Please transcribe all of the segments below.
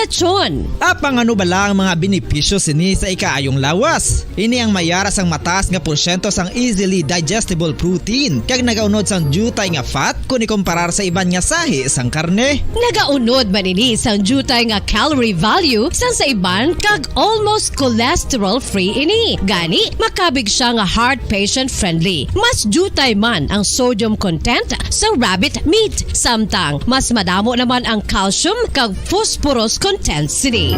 lechon. Apang ano bala ang mga benepisyo sini sa ikaayong lawas? Ini ang mayara sang mataas nga porsyento sang easily digestible protein kag nagaunod sang jutay nga fat kung ikumparar sa iban nga sahi sang karne. Nagaunod man ini sang jutay nga calorie value sang sa iban kag almost cholesterol free ini. Gani makabig siya nga heart patient friendly. Mas jutay man ang sodium content sa rabbit meat, samtang mas madamo naman ang calcium kag phosphorus content sini.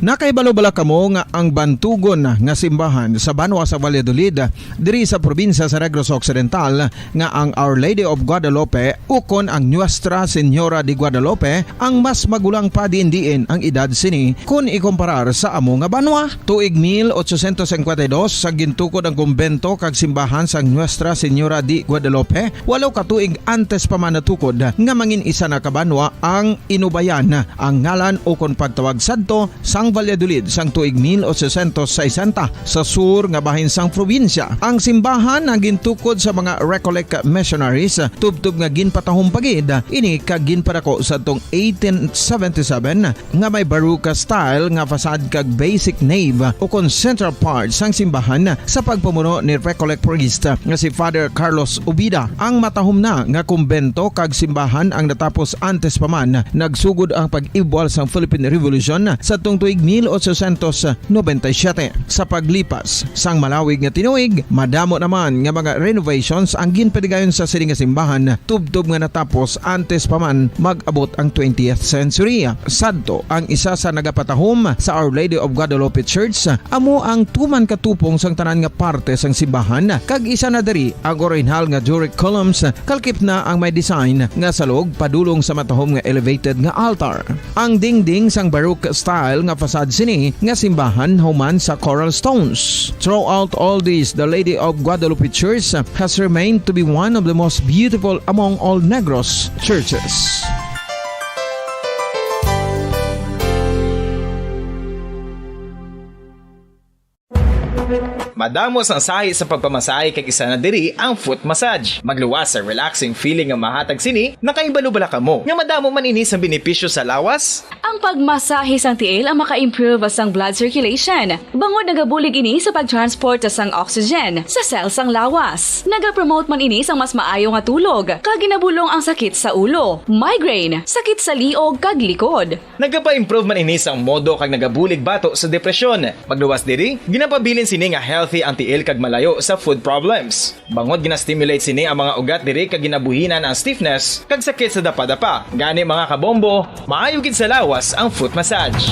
Nakaibalo-bala kamo nga ang bantugon nga simbahan sa Banwa sa Valladolid diri sa probinsya sa Negros Occidental nga ang Our Lady of Guadalupe ukon ang Nuestra Señora de Guadalupe ang mas magulang pa diin ang edad sini kung ikumparar sa amo nga banwa. Tuig 1852 sa gintukod ang kumbento kag simbahan sa Nuestra Señora de Guadalupe, walo ka tuig antes pa man natukod nga mangin isa na kabanwa ang inubayan ang ngalan ukon pagtawag sadto sang Valladolid sang tuig 1860 sa sur nga bahin sang probinsya. Ang simbahan ang gintukod sa mga Recollect missionaries tubtub nga ginpatahong pagid ini kag ginpadako sa tong 1877 nga may baroque style nga fasad kag basic nave o kon central part sang simbahan sa pagpamuno ni Recollect priest nga si Father Carlos Ubida. Ang matahom na nga kumbento kag simbahan ang natapos antes pa man nagsugod ang pag-ibwal sang Philippine Revolution sa tong tuig 1897. Sa paglipas sang malawig nga tinuig, madamo naman nga mga renovations ang ginpadigayon sa sining nga simbahan tubtob nga natapos antes pa man mag-abot ang 20th century. Sadto ang isa sa nagapatahom sa Our Lady of Guadalupe Church, amo ang tuman katupong sang tanan nga parte sang simbahan kag isa na diri ang original nga Doric columns kalkip na ang may design nga salog padulong sa matahom nga elevated nga altar. Ang dingding sang baroque style nga fasad sini nga simbahan human sa coral stones. Throughout all this, the Lady of Guadalupe Church has remained to be one of the most beautiful among all Negros churches. Madamos ang sahi sa pagpamasahe kag isa na diri ang foot massage. Magluwas sa relaxing feeling nga mahatag sini, nakaibalo-bala ka mo. Nga madamo man ini sa benepisyo sa lawas. Ang pagmasahe sang tiil ang maka-improve sang blood circulation. Bangod nagabulig ini sa pagtransport sang oxygen sa cells sang lawas. Nagapromote man ini sang mas maayo nga tulog, kag ginabulong ang sakit sa ulo, migraine, sakit sa liog kag likod. Nagapa-improve man ini sang modo kag nagabulig bato sa depresyon. Magluwas diri, ginapabilin sini nga healthy ang tiil kag malayo sa food problems. Bangod gina-stimulate sini ang mga ugat diri kag ginabuhinan ang stiffness kag sakit sa dapa-dapa. Gani mga kabombo, maayo gid sa lawas ang foot massage.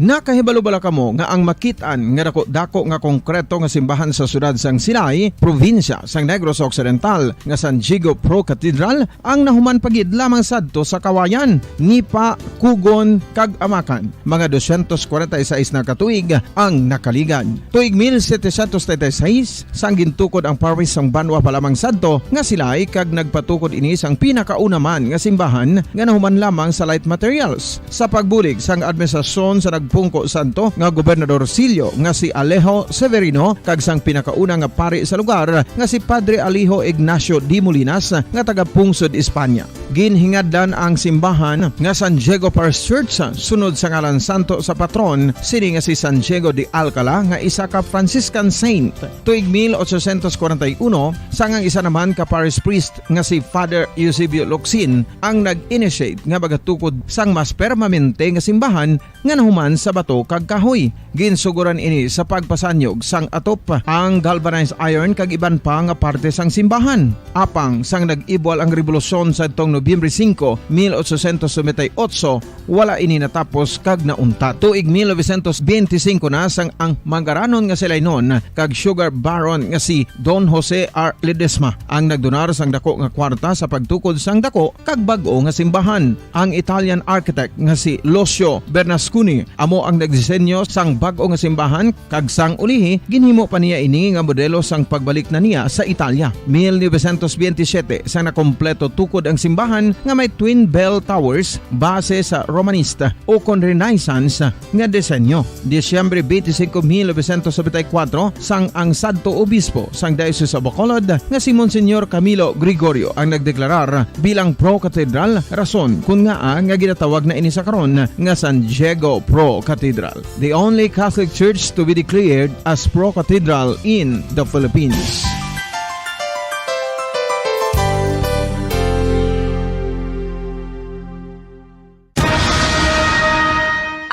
Nakahibalo-bala kamo nga ang makitaan nga dako nga konkreto nga simbahan sa sudad sang Sinay, probinsya sang Negros Occidental nga San Diego Pro Cathedral ang nahuman pagid lamang sadto sa Kawayan, Nipa, Kugon kag Amakan. Mga 246 na katuig ang nakaligan. Tuig 1736 sang gintukod ang parish sang Banwa pa lamang sadto nga silay kag nagpatukod ini sang pinakauna man nga simbahan nga nahuman lamang sa light materials. Sa pagbulig sang administrasyon sa Pungko Santo nga Gobernador Silio nga si Alejo Severino kag sang pinakauna nga pari sa lugar nga si Padre Alejo Ignacio de Molinas nga taga Pungsod, Espanya. Ginhingadlan ang simbahan nga San Diego Parish Church sunod sa ngalan santo sa patron sini nga si San Diego de Alcala nga isa ka Franciscan saint. Tuig 1841 sangang isa naman ka parish priest nga si Father Eusebio Locsin ang nag-initiate nga bagatukod sang mas permanente nga simbahan nga nahuman sa bato kag kahoy. Ginsuguran ini sa pagpasanyog sang atop ang galvanized iron kag iban pa nga parte sang simbahan. Apang sang nag-ibwal ang revolusyon sa tong Nobyembre 5, 1898, wala ini natapos kag naunta. Tuig 1925 na sang ang mangaranon nga sila noon kag sugar baron nga si Don Jose R. Ledesma ang nagdonar sang dako nga kwarta sa pagtukod sang dako kag bag-o nga simbahan. Ang Italian architect nga si Lucio Bernasconi amo ang nagdisenyo sang bag-o nga simbahan kag sang ulihi ginhimo pa niya ini nga modelo sang pagbalik na niya sa Italia. 1927 sang nakompleto tukod ang simbahan nga may twin bell towers base sa Romanista o kon Renaissance nga disenyo. Disyembre 25, 1974 sang ang sadto obispo sang Diocese of Bacolod nga si Monsignor Camilo Gregorio ang nagdeklarar bilang pro-cathedral, rason kung nga ginatawag na ini sa karon nga San Diego Pro-Cathedral, the only Catholic church to be declared as pro-cathedral in the Philippines.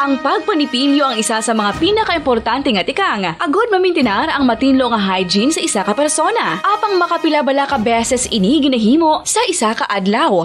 Ang pagpanipilyo ang isa sa mga pinaka-importante nga tikang. Agod mamintinar ang matinlo nga hygiene sa isa ka persona. Apang makapilabala ka beses ini ginahimo sa isa ka adlaw.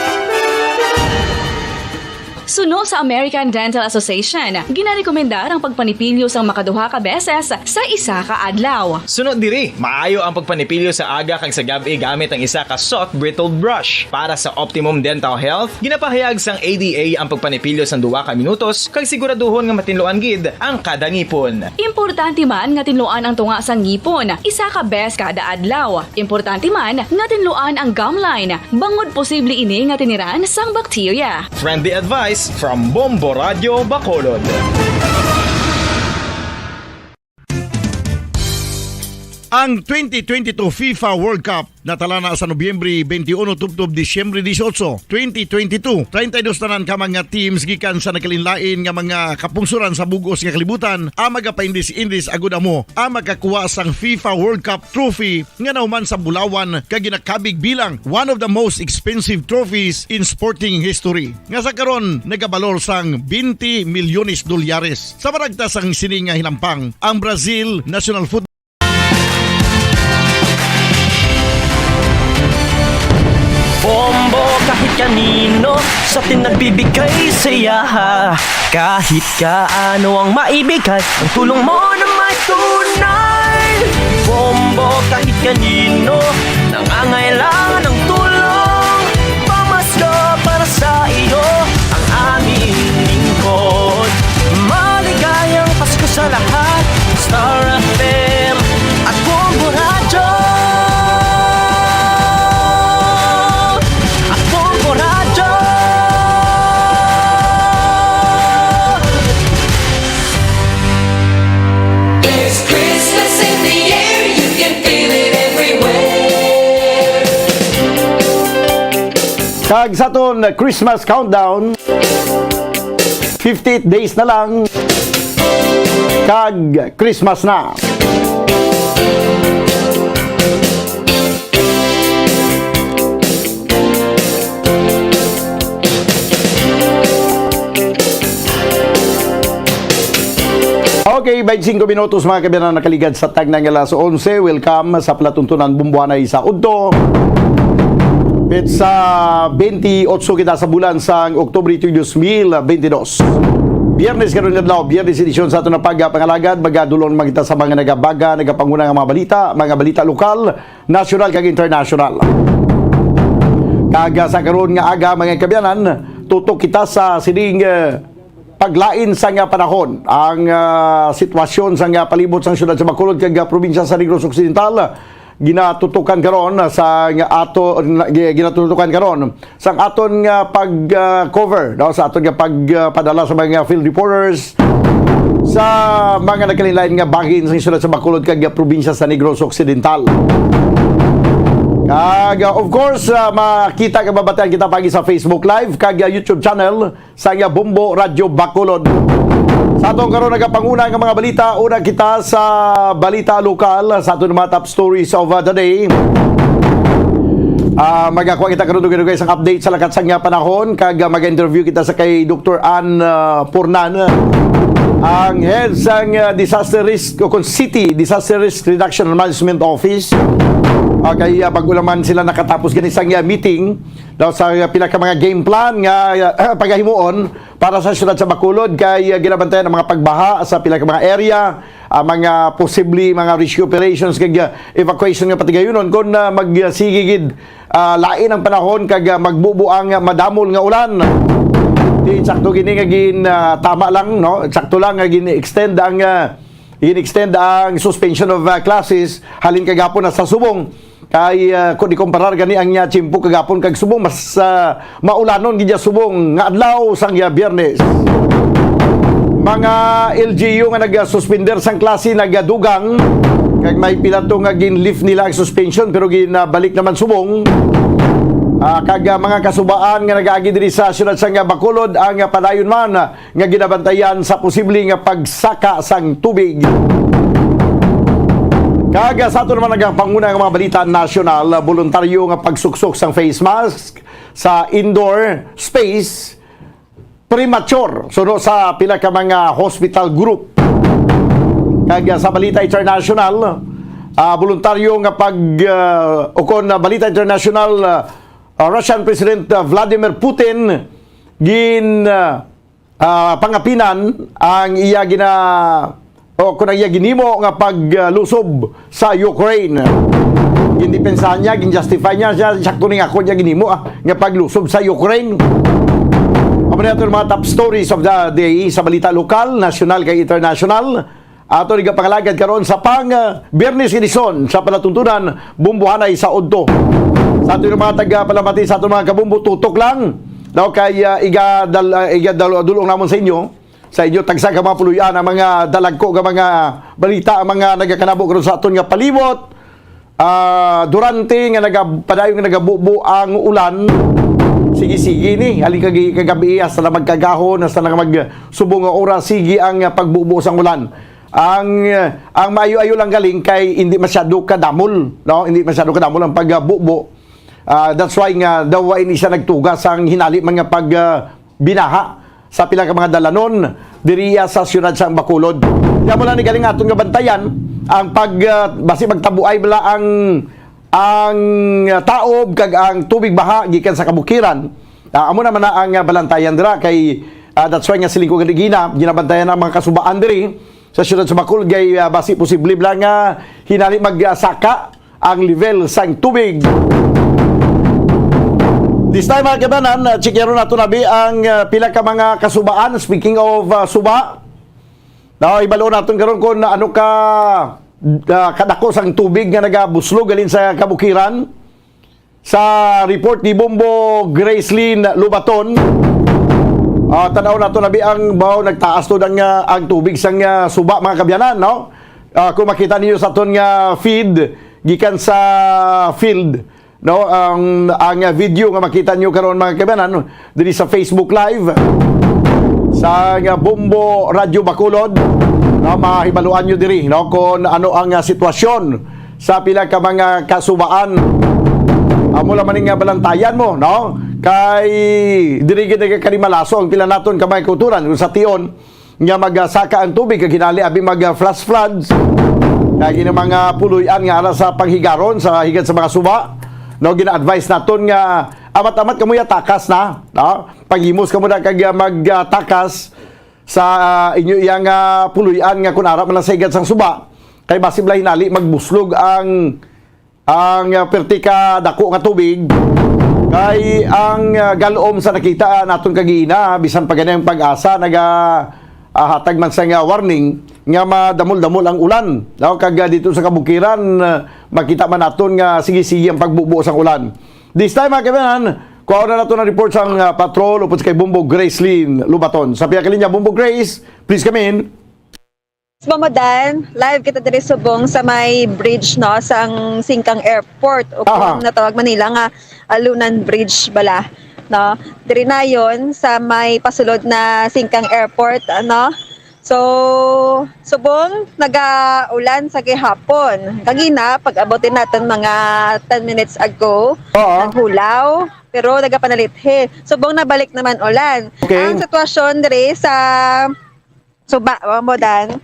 Suno sa American Dental Association, ginarekomendar ang pagpanipilyo sang makaduha ka beses sa isa ka adlaw. Sunod diri, maayo ang pagpanipilyo sa aga kag sa gabi gamit ang isa ka soft brittle brush. Para sa optimum dental health, ginapahayag sang ADA ang pagpanipilyo sang 2 ka minutos kag siguraduhon nga matinluan gid ang kada ngipon. Importante man nga tinluan ang tunga sang ngipon, isa ka bes kada adlaw. Importante man nga tinluan ang gum line, bangod posible ini nga tiniran sang bakterya. Friendly advice from Bombo Radio Bacolod. Ang 2022 FIFA World Cup natala na sa Nobyembre 21 tubtob Disyembre 18, 2022. 32 tanan ka mga teams gikan sa nakalinlain nga mga kapungsuran sa bugos nga kalibutan ang magapaindis-indis agud amo ang makakuha sang FIFA World Cup trophy nga nauman sa Bulawan kag ginakabig bilang one of the most expensive trophies in sporting history. Nga sa karon nagabalor sang 20 milyones dolyares. Sa baragtas sang sini nga hinampang ang Brazil National Football Bombo kahit kanino sa nagbibigay saya. Kahit kaano ang maibigay, ang tulong mo na may tunay. Bombo kahit kanino nangangailangan ng tulong. Pamasko para sa iyo ang aming lingkod. Maligayang Pasko sa lahat, Star FM at Bombo Radio. Kag sa aton Christmas countdown, 58 days na lang kag Christmas na. Okay, 25 minutos mga kabiyanan nakaligad sa tag ng alas 11. Welcome sa palatuntunan Bumbuanay sa Udto. Sa 28 kita sa bulan sa Oktubre 2022. Biyernes karon adlaw, Biyernes edisyon sa aton na pagpangalagad, magadulon magita sa mga nagabaga, nagapanguna nga mga balita lokal, national kag international. Kaga sa karon nga aga mga kabiyanan, tutok kita sa sining paglain sa nga panahon. Ang sitwasyon sa nga palibot sa siyudad sa Bacolod kag probinsya sa Negros Occidental ginatutukan karon sa ginatutukan karon sa aton nga pag-cover sa aton nga pagpadala sa mga field reporters sa mga nagkalilain nga bahin sa siyudad sa Bacolod kag probinsya sa Negros Occidental. Kag of course makita ka babatayan kita pagi sa Facebook Live kag YouTube channel sa Bombo Radio Bacolod. Sa atong karon nagapanguna nga mga balita, una kita sa balita lokal sa atong mga top stories of the day. Magakuha kita karon dugay isang update sa lakat sang nga panahon kag mag-interview kita sa kay Dr. Ann Pornan, ang head sang Disaster Risk o City Disaster Risk Reduction Management Office. Kaya pag-ulaman sila nakatapos ganisang meeting daw sa pinaka mga game plan nga pagahimuon para sa siyudad sa Bacolod kay ginabantayan ang mga pagbaha sa pinaka mga area, mga possibly mga rescue operations kag evacuation nga patigayunon kun magsigigid lain ang panahon kag magbubuang madamol nga ulan. Di sakto gini nga tama lang, no? Sakto lang nga extend ang suspension of classes halin kagapon na sa subong. Kay kung ikumparar gani ang tiyempo kagapon kag subong mas maulanon gid subong nga adlaw sang Biyernes. Mga LGU nga nagsuspender sang klase nagadugang kag may pilato nga ginlift nila ang suspension pero ginabalik naman subong. Kag mga kasubaan nga nagaagi diri sa syudad sang Bacolod ang padayon man nga ginabantayan sa posible nga pagsaka sang tubig. Kag sa ato naman nagpanguna nga mga balita nasyonal, voluntaryo nga pagsuksok sang face mask sa indoor space premature suno sa pila ka mga hospital group. Kag sa balita international, voluntaryo nga ukon balita international, Russian President Vladimir Putin pangapinan ang iya kung ang iya ginimo nga paglusob sa Ukraine. Gindepensahan niya, ginjustify niya, sakto ni ako niya ginimo nga paglusob sa Ukraine. Amo na ito mga top stories of the day sa balita lokal, nasyonal kay international. Ato ni pangalagad karon sa Biyernes edisyon sa palatuntunan bumbuhanay sa Odto. Sa ato yung mga taga-palamati, sa ato mga kabumbu, tutok lang. Daw kay igadulong namon sa inyo tagsa ka mga puluyan ang mga dalagko ka mga balita ang mga nagakanabo karon sa aton nga palibot. Durante nga padayon nga nagabubo ang ulan. Sige ni halin kagabi hasta na magkagahon hasta na magsubong nga oras sige ang pagbubo sang ulan. Ang maayo-ayo lang galing kay hindi masyado kadamol, no? Hindi masyado kadamol ang pagbubo. That's why nga daw ini siya nagtugas ang hinali mga pagbinaha sa pila ka mga dalanon diriya sa syudad sa Bacolod. Kaya mo lang ni galing aton nga bantayan ang basi magtabuay bala ang taob kag ang tubig baha gikan sa kabukiran. Amo naman na ang balantayan dira kay that's why nga silingko gina ginabantayan ang mga kasubaan diri sa syudad sa Bacolod kay basi posible lang nga hinali magsaka ang level sang tubig. This time mga kabanan, chikero na ito nabi ang pila ka mga kasubaan. Speaking of suba, ibalo natin karon kung ano ka kadako sang tubig nga nagabuslog galin sa kabukiran. Sa report ni Bombo Gracelyn Lubaton, tanaw na ito nabi ang nagtaas to ang tubig sang suba mga kabyanan. No? Kung makita niyo sa aton nga feed, gikan sa field, no, ang video nga makita nyo karon mga kabanan diri sa Facebook Live sa Bombo Radio Bacolod, no, mahibaluan nyo diri, no, kung ano ang sitwasyon sa pila ka mga kasubaan. Amo man nga balantayan mo, no, kay diri gid kalimalaso ang pila naton kamay kulturan sa tion nga magsaka ang tubig kag hinali abi mag flash floods kay mga puloy-an nga ara sa panghigaron sa higad sa mga suba. No, gina-advise naton nga amat-amat kamuya takas na, no? Paghimos kamo na kag magtakas sa inyo iyang puluyan nga kun ara man sa higad sang suba kay basibla hinali magbuslog ang pertika dako nga tubig kay ang galom sa nakita naton kagina bisan pa ganang pag-asa hatag man sa warning nga madamol-damol ang ulan. No? Kag dito sa kabukiran, makita man naton nga sige-sige ang pagbubuo sang ulan. This time mga kabanan, kuha na nato na report sang patrol upod kay Bombo Gracelyn Lubaton. Sa piyakilin niya, Bombo Grace, please come in. Mamodan, live kita diri subong sa may bridge no sang Singkang Airport o kung natawag Manila nga Alunan Bridge bala no. Diri na yon sa may pasulod na Singkang Airport ano. So, subong nagaulan sa gihapon. Kagina pag-abutin natin mga 10 minutes ago, naghulaw pero nagapanalithe. Subong nabalik naman ulan. Okay. Ang sitwasyon diri sa Suba, Mamodan,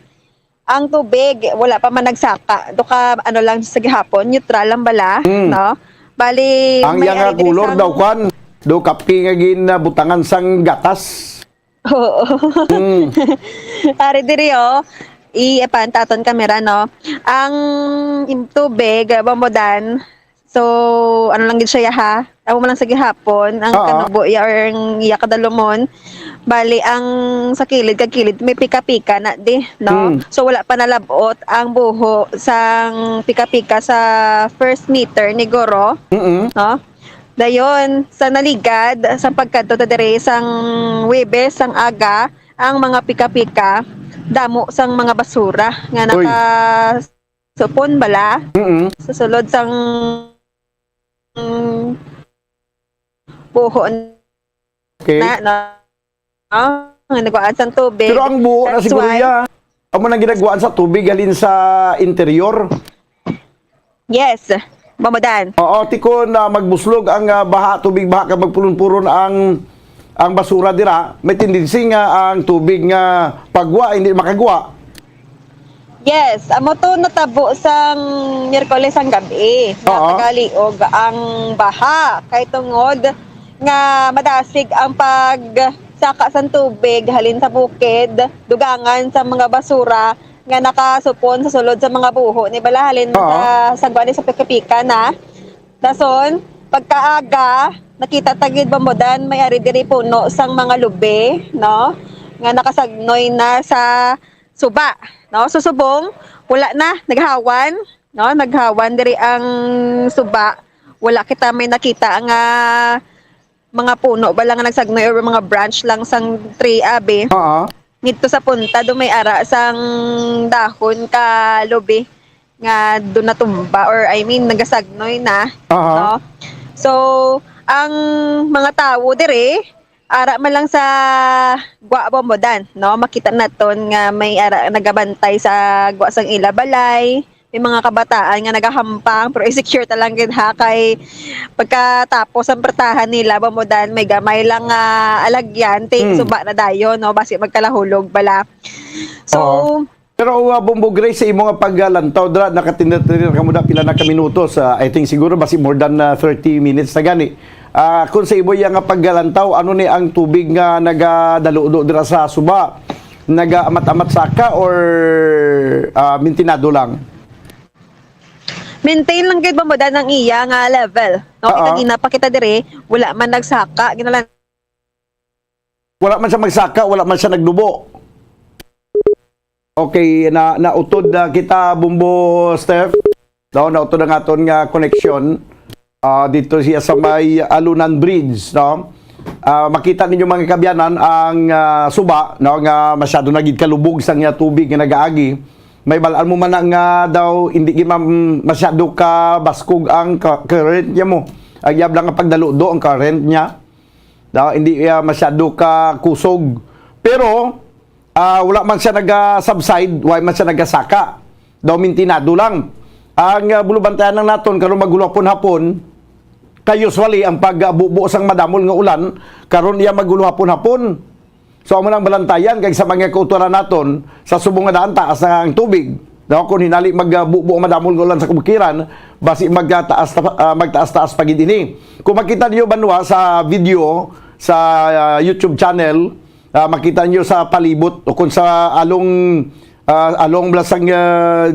ang tubig wala pa man nagsaka. Duka ano lang sa gihapon, neutral lang bala, no? Bali ang yang kulor daw kwan, do kapi nga butangan sang gatas. Oo. Ari diri i-pantaton kamera no. Ang tubig Mamodan. So ano lang gid siya ha. Amo man lang sa gihapon ang kanubo or ang iya kadalumon. Bali ang sa kilid kag kilid may pika-pika na di, no? So wala pa nalabot ang buho sang pika-pika sa first meter ni Goro, no? Dayon sa naligad sa pagkadto ta dire sang Webes sang aga ang mga pika-pika damo sang mga basura nga naka supon bala sa sulod sang buho Okay. na nga nagwaan sang tubig. Pero ang buo na That's siguro why- ya, amo nang ginagawaan sa tubig halin sa interior. Yes, Mamadan. Oo, tiko na magbuslog ang baha, tubig baha kag magpulon-pulon ang basura dira, may tendency nga ang tubig nga pagwa hindi makagwa. Yes, amo to natabo sang Miyerkules ang gabi. Oo. Napagaliog ang baha kay tungod nga madasig ang pagsaka sang tubig halin sa bukid, dugangan sa mga basura nga nakasupon sa sulod sa mga buho ni bala halin sa sagwa ni sa pika-pika na. Dason pagkaaga nakita tagid Bambodan may ari diri puno sang mga lube, no? Nga nakasagnoy na sa suba, no? Susubong wala na naghawan, no? Naghawan diri ang suba. Wala kita may nakita nga mga puno ba lang nga nagsagnoy or mga branch lang sang tree abi. Oo. Ngito sa punta do may ara sang dahon ka lube nga do natumba or I mean nagasagnoy na, no? So ang mga tao dire ara man lang sa Gwa Bombodan, no? Makita naton nga may ara nagabantay sa Gwa sang ila balay. May mga kabataan nga nagahampang pero insecure talang gid ha kay pagkatapos ang pertahan nila Bombodan may gamay lang alagyan ting suba na dayon, no? Basi magkalahulog bala. So Pero Bombo Grace sa imo nga paglantaw dra nakatindir ka mo da pila na ka minutos, I think siguro basi more than 30 minutes na gani. Kung sa imo nga paglantaw ano ni ang tubig nga nagadaludo dira sa suba? Naga-amat-amat saka or mintinado lang? maintain lang gid Bombodan ang iya nga level. No, kita ginapakita dire, wala man nagsaka, ginalan. Wala man siya magsaka, wala man siya nagdubo. Okay, nautod kita Bumbo Steph. No, nautod ang aton nga connection dito siya sa may Alunan Bridge, no? Makita ninyo mga kabyanan ang suba, no, nga masyado nagid kalubog sang tubig nga nagaagi. May balaan mo man nga daw hindi masyado ka baskog ang current niya mo. Agyab lang ang pagdaludo ang current niya. Daw hindi masyado ka kusog. Pero wala man siya naga-subside, wala man siya nagasaka. Daw mintinado lang. Ang bulubantayan ng naton karon magulapon hapon, kay usually ang pagbubuo sang madamol nga ulan, karon iya magulapon-hapon. So amo nang balantayan kay sa mga kauturan naton sa subong nga daan taas ang tubig. Daw kun hinali magbubuo madamol nga ulan sa kubukiran, basi magtaas-taas pagid ini. Kung makita niyo banwa sa video sa YouTube channel, makita niyo sa palibot o kung sa along blasang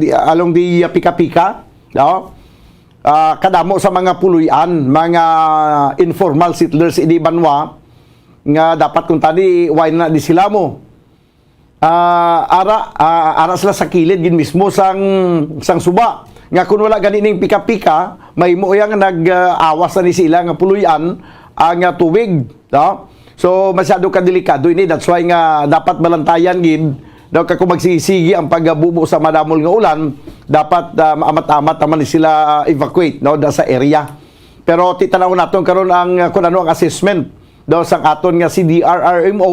along di pika-pika, no? Kadamo sa mga puluyan, mga informal settlers ini banwa nga dapat kung tani why na di sila mo. Ara sila sa kilid gin mismo sang suba. Nga kung wala ganining pika-pika, may mo yang nag-awas na ni sila nga puluyan ang tubig, no? So masyado ka delikado ini, that's why nga dapat balantayan gid daw kung magsisigi ang pagbubo sa madamol nga ulan, dapat maamat-amat naman ni sila evacuate, no, sa area. Pero titanaw naton karon ang kung ano ang assessment daw sang aton nga CDRRMO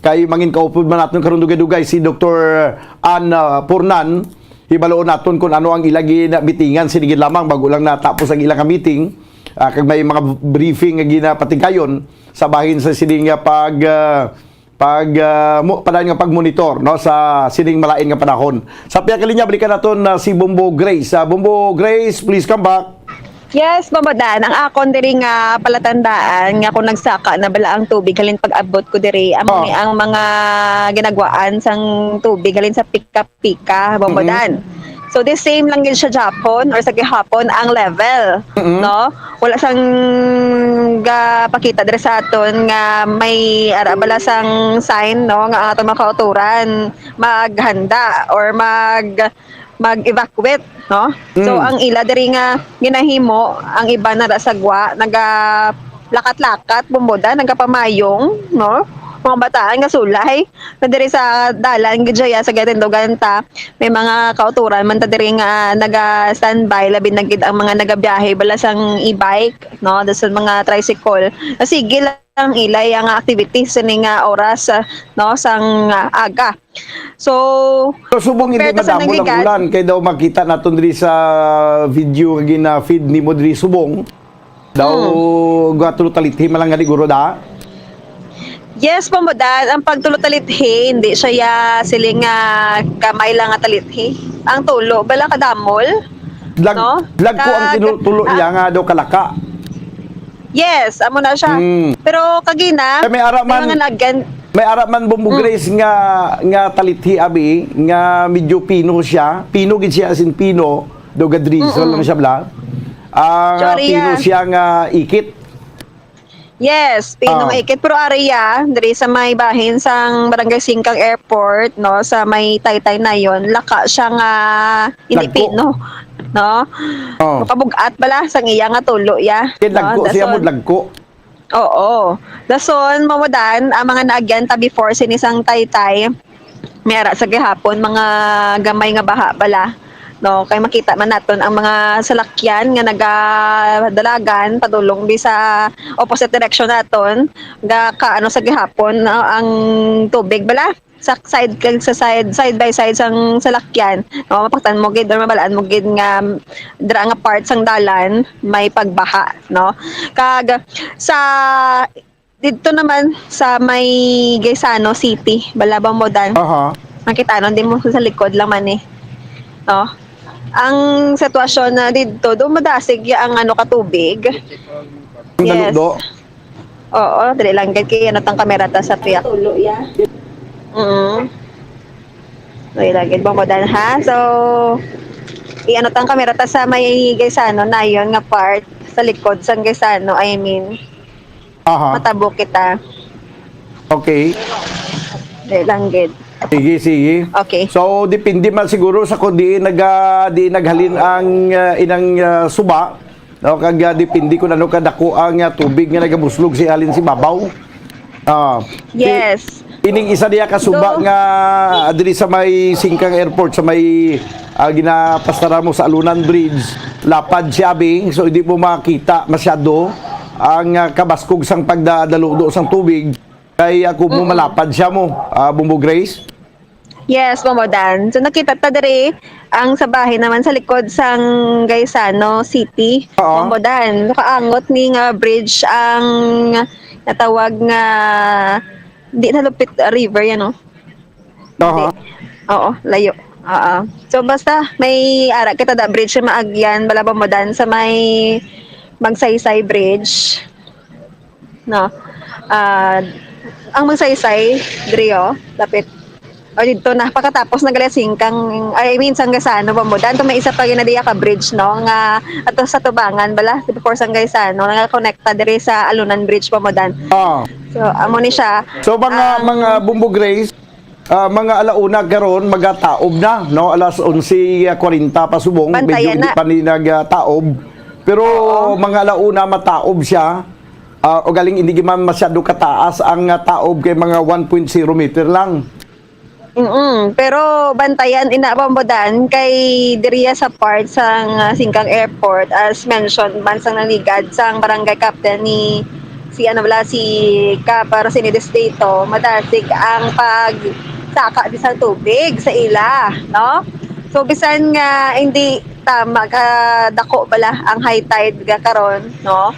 kay mangin kaupod man naton karon dugay-dugay si Dr. Ann Purnan. Hibaloon naton kung ano ang ilagi na meetingan sinigid lamang bago lang natapos ang ilang meeting. Kag may mga briefing nga ginapatigayon sa bahin sa sining nga pagmonitor, no, sa sining malain nga panahon. Sa piya kalinya balikan naton si Bombo Grace. Bombo Grace, please come back. Yes, Bombodan, ang akon diri nga palatandaan nga kung nagsaka na bala ang tubig halin pag-abot ko diri amo ni ang mga ginagwaan sang tubig halin sa pika-pika Bombodan. So the same lang yun siya Japon or sa gihapon ang level, no? Wala sang pakita dire sa aton nga may ara bala sang sign, no, nga ang aton mga kauturan maghanda or mag-evacuate, no? So ang ila diri nga ginahimo, ang iba na sagwa naga lakat-lakat bumboda nagapamayong, no? Mga bataan nga sulay na diri sa dalan gidya sa gatindogan ta may mga kauturan man ta diri nga naga standby labi na gid ang mga nagabiyahe bala sang e-bike, no, sa mga tricycle. Sige lang ilay ang activities ni nga oras, no, sang aga. So subong hindi compared sa madamo lang nanggigan- ulan kay daw makita naton diri sa video nga gina-feed ni mo diri subong. Daw gatulo talithi malang nga diguro da. Yes, pamudan. Ang pagtulot-talithi, hindi siya siling kamay lang nga talithi. Ang tulo, bala kadamol. No? Lag ko ang tinutulo niya nga daw kalaka. Yes, amo na siya. Pero kagina, May ara man- mga May ara man bumbugrace nga talithi abi nga medyo pino siya. Pino gid siya as in pino, do gadrizol lang siya bla. Sorry, Pino siya nga ikit. Yes, pinong ikit. Pero area, diri sa may bahin sang Barangay Singkang Airport, no, sa may Taytay na yon, laka siya nga hindi Lagko. pino. No? Oh. Makabugat bala sang iya nga tulo ya. Kid lagko siya mo lagko. Oo. Dason, mawadan, ang mga naagyanta before sinisang Taytay, may ara sa gihapon, mga gamay nga baha bala. No, kay makita man naton ang mga salakyan nga nagadalagan padulong di sa opposite direction naton ga kaano sa gihapon, no, ang tubig bala sa side by side sang salakyan, no, mapaktan mo gid or mabalaan mo gid nga dira nga part sang dalan may pagbaha, no. Kag sa dito naman sa may Gaisano City Balabang Modan, Aha. makita nun din mo sa likod lang man eh, no. Ang sitwasyon na dito, dumadasig ang katubig. Ang daludo. Oo, dali lang kay ano tang kamera ta sa piyak. Tulo ya. Dali lang gid bang ha. So iano tang kamera ta sa may Gaisano na yon nga part sa likod sang Gaisano, I mean. Aha. Matabo kita. Okay. Dali lang gid. Sige. Okay. So depende man siguro sa kung di naghalin ang inang suba. No, kag depende kung ano kadako ang tubig nga nagabuslog si alin si babaw. Yes. Ining isa diya ka suba So- nga diri sa may Singkang Airport sa may ginapastara mo sa Alunan Bridge. Lapad siya bing, so hindi mo makita masyado ang kabaskog sang pagdadaludo sang tubig. Kay ako mo malapad siya mo, Bumbo Grace. Yes, Mamodan. So nakita ta diri ang sa bahay naman sa likod sang Gaisano City. Oo. Mamodan, nakaangot ni nga bridge ang natawag nga di na lupit river yan, no? Aha. Oo, layo. Oo. So basta may ara kita da bridge na maagyan bala Mamodan sa may Magsaysay Bridge. No. Ang Magsaysay diri lapit o dito na pagkatapos nagalasingkang sang Gaisano pa mo danto may isa pa ginadiya ka bridge, no, nga ato sa Tubangan bala before sang Gaisano nga connecta diri sa Alunan Bridge pa mo dan. So amo ni siya. So mga Bumbo Grace, mga alauna karon magataob na, no, alas 11:40 pa subong, medyo Bantayan hindi na. pa ni nagtaob. Pero mga alauna mataob siya. O galing hindi man masyado kataas ang taob kay mga 1.0 meter lang. Pero bantayan inabambodan kay diriya sa part sang Singkang Airport as mentioned man sang nanigad sang barangay captain ni si Cap Rosinides dito, madasig ang pagsaka di sa tubig sa ila, no? So bisan nga hindi tama ka dako bala ang high tide ga karon, no?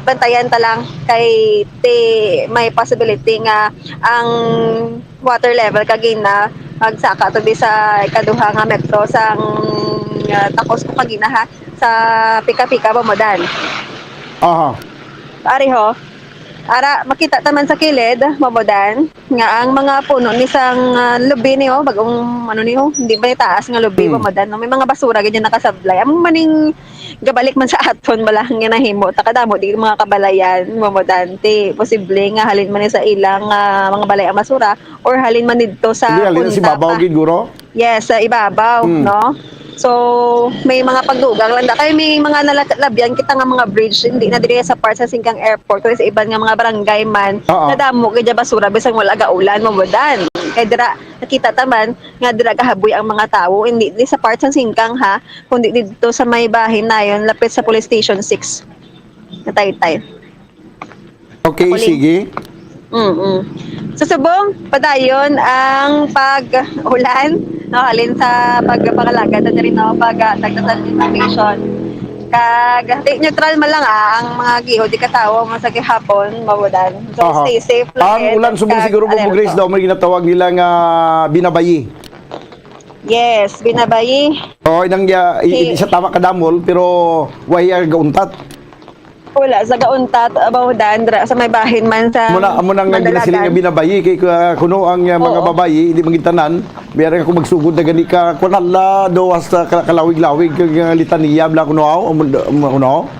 Bantayan ta lang kay may possibility nga ang water level kagina magsaka to sa ikaduha nga metro sang takos ko kagina ha sa pika-pika Bamodan. Aha. Ari ho. Ara makita taman sa kilid mamodan nga ang mga puno ni sang lubi niyo bagong ano niyo hindi ba taas nga lubi mamodan no? May mga basura ganyan nakasablay amo maning gabalik man sa aton malahang nga nahimo takadamo di mga kabalayan mamodante posible nga halin man ni sa ilang mga balay ang basura or halin man didto sa Hindi, halin si babaw gid guro. yes sa ibabaw no. So, may mga pagdugang landa. Kaya may mga nalalabyan kita nga mga bridge, hindi na diri sa part sa Singkang Airport, kasi sa iban nga mga barangay man, nadamo kaya basura, bisang wala gaulan, mabudan. Kaya dira, nakita taman, nga dira kahaboy ang mga tao, hindi di sa part sa Singkang ha, kundi dito sa may bahin na yun, lapit sa police station 6. Na Taytay. Okay, Uling. sige. Sa Subong, padayon ang pag-ulan, no, halin sa pagpangalagad at rin no, pag-tagtasan information. Kag neutral man lang ang mga giho di katawo mo sa gihapon mabudan. So stay safe lang. Ang ulan subong siguro Bumbo Grace daw may ginatawag nila nga binabayi. Yes, binabayi. Inang hindi siya tama kadamol pero wayar gauntat. Wala sa gauntat mabudan sa may bahin man sa Amo nang ginasiling nga binabayi kay kuno ang mga babayi hindi magitanan. Biya ako magsugod na gani ka kunala do sa kalawig-lawig kag litaniya bla kuno kuno.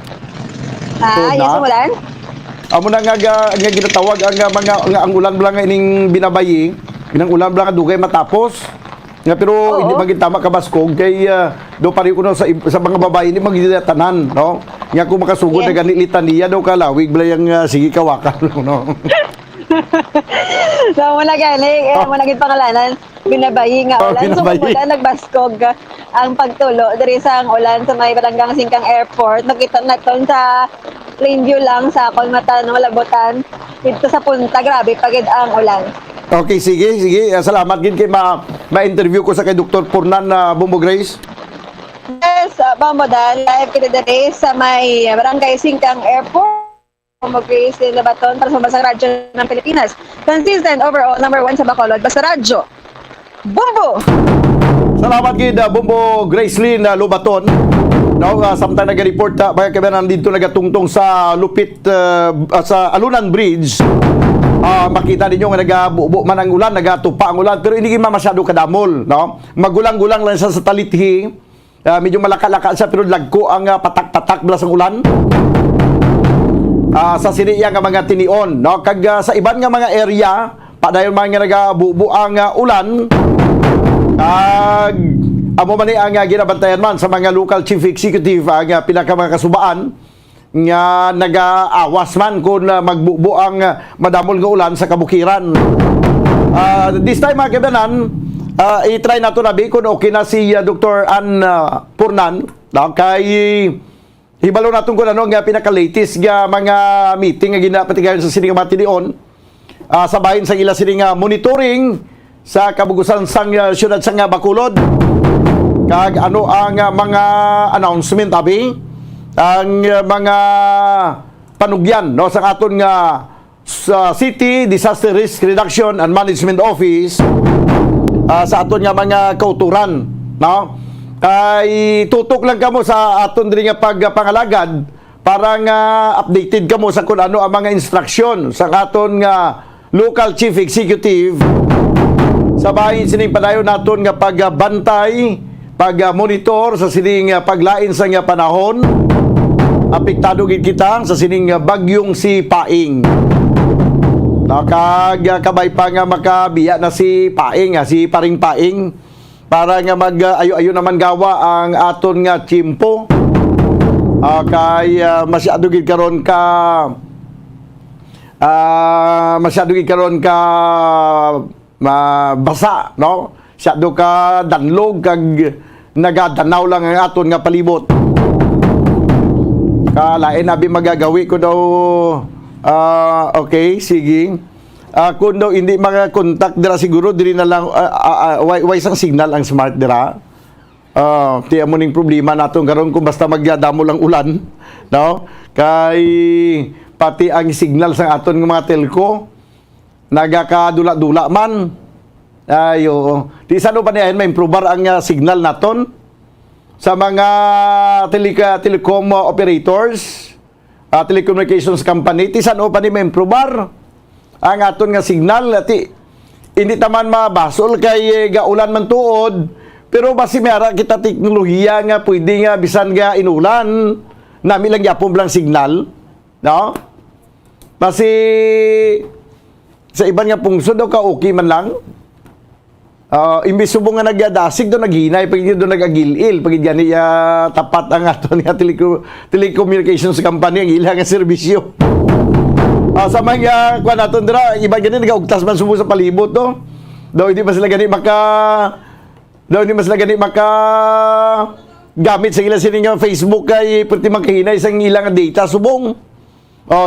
yes ulan. Amo na nga ginatawag ang mga ang ulan bla nga ining binabayi, inang ulan bla nga dugay matapos. Nga pero hindi maging tama ka baskog kay do pari kuno sa mga babae hindi magidatanan, no? Nga kung makasugod na gani litaniya do kalawig bla yang sige kawakan no. So mo na gani, mo na gid pangalanan binabayi nga ulan. So kung nagbaskog ang pagtulo diri sa ang ulan sa may Barangay Singkang Airport, nakita naton sa plain view lang sa akong mata no labotan dito sa punta grabe pagid ang ulan. Okay, sige. Salamat gid kay ma-interview ko sa kay Dr. Purnan na Bumbo Grace. Yes, Bamodan, live kita dito sa may Barangay Singkang Airport. Bumbo Grace din Labaton para sa Basang Radyo ng Pilipinas. Consistent overall number 1 sa Bacolod, Basta Radyo. Bumbo! Salamat gid Bumbo Gracelyn Lobaton. No, samtang nag-report baya kay nandito nagatungtong sa lupit sa Alunan Bridge. Makita ninyo nga nagabubo man ang ulan, nagatupa ang ulan, pero hindi masyado kadamol, no? Magulang-gulang lang sa talithi. Medyo malaka-laka siya pero lagko ang patak-patak blas ang ulan. Sa siniya nga mga tinion, no? Kag sa iban nga mga area, padayon man nga nagabubo ang ulan. Kag amo man ni ang ginabantayan man sa mga local chief executive ang pinaka mga kasubaan nga nag-aawas man kung magbubo ang madamol nga ulan sa kabukiran. This time mga kabanan, i-try nato na kung okay na si Dr. Ann Purnan kay hibalo natin kung ano nga pinaka-latest nga mga meeting nga ginapatigayon sa sining matinion sabahin sa ila sining monitoring sa kabugusan sang syudad sang Bacolod kag ano ang mga announcement abi ang mga panugyan no sa aton nga sa City Disaster Risk Reduction and Management Office sa aton nga mga kauturan no kay tutok lang kamo sa aton diri nga pagpangalagad para nga updated kamo sa kung ano ang mga instruction sa aton nga local chief executive sa bahin sining padayon naton nga pagbantay pag-monitor sa sining paglain sa nga panahon apektado gid kita sa sining bagyong si Paing. Nakagkabay pa nga makabiya na si Paing, si Paring Paing para nga mag-ayo-ayo naman gawa ang aton nga tiyempo. Kay masyado gid karon ka basa, no? Masyado ka danlog kag nagadanaw lang ang aton nga palibot. Kalain abi magagawi ko daw okay, sige. Kung daw hindi maka-contact dira siguro diri na lang way sang signal ang smart dira. Tiya mo ning problema naton karon kung basta magdamo lang ulan, no? Kay pati ang signal sa aton nga mga telco nagakadula-dula man. Ayo, di sano pa niyan ma-improver ang signal naton sa mga telecom operators telecommunications company ti san o pa ni ma-improbar ang aton nga signal ti hindi taman mabasol kay gaulan man tuod pero basi mera kita teknolohiya nga pwede nga bisan nga inulan nami lang yapon lang signal no basi sa iban nga pungsod daw ka okay man lang imbis subong nga nagdasig do naghinay pag do nagagilil pag gani tapat ang aton nga telecommunications company ang ilang nga serbisyo sa mga kuan naton dira iba gani nagaugtas man sumo sa palibot no daw hindi mas gani maka gamit sa ilang sining nga Facebook kay perti makahinay sa ilang data subong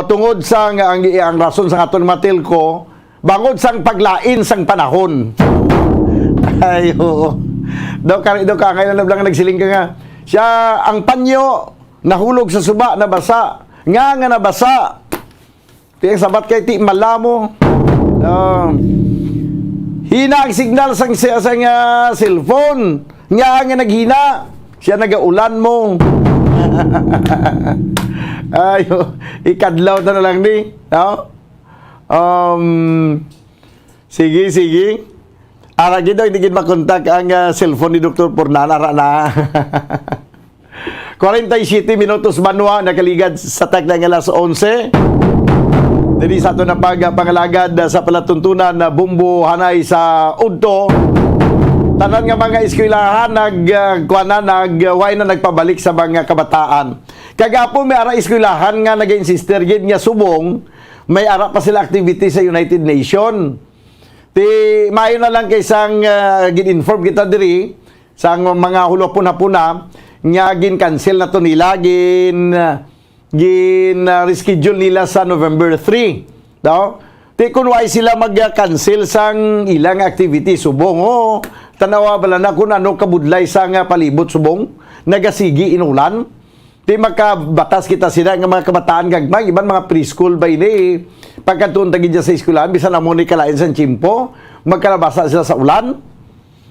tungod sa ang rason sa aton matelco bangod sang paglain sang panahon ay oo daw kailan lang nagsiling ka nga siya ang panyo nahulog sa suba nabasa nga nabasa kaya sabat kay ti malamo hina ang signal sang cellphone nga naghina siya nagaulan mo ayo ikadlaw na lang ni no sige ara gid hindi gid makontak ang cellphone ni Dr. Pornan ara na 47 minutos banwa nakaligad sa tagna nga alas 11 diri sa ato na pangalagad sa palatuntunan na Bumbo Hanay sa Udto tanan nga mga eskwelahan nagway na nagpabalik sa mga kabataan kagapon may ara eskwelahan nga nag-insister gid nga subong may ara pa sila activity sa United Nation ti mayo na lang kay sang gin-inform kita diri sang mga hulopon-hapuna nga gin-cancel na to nila reschedule nila sa November 3 daw ti kunway sila mag-cancel sang ilang activity subong tanawa bala na kun ano kabudlay sang palibot subong nagasigi inulan ti makabatas kita sila nga mga kabataan gagmay iban mga preschool ba ini pagkatun tagid sa eskwelahan bisan amo ni kalain sa chimpo magkalabasa sila sa ulan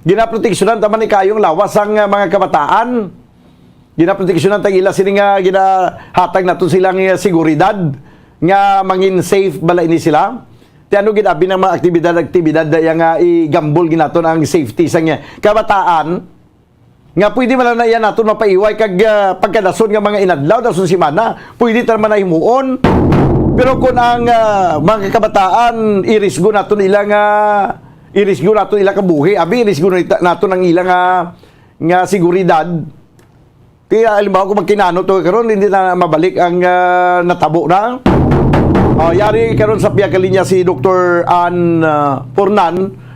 ginaproteksyonan taman ni kayong lawas ang mga kabataan ginaproteksyonan tag ila sini nga ginahatag naton silang seguridad nga mangin safe bala ini sila ti ano ginabi ng mga aktibidad nga igambol ginaton ang safety sang kabataan nga pwede man na yan naton mapaiway kag pagkadason nga mga inadlaw dason semana pwede ta man himuon pero kung ang mga kabataan irisgo naton ilang kabuhi abi irisgo naton ang ilang nga seguridad kaya alimbawa kung magkinano to karon hindi na mabalik ang natabo na yari karon sa piya kalinya si Dr. Ann Pornan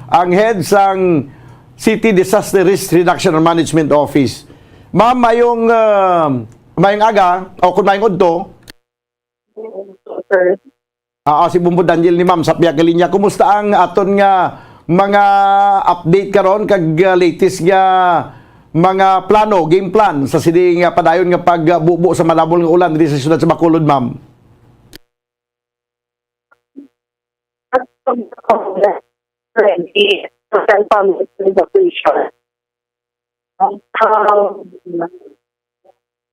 ang head sang City Disaster Risk Reduction and Management Office. Ma'am, mayong aga o kung mayong udto si Bumbo Daniel ni ma'am sa piya kalinya kumusta ang aton nga mga update karon kag latest nga mga plano, game plan sa siding padayon nga pagbubo sa malabol nga ulan diri sa siyudad sa Bacolod, ma'am. Ready total family evacuation.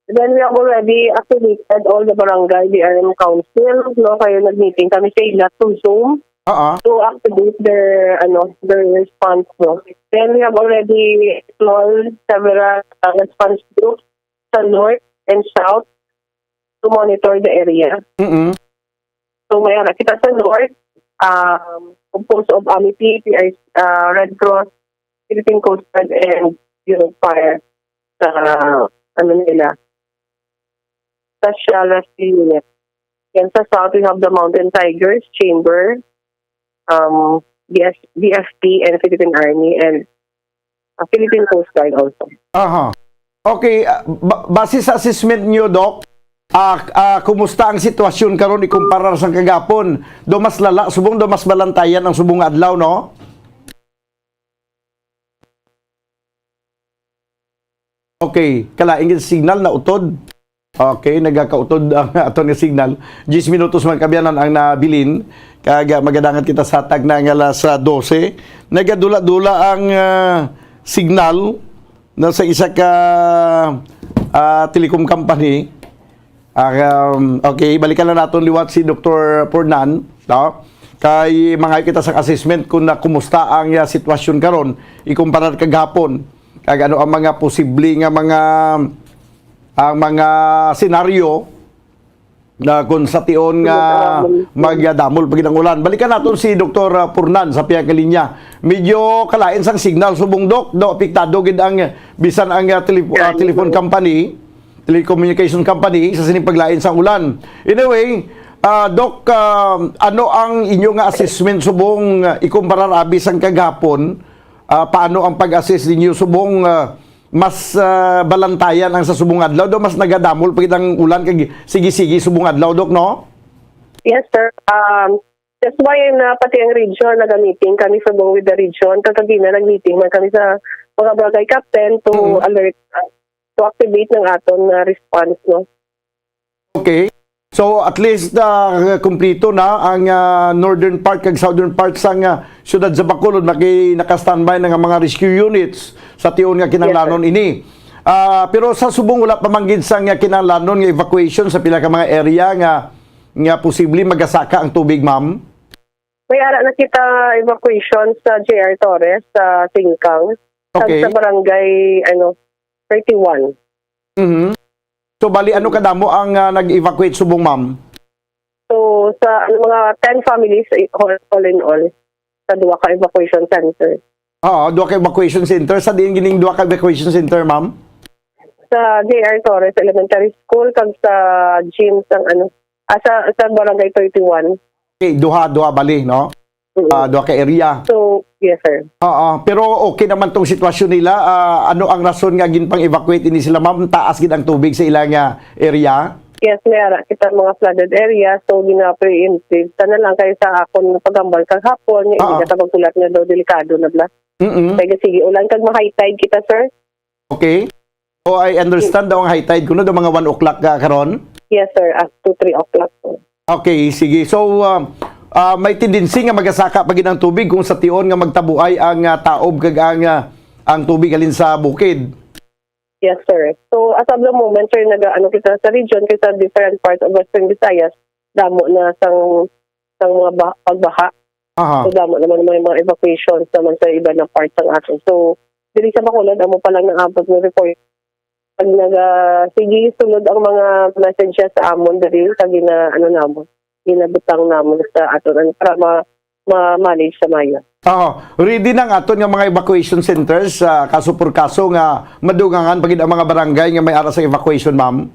Then we have already activated all the barangay BRM council. No, kayo nag-meeting kami sa ila to Zoom. To activate their response. No? Then we have already installed several response groups sa north and south to monitor the area. So may kita sa north, composed of AMIP, Red Cross, Philippine Coast Guard, and Fire sa Special Rescue Unit. And sa south, we have the Mountain Tigers, Chamber, BFP, and Philippine Army, and Philippine Coast Guard also. Okay, base sa assessment niyo, Doc, kumusta ang sitwasyon karon ikumpara sa kagapon? Do mas lala, subong do mas balantayan ang subong adlaw, no? Okay, kalaing signal na utod. Okay, nagakautod ang aton nga signal. 10 minutos man kabyanan ang nabilin. Kaga magadangan kita sa tag na nga alas 12. Nagadula-dula ang signal na sa isa ka telecom company. Okay, balikan na natin liwat si Dr. Pornan, no? Kay mga kita sa assessment kung na kumusta ang sitwasyon karon ikumparar kagapon kag ano ang mga posible nga mga senaryo na kung sa tion nga magdamol pag ang ulan. Balikan natin si Dr. Pornan sa piyang kalinya. Medyo kalain sang signal subong dok, do apektado gid ang bisan ang telephone company, telecommunication company sa sining paglain sang ulan. Anyway, Dok, ano ang inyong assessment subong ikumparar abis ang kagapon? Paano ang pag-assess ninyo subong mas balantayan ang sa subong adlaw do mas nagadamol pagit ang ulan kag sige-sige subong adlaw dok no? Yes, sir. That's why na pati ang region nag-meeting kami subong with the region. Kakagina nag-meeting man kami sa mga barangay captain to alert, to activate ng aton response, no? Okay. So at least kumplito na ang northern part kag southern part sang siyudad sa Bacolod naka-standby ng mga rescue units sa tiyon nga kinahanglanon ini. Pero sa subong wala pa manggid sang kinahanglanon nga evacuation sa pila ka mga area nga posible magasaka ang tubig, ma'am. May ara na kita evacuation sa JR Torres sa Singkang. Okay. Sa barangay 31. So bali ano kadamo ang nag-evacuate subong, ma'am? So sa mga 10 families all in all sa duwa ka evacuation center. Duwa ka evacuation center. Sa diin gining duwa ka evacuation center, ma'am? Sa JR Torres Elementary School kag sa gym sa barangay 31. Okay, duha bali, no? Duha ka area. So, yes, sir. Pero okay naman tong sitwasyon nila. Ano ang rason nga ginpang evacuate ini sila, ma'am? Taas gid ang tubig sa ilang area? Yes, may ara kita mga flooded area, so gina-preemptive. Sana lang kayo sa akon pagambal kag hapon, nga hindi ka pagkulat nga daw delikado na bla. Kaya sige, ulan kag ma-high tide kita, sir. Okay. So I understand daw ang high tide kuno daw mga 1 o'clock karon? Yes, sir, up to 3 o'clock. Okay, sige. So may tendency nga magasaka pag ang tubig kung sa tion nga magtabuay ang taob kag ang tubig alin sa bukid. Yes, sir. So, as of the moment, sir, kita sa region, kita different parts of Western Visayas, damo na sang mga pagbaha. So, damo naman mga evacuations naman sa iba na parts ng atin. So, dili sa Bacolod, amo pa lang naabot ng report. Pag sige, sunod ang mga messages sa amon, dali, sa ginabutang namon sa aton, para ma-manage sa maya. Ready na nga aton nga mga evacuation centers kaso por kaso nga madugangan pagid ang mga barangay nga may ara sa evacuation, ma'am?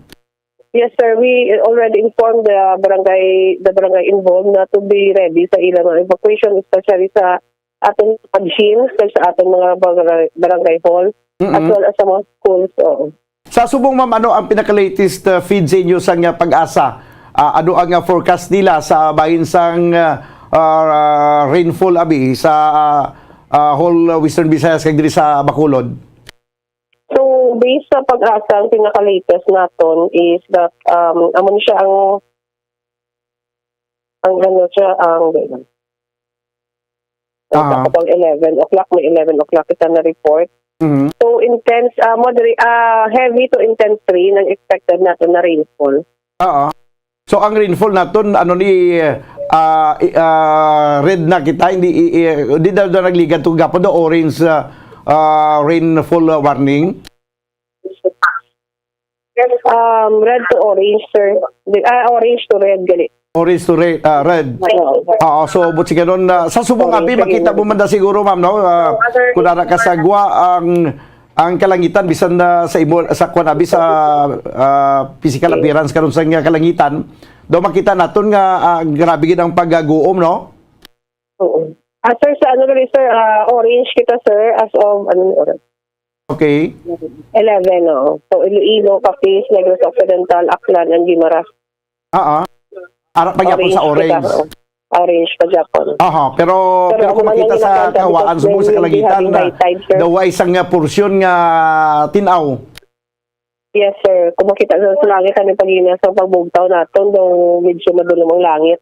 Yes, sir. We already informed the barangay involved na to be ready sa ilang evacuation, especially sa aton gyms, sa aton mga barangay hall, as well as sa mga schools. Sa subong, ma'am, ano ang pinaka-latest feed sa inyo sa pag-asa? Ano ang forecast nila sa bahin sang rainfall abi sa whole Western Visayas kag diri sa Bacolod? So based sa pag-asa, ang pinaka-latest naton is that amon siya kapag 11 o'clock, may 11 o'clock kita na report. So intense, heavy to intense rain ang expected natin na rainfall. So ang rainfall naton red na kita, hindi daw nagligan to gapon do orange rainfall warning. Red to orange, sir. Orange to red gali. Orange to red. So but sige nun sa subong abi makita mo man da siguro, ma'am, no? Kung ara ka sagwa ang kalangitan bisan sa sa kuan abi sa physical appearance karon sa kalangitan, do makita naton nga grabe gid ang pagguom, no? Oo. Sir, sa sir, orange kita, sir, as of oras? Okay. 11, no. So Iloilo, Capiz, Negros Occidental, Aklan, and Guimaras. Ara pa gyapon sa orange. Orange pa gyapon. Pero kung makita sa kawaan subong sa kalangitan daw ay isang porsyon nga tinaw. Yes, sir. Kung makita sa langit kami pag-ina sa pagbugtaw naton, daw medyo madulong ang langit.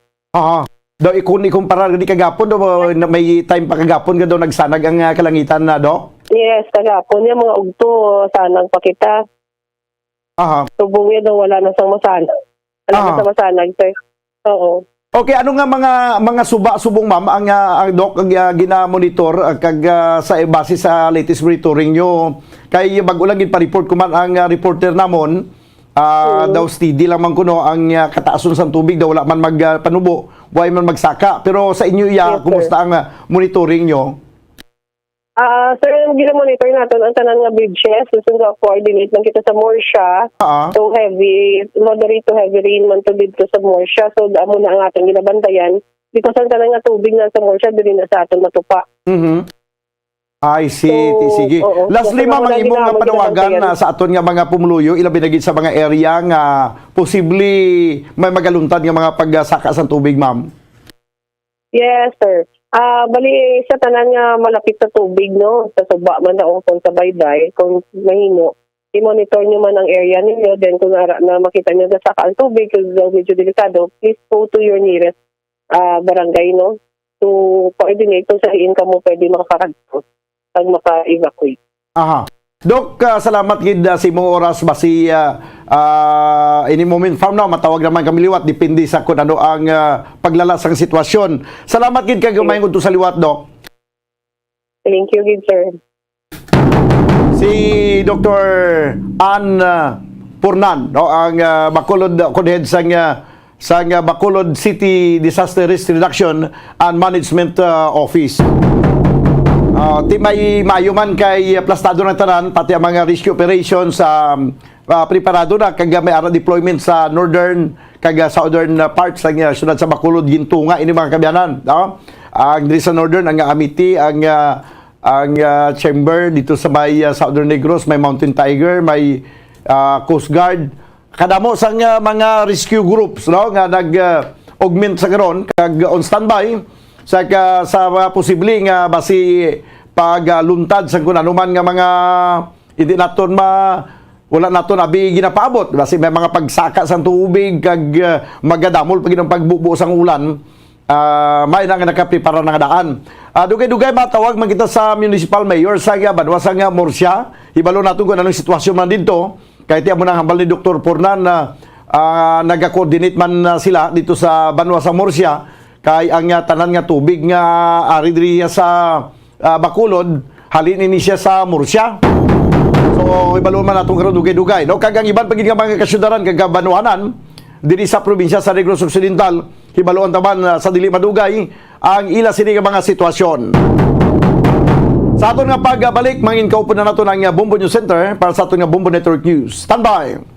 Daw ikumpara di kagapon, daw may time pa kagapon daw nagsanag ang kalangitan na, do? Yes, kagapon yung mga ugto sanang pakita. Subong daw wala na sang masan. Alam sa masanag, sir. Oo. Okay, ano nga mga subong ma'am ang doc ang gina-monitor kag sa base sa latest monitoring nyo kay bago lang gid pa-report ko man ang reporter namon daw steady lang man kuno ang kataason sa tubig daw wala man magpanubo, way man magsaka. Pero sa inyo Yes, kumusta ang monitoring nyo? Sir, yung gina-monitor natin ang tanan nga bridges. So, coordinate lang kita sa Morsha. So, moderate to heavy rain man to dito sa Morsha. So, damo na ang ating ginabantayan. Because ang tanan nga tubig na sa Morsha, dili na sa atin matupa. I see. So, Sige. oo. Lastly, ma'am, ang imong nga panawagan sa aton nga mga pumuluyo, ilabi na gid sa mga area nga possibly may magaluntad nga mga pagsaka sa tubig, ma'am. Yes, sir. Bali, sa tanan nga malapit sa tubig, no? Sa suba man na kung sa bayday, kung mahino, i-monitor nyo man ang area ninyo. Then, kung na makita nyo na saka ang tubig, kung medyo delikado, please go to your nearest barangay, no? To coordinate kung saan ka mo pwede makakaragtos at maka-evacuate. Aha. Dok, salamat gid sa imong oras basi any moment from now matawag naman kami liwat depende sa kung ano ang paglalas ng sitwasyon. Salamat gid kay gamay sa liwat, Dok. Thank you, gid sir. Si Dr. Ann Purnan, no, ang Bacolod head sa Bacolod City Disaster Risk Reduction and Management Office. May mayuman kay plastado ng tanan pati ang mga rescue operations sa preparado na kag may ara deployment sa northern kag southern parts ng syudad sa Bacolod gintunga ini mga kabyanan, no? Ang diri sa northern ang Amity, ang chamber dito sa may Southern Negros, may Mountain Tiger, may Coast Guard, kadamo sa mga rescue groups, no, nga nag-augment sa karon kag on standby sa posible nga basi pagluntad sa kung anuman nga mga hindi naton wala naton abi ginapaabot basi may mga pagsaka sa tubig kag magadamol pag ng pagbubuo sang ulan. May na nga nakaprepara na nga daan. Dugay-dugay matawag man kita sa municipal mayor sa Banwa sa Morsya. Ibalo nato kung anong sitwasyon man dito. Kaya tiyan mo na hambal ni Dr. Purnan na nag-coordinate man sila dito sa Banwa sa Morsya. Kay ang tanan nga tubig nga ari diri sa Bacolod halin ini siya sa Morsya. So ibalo man natong karon dugay-dugay, no? Kag ang iban pagid nga mga kasyudaran kag Banuanan diri sa probinsya sa Negros Occidental hibaloan taban sa dili madugay ang ila sini nga mga sitwasyon. Sa aton nga pagbalik mangin kaupo na nato ang Bombo News Center para sa aton nga Bombo Network News. Standby.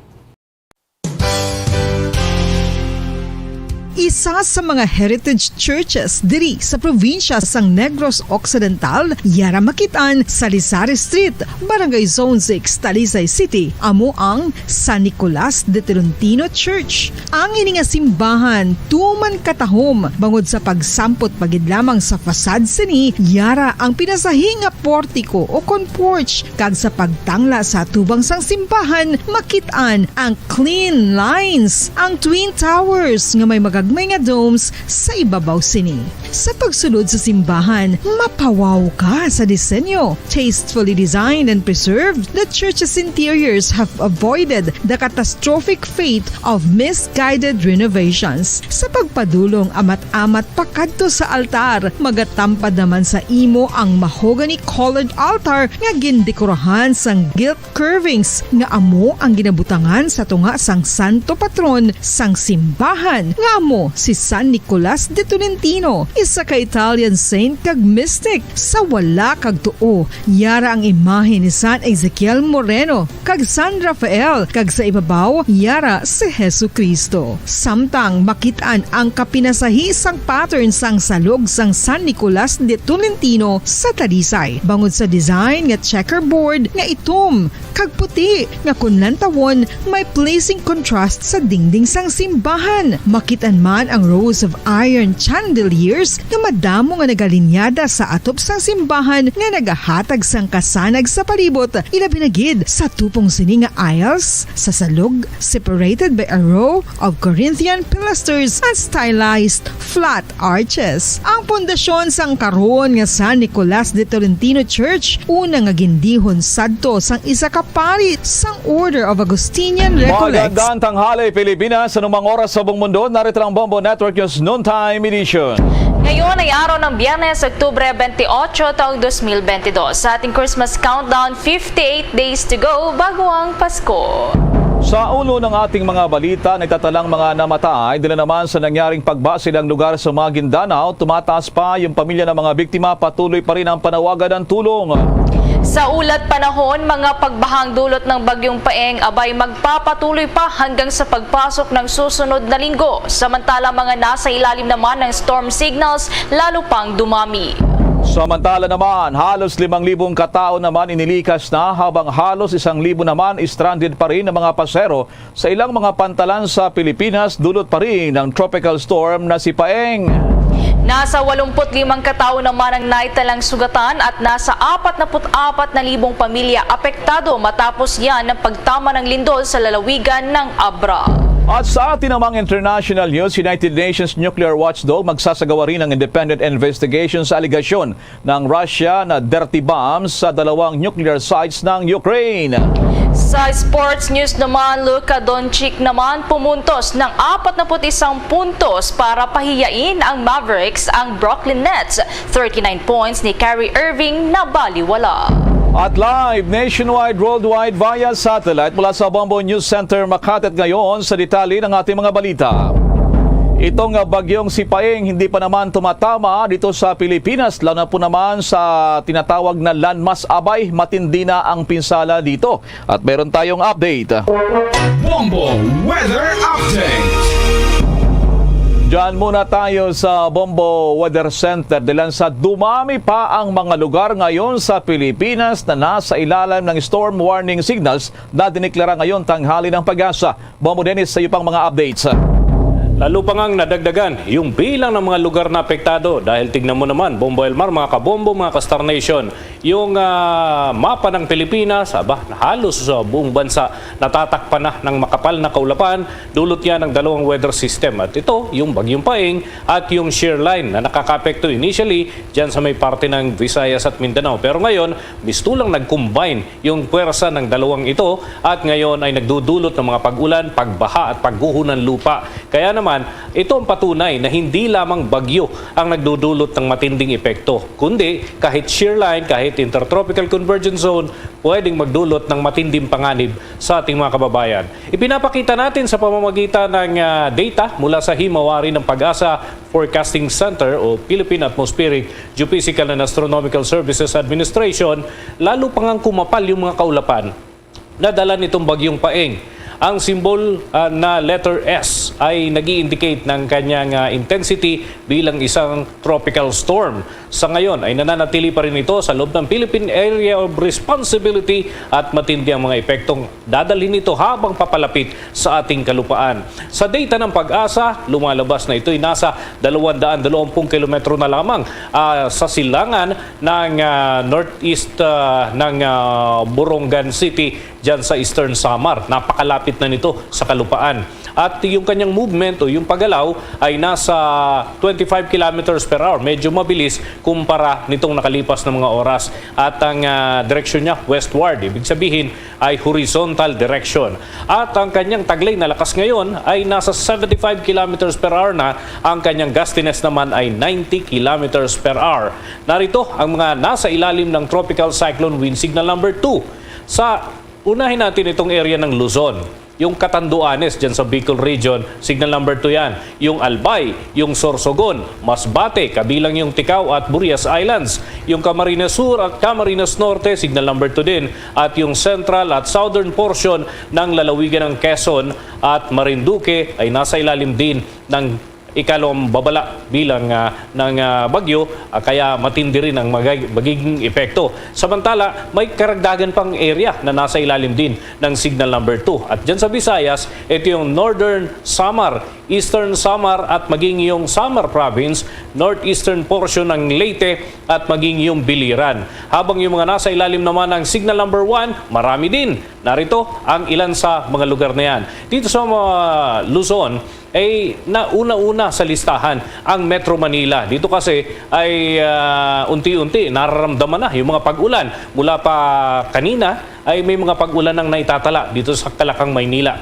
Isa sa mga heritage churches diri sa probinsya sang Negros Occidental, yara makitaan sa Lisari Street, Barangay Zone 6, Talisay City, amo ang San Nicolas de Tolentino Church. Ang ini nga simbahan tuman katahom bangod sa pagsampot pagid lamang sa fasad sini, yara ang pinasahi nga portiko o kon porch kag sa pagtangla sa tubang sang simbahan makitaan ang clean lines, ang twin towers nga may may nga domes sa ibabaw sini. Sa pagsulod sa simbahan, mapawaw ka sa disenyo. Tastefully designed and preserved, the church's interiors have avoided the catastrophic fate of misguided renovations. Sa pagpadulong amat-amat pakadto sa altar, magatampad naman sa imo ang mahogany colored altar nga gindekorahan sang gilt curvings nga amo ang ginabutangan sa tunga sang santo patron sang simbahan nga amo si San Nicolas de Tolentino, isa ka Italian saint kag mystic. Sa wala kag tuo, yara ang imahe ni San Ezekiel Moreno kag San Rafael, kag sa ibabaw yara si Hesu Kristo. Samtang makitaan ang kapinasahi sang pattern sang salog sang San Nicolas de Tolentino sa Talisay, bangod sa design nga checkerboard nga itom kag puti nga kunlantawon may pleasing contrast sa dingding sang simbahan. Makitaan man ang rows of iron chandeliers nga madamo nga nagalinyada sa atop sang simbahan nga nagahatag sang kasanag sa palibot, ilabi na gid sa tupong sini nga aisles sa salug separated by a row of Corinthian pilasters and stylized flat arches. Ang pundasyon sang karon nga San Nicolas de Tolentino Church una nga gindihon sadto sang isa ka pari sang Order of Augustinian Recollects. Magandang tanghali Pilipinas, sa numang oras sa buong mundo, narito ang Bombo Network News Noontime Edition. Ngayon ay araw ng Biyernes, Oktubre 28, taong 2022. Sa ating Christmas countdown, 58 days to go bago ang Pasko. Sa ulo ng ating mga balita, nagtatalang mga namatay dahil naman sa nangyaring pagbasilang lugar sa Maguindanao, tumataas pa yung pamilya ng mga biktima, patuloy pa rin ang panawagan ng tulong. Sa ulat panahon, mga pagbahang dulot ng Bagyong Paeng abay magpapatuloy pa hanggang sa pagpasok ng susunod na linggo. Samantala mga nasa ilalim naman ng storm signals lalo pang dumami. Samantala naman, halos 5,000 katao naman inilikas na habang halos 1,000 naman stranded pa rin ng mga pasero sa ilang mga pantalan sa Pilipinas dulot pa rin ng tropical storm na si Paeng. Nasa 85 katao naman ang naitalang sugatan at nasa 44,000 pamilya apektado matapos yan ng pagtama ng lindol sa lalawigan ng Abra. At sa atin namang international news, United Nations Nuclear Watchdog magsasagawa rin ng independent investigation sa aligasyon ng Russia na dirty bombs sa 2 nuclear sites ng Ukraine. Sa sports news naman, Luka Doncic naman pumuntos ng 41 puntos para pahiyain ang Mavericks ang Brooklyn Nets. 39 points ni Kyrie Irving na baliwala. At live, nationwide, worldwide, via satellite mula sa Bombo News Center, Makati ngayon sa detalye ng ating mga balita. Itong bagyong si Paeng hindi pa naman tumatama dito sa Pilipinas, lalo na po naman sa tinatawag na landmass abay, matindi na ang pinsala dito. At meron tayong update. Bombo Weather Update. Diyan muna tayo sa Bombo Weather Center dahil sa dumami pa ang mga lugar ngayon sa Pilipinas na nasa ilalim ng storm warning signals na diniklara ngayon tanghali ng Pag-asa. Bombo Dennis, sa iyo pang mga updates. Lalo pa ngang nadagdagan yung bilang ng mga lugar na apektado dahil tignan mo naman, Bombo Elmar, mga kabombo, mga ka-Star Nation, yung mapa ng Pilipinas, halos sa buong bansa natatakpan na ng makapal na kaulapan, dulot yan ng 2 weather system. At ito, yung Bagyong Paeng at yung shear line na nakakapekto initially dyan sa may parte ng Visayas at Mindanao. Pero ngayon, mistulang nag-combine yung puwersa ng 2 ito at ngayon ay nagdudulot ng mga pag-ulan, pagbaha at pagguho ng lupa. Kaya naman, ito ang patunay na hindi lamang bagyo ang nagdudulot ng matinding epekto, kundi kahit shear line, kahit intertropical convergence zone, pwedeng magdulot ng matinding panganib sa ating mga kababayan. Ipinapakita natin sa pamamagitan ng data mula sa Himawari ng Pag-asa Forecasting Center o Philippine Atmospheric, Geophysical and Astronomical Services Administration, lalo pang ang kumapal yung mga kaulapan na dala nitong Bagyong Paeng. Ang symbol na letter S ay nag-i-indicate ng kanyang intensity bilang isang tropical storm. Sa ngayon ay nananatili pa rin ito sa loob ng Philippine Area of Responsibility at matindi ang mga epektong dadalhin ito habang papalapit sa ating kalupaan. Sa data ng Pag-asa, lumalabas na ito ay nasa 220 kilometro na lamang sa silangan ng northeast ng Borongan City dyan sa Eastern Samar. Napakalapit na nito sa kalupaan. At yung kanyang movement o yung paggalaw ay nasa 25 kilometers per hour. Medyo mabilis kumpara nitong nakalipas na mga oras. At ang direksyon niya westward. Ibig sabihin ay horizontal direction. At ang kanyang taglay na lakas ngayon ay nasa 75 kilometers per hour na. Ang kanyang gustiness naman ay 90 kilometers per hour. Narito ang mga nasa ilalim ng Tropical Cyclone Wind Signal number 2. Unahin natin itong area ng Luzon. Yung Catanduanes dyan sa Bicol Region, signal number 2 yan. Yung Albay, yung Sorsogon, Masbate, kabilang yung Ticao at Burias Islands. Yung Camarines Sur at Camarines Norte, signal number 2 din. At yung central at southern portion ng lalawigan ng Quezon at Marinduque ay nasa ilalim din ng ikalawang babala bilang ng bagyo, kaya matindi rin ang magiging epekto. Samantala, may karagdagan pang area na nasa ilalim din ng signal number 2. At dyan sa Visayas, ito yung Northern Samar, Eastern Samar at maging yung Samar Province, northeastern portion ng Leyte at maging yung Biliran. Habang yung mga nasa ilalim naman ng signal number 1, marami din. Narito ang ilan sa mga lugar na yan. Dito sa Luzon, ay nauna-una sa listahan ang Metro Manila. Dito kasi ay unti-unti nararamdaman na yung mga pag-ulan. Mula pa kanina ay may mga pag-ulan ang naitatala dito sa Calacang, Maynila.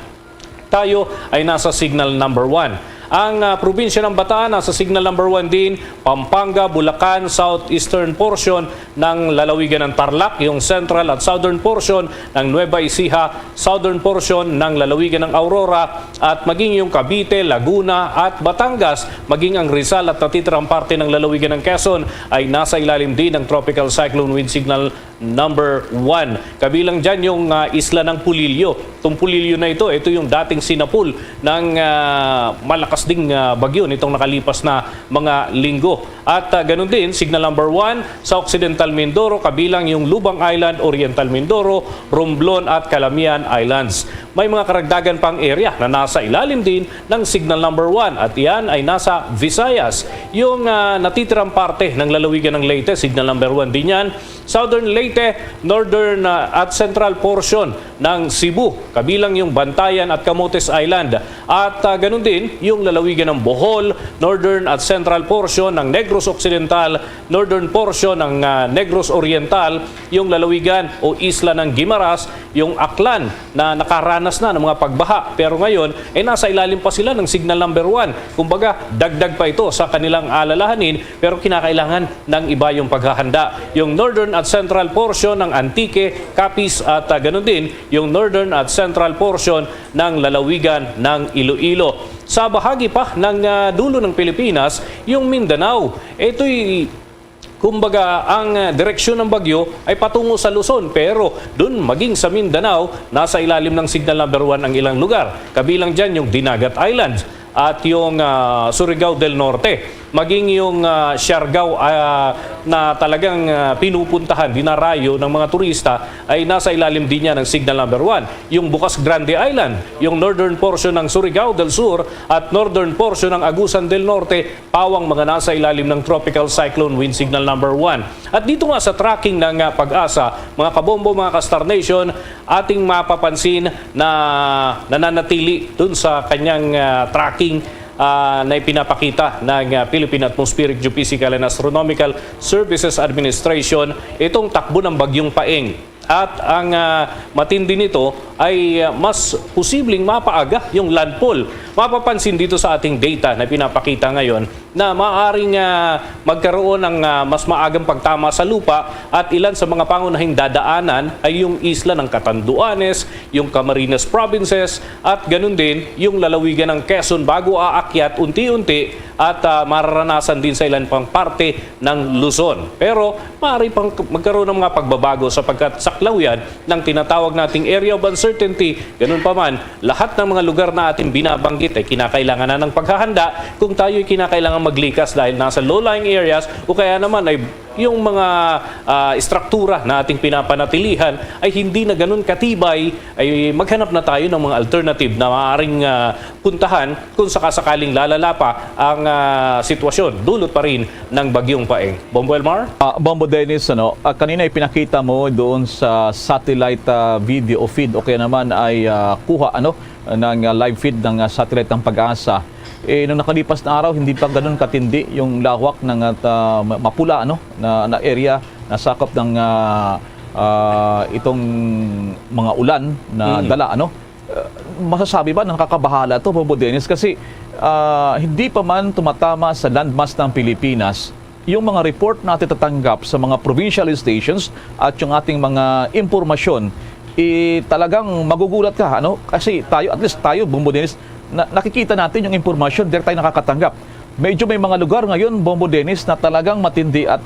Tayo ay nasa signal number 1. Ang probinsya ng Bataan nasa signal number 1 din, Pampanga, Bulacan, southeastern portion ng lalawigan ng Tarlac, yung central at southern portion ng Nueva Ecija, southern portion ng lalawigan ng Aurora, at maging yung Cavite, Laguna at Batangas, maging ang Rizal at natitirang parte ng lalawigan ng Quezon ay nasa ilalim din ng tropical cyclone wind signal number 1. Kabilang dyan yung isla ng Pulilio. Itong Pulilio na ito yung dating sinapul ng malakas ding bagyo nitong nakalipas na mga linggo. At ganun din, signal number 1 sa Occidental Mindoro, kabilang yung Lubang Island, Oriental Mindoro, Romblon at Calamian Islands. May mga karagdagan pang area na nasa ilalim din ng signal number 1 at iyan ay nasa Visayas. Yung natitirang parte ng lalawigan ng Leyte, signal number 1 din yan. Southern Leyte, northern at central portion ng Cebu, kabilang yung Bantayan at Camotes Island. At ganun din yung lalawigan ng Bohol, northern at central portion ng Negros Occidental, northern portion ng Negros Oriental, yung lalawigan o isla ng Guimaras, yung Aklan na nakaranas na ng mga pagbaha. Pero ngayon ay nasa ilalim pa sila ng signal number 1. Kumbaga, dagdag pa ito sa kanilang alalahanin pero kinakailangan ng iba yung paghahanda. Yung northern at central portion ng Antique, Capiz at ganun din yung northern at central portion ng lalawigan ng Iloilo. Sa bahagi pa ng dulo ng Pilipinas, yung Mindanao, ito'y kumbaga ang direksyon ng bagyo ay patungo sa Luzon, pero dun maging sa Mindanao, nasa ilalim ng signal number 1 ang ilang lugar. Kabilang dyan yung Dinagat Islands at yung Surigao del Norte. Maging yung Siargao na talagang pinupuntahan, dinarayo ng mga turista ay nasa ilalim din niya ng signal number 1. Yung Bukas Grande Island, yung northern portion ng Surigao del Sur at northern portion ng Agusan del Norte, pawang mga nasa ilalim ng tropical cyclone wind signal number 1. At dito nga sa tracking ng Pag-asa, mga kabombo, mga ka-Star Nation, ating mapapansin na nananatili dun sa kanyang tracking na ipinapakita ng Philippine Atmospheric, Geophysical and Astronomical Services Administration itong takbo ng bagyong Paeng. At ang matindi nito ay mas posibleng mapaaga yung landfall. Mapapansin dito sa ating data na pinapakita ngayon na maaaring magkaroon ng mas maagang pagtama sa lupa at ilan sa mga pangunahing dadaanan ay yung isla ng Catanduanes, yung Camarines Provinces at ganun din yung lalawigan ng Quezon bago aakyat unti-unti at mararanasan din sa ilan pang parte ng Luzon. Pero maaari pang magkaroon ng mga pagbabago sapagkat saklaw yan ng tinatawag nating area of uncertainty. Ganun pa man, lahat ng mga lugar na ating binabanggit ay kinakailangan na ng paghahanda kung tayo ay kinakailangan maglikas dahil nasa low-lying areas o kaya naman ay yung mga struktura na ating pinapanatilihan ay hindi na ganun katibay, ay maghanap na tayo ng mga alternative na maaaring puntahan kung sakasakaling lalala pa ang sitwasyon. Dulot pa rin ng bagyong Paeng. Bombo Elmar? Bombo Dennis, kanina ipinakita mo doon sa satellite video o feed o kaya naman ay kuha ng live feed ng satellite ng Pag-asa. Nung nakalipas na araw, hindi pa ganun katindi yung lawak ng mapula na area na sakop ng itong mga ulan na dala. Masasabi ba na nakakabahala ito, Bobo Dennis? Kasi hindi pa man tumatama sa landmass ng Pilipinas yung mga report na tatanggap sa mga provincial stations at yung ating mga impormasyon, talagang magugulat ka. Kasi tayo, at least tayo, Bombo Dennis, nakikita natin yung impormasyon, direct tayo nakakatanggap. Medyo may mga lugar ngayon, Bombo Dennis, na talagang matindi at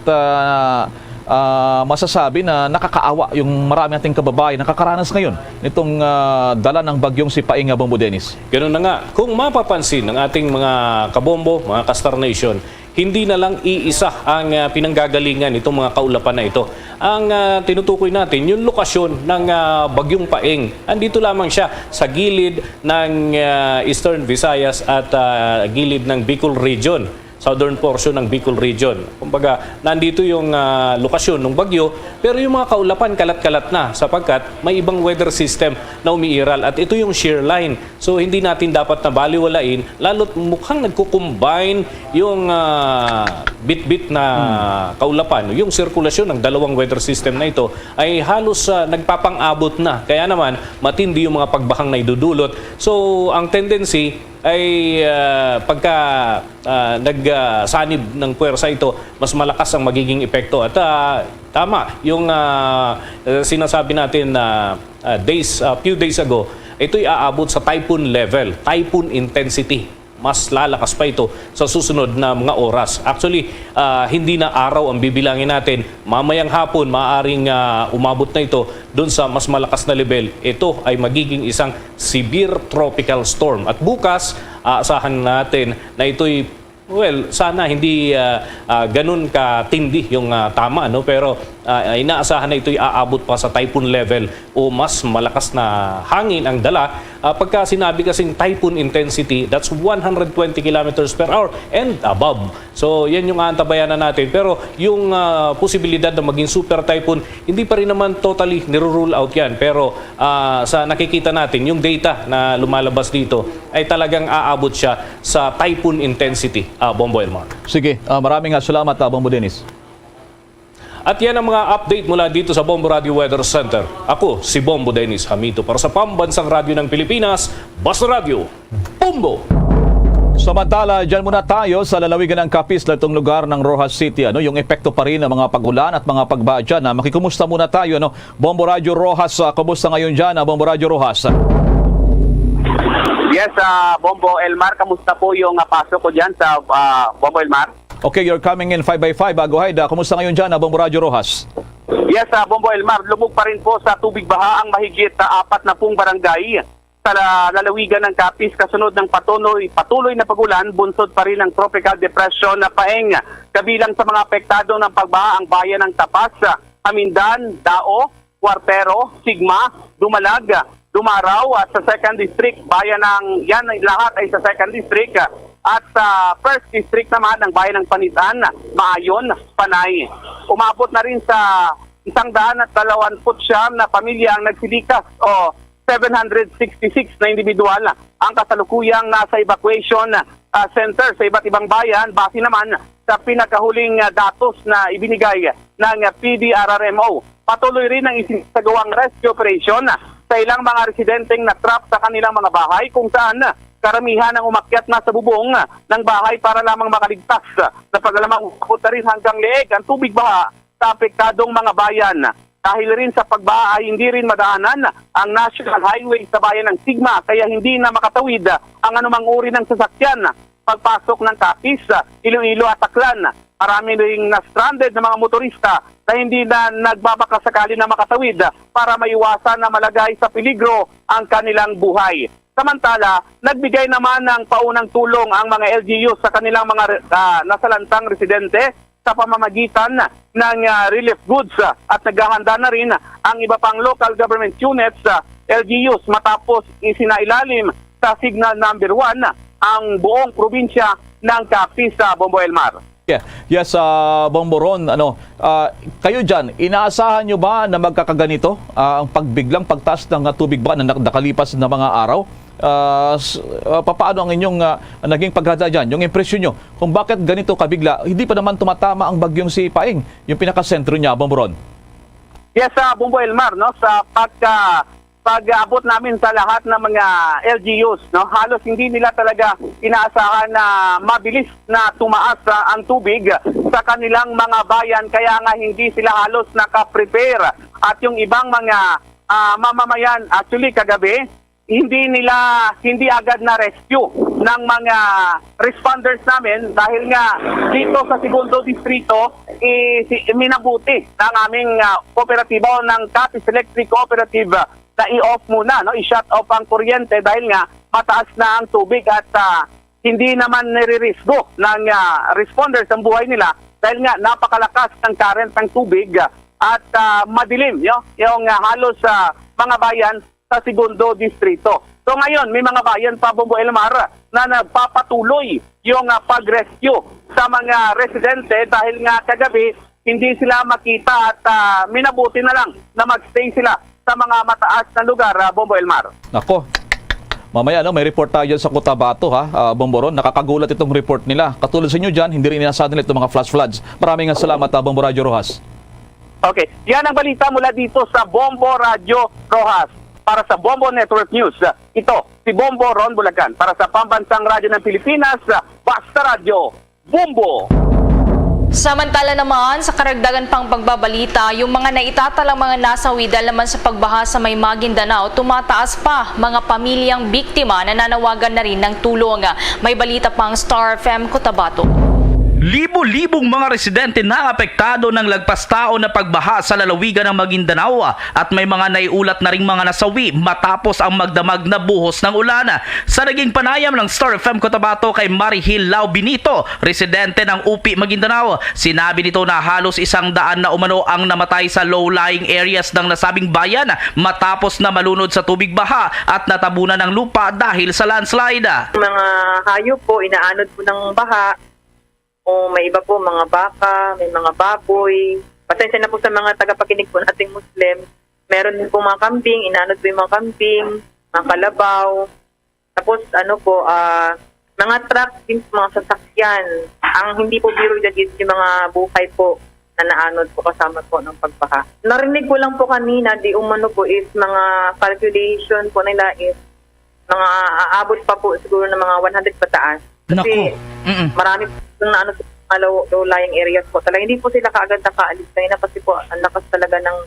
masasabi na nakakaawa yung marami nating kababayan nakakaranas ngayon nitong dala ng bagyong si Paing, Bombo Dennis. Ganun na nga. Kung mapapansin ng ating mga kabombo, mga Kastar Nation, hindi na lang iisa ang pinanggagalingan itong mga kaulapan na ito. Ang tinutukoy natin, yung lokasyon ng bagyong Paing. Andito lamang siya sa gilid ng Eastern Visayas at gilid ng Bicol Region. Southern portion ng Bicol Region. Kumbaga, nandito yung lokasyon ng bagyo, pero yung mga kaulapan kalat-kalat na sapagkat may ibang weather system na umiiral at ito yung shear line. So, hindi natin dapat na baliwalain, lalo't mukhang nagko-combine yung bit-bit na kaulapan. Yung sirkulasyon ng dalawang weather system na ito ay halos nagpapang-abot na. Kaya naman, matindi yung mga pagbakang na idudulot. So, ang tendency ay pagka nagsanib ng puwersa ito, mas malakas ang magiging epekto. At tama, yung sinasabi natin na few days ago, ito'y aabot sa typhoon level, typhoon intensity. Mas lalakas pa ito sa susunod na mga oras. Actually, hindi na araw ang bibilangin natin. Mamayang hapon, maaaring umabot na ito doon sa mas malakas na level. Ito ay magiging isang severe tropical storm. At bukas, aasahan natin na ito'y sana hindi ganun katindi yung tama, no? Pero inaasahan na ito'y aabot pa sa typhoon level o mas malakas na hangin ang dala. Pagka sinabi kasing typhoon intensity, that's 120 kilometers per hour and above. So, yan yung aantabayanan natin. Pero yung posibilidad na maging super typhoon, hindi pa rin naman totally nirurule out yan. Pero sa nakikita natin, yung data na lumalabas dito ay talagang aabot siya sa typhoon intensity. Bombo Elmar. Sige, maraming salamat, Bombo Dennis. At yan ang mga update mula dito sa Bombo Radio Weather Center. Ako, si Bombo Dennis Hamito para sa Pambansang Radyo ng Pilipinas, Basta Radio, Bombo! Samantala, dyan muna tayo sa lalawigan ng Capiz, itong lugar ng Roxas City. Yung epekto pa rin ng mga pag-ulan at mga pagbaha dyan. Makikumusta muna tayo. Bombo Radio Roxas, kumusta ngayon dyan, Bombo Radio Roxas? Yes, Bombo Elmar, kamusta po yung pasok ko dyan sa Bombo Elmar? Okay, you're coming in 5x5. Go ahead, kumusta ngayon dyan, Bombo Radio Roxas? Yes, Bombo Elmar, lubog pa rin po sa tubig baha ang mahigit 40 barangay sa lalawigan ng Capiz kasunod ng patuloy na pagulan, bunsod pa rin ng tropical depression na Paeng. Kabilang sa mga apektado ng pagbaha ang bayan ng Tapas, Amindan, Dao, Cuartero, Sigma, Dumalag, Dumaraw at sa 2nd District, bayan ng yan lahat ay sa 2nd District at sa 1st District naman ng bayan ng Panitan, Maayon, Panay. Umabot na rin sa 129 na pamilya ang nagsilikas o 766 na individual ang kasalukuyang nasa evacuation center sa iba't ibang bayan base naman sa pinakahuling datos na ibinigay ng PDRRMO. Patuloy rin ang isinasagawang rescue operation sa ilang mga residenteng na-trap sa kanilang mga bahay kung saan karamihan ang umakyat na sa bubong ng bahay para lamang makaligtas. Napagalamang umabot na rin hanggang leeg ang tubig baha sa apektadong mga bayan. Dahil rin sa pagbaha ay hindi rin madaanan ang National Highway sa bayan ng Sigma kaya hindi na makatawid ang anumang uri ng sasakyan pagpasok ng Capiz, Iloilo at Aklan. Marami ring na-stranded na mga motorista na hindi na nagbabaka sakali na makatawid para maiwasan na malagay sa peligro ang kanilang buhay. Samantala, nagbigay naman ng paunang tulong ang mga LGUs sa kanilang mga nasalantang residente sa pamamagitan ng relief goods at naghahanda na rin ang iba pang local government units, LGUs, matapos isinailalim sa signal number 1 ang buong probinsya ng Capiz, Bombo Elmar. Yes, Bombo Ron, kayo dyan, inaasahan nyo ba na magkakaganito ang pagbiglang pagtaas ng tubig ba na nakalipas na mga araw? Paano ang inyong naging paghada dyan? Yung impresyon nyo, kung bakit ganito kabigla, hindi pa naman tumatama ang bagyong si Paeng, yung pinakasentro niya, Bombo Ron? Yes, Bombo Elmar, no, sa pag-abot namin sa lahat ng mga LGUs, no, halos hindi nila talaga inaasahan na mabilis na tumaas ang tubig sa kanilang mga bayan, kaya nga hindi sila halos naka-prepare. At yung ibang mga mamamayan, actually kagabi, hindi agad na rescue ng mga responders namin dahil nga dito sa Segundo Distrito minabuti ng aming kooperatiba ng Capiz Electric Cooperative na i-off muna, no? I-shut off ang kuryente dahil nga mataas na ang tubig at hindi naman nire-risgo ng responders ang buhay nila dahil nga napakalakas ng current ng tubig at madilim yung halos mga bayan sa Segundo Distrito. So ngayon, may mga bayan pa, Bombo Elmar, na nagpapatuloy yung pag-rescue sa mga residente dahil nga kagabi hindi sila makita at minabuti na lang na magstay sila sa mga mataas na lugar, Bombo Elmar. Nako, mamaya may report tayo dyan sa Cotabato, Bomboron. Nakakagulat itong report nila. Katulad sa inyo dyan, hindi rin inasahan nila itong mga flash floods. Maraming salamat, Bombo Radio Rojas. Okay, yan ang balita mula dito sa Bombo Radio Rojas. Para sa Bombo Network News, ito si Bombo Ron Bulacan. Para sa Pambansang Radyo ng Pilipinas, Basta Radio, Bombo! Samantala naman, sa karagdagan pang pagbabalita, yung mga naitatalang mga nasawi dahil naman sa pagbaha sa may Maguindanao, tumataas pa mga pamilyang biktima na nanawagan na rin ng tulong. May balita pang Star FM Cotabato. Libo-libong mga residente na apektado ng lagpas tao na pagbaha sa lalawigan ng Maguindanao at may mga naiulat na ring mga nasawi matapos ang magdamag na buhos ng ulan. Sa naging panayam ng Star FM Cotabato kay Marihil Lau Benito, residente ng UP Maguindanao, sinabi nito na halos 100 na umano ang namatay sa low-lying areas ng nasabing bayan matapos na malunod sa tubig baha at natabunan ng lupa dahil sa landslide. Mga hayop po, inaanod po ng baha. O may iba po, mga baka, may mga baboy. Pasensya na po sa mga tagapakinig po nating Muslim. Meron din po mga kambing, inaanod po yung mga kambing, mga kalabaw. Tapos mga truck din, mga sasakyan. Ang hindi po biro dyan is yung mga buhay po na naanod po kasama po ng pagbaha. Narinig ko lang po kanina, di umano po is mga calculation po nila is mga aabot pa po siguro ng mga 100 pataas. Kasi marami po na low-lying areas po talaga. Hindi po sila kaagad nakaalis kanina kasi po ang lakas talaga ng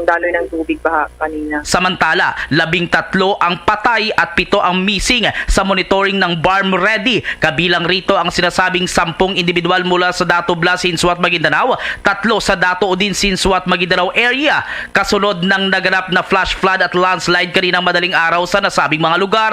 daloy ng tubig baha kanina. Samantala, 13 ang patay at 7 ang missing sa monitoring ng Barm Ready. Kabilang rito ang sinasabing 10 individual mula sa Dato Blas, Sinsuat, Maguindanao, 3 sa Dato Udin, Sinsuat, Maguindanao area. Kasunod ng naganap na flash flood at landslide kaninang madaling araw sa nasabing mga lugar.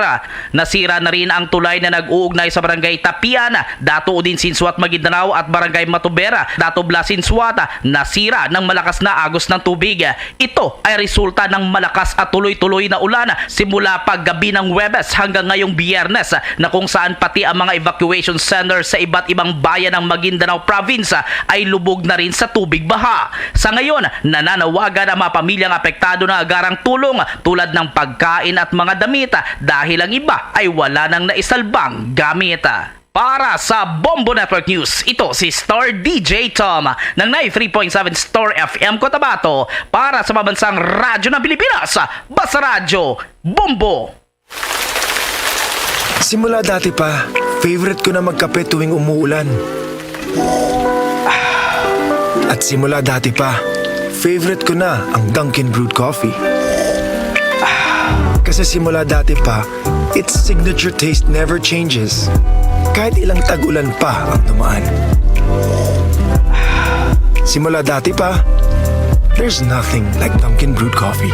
Nasira na rin ang tulay na nag-uugnay sa Barangay Tapian, Dato Udin, Sinsuat, Maguindanao at Barangay Matubera, Dato Blas, Sinsuat. Nasira ng malakas na agos ng tubig. Ito ay resulta ng malakas at tuloy-tuloy na ulan simula paggabi ng Huwebes hanggang ngayong Biyernes na kung saan pati ang mga evacuation centers sa iba't ibang bayan ng Maguindanao Province ay lubog na rin sa tubig baha. Sa ngayon, nananawagan ang mga pamilyang apektado ng agarang tulong tulad ng pagkain at mga damit dahil ang iba ay wala nang naisalbang gamit. Para sa Bombo Network News, ito si Star DJ Tom ng 93.7 Star FM Cotabato para sa Pambansang Radyo ng Pilipinas, Basta Radio, Bombo! Simula dati pa, favorite ko na magkape tuwing umuulan. At simula dati pa, favorite ko na ang Dunkin' Brewed Coffee. Kasi simula dati pa, its signature taste never changes. Kahit ilang tag-ulan pa ang dumaan. Simula dati pa, there's nothing like Dunkin' Brewed Coffee.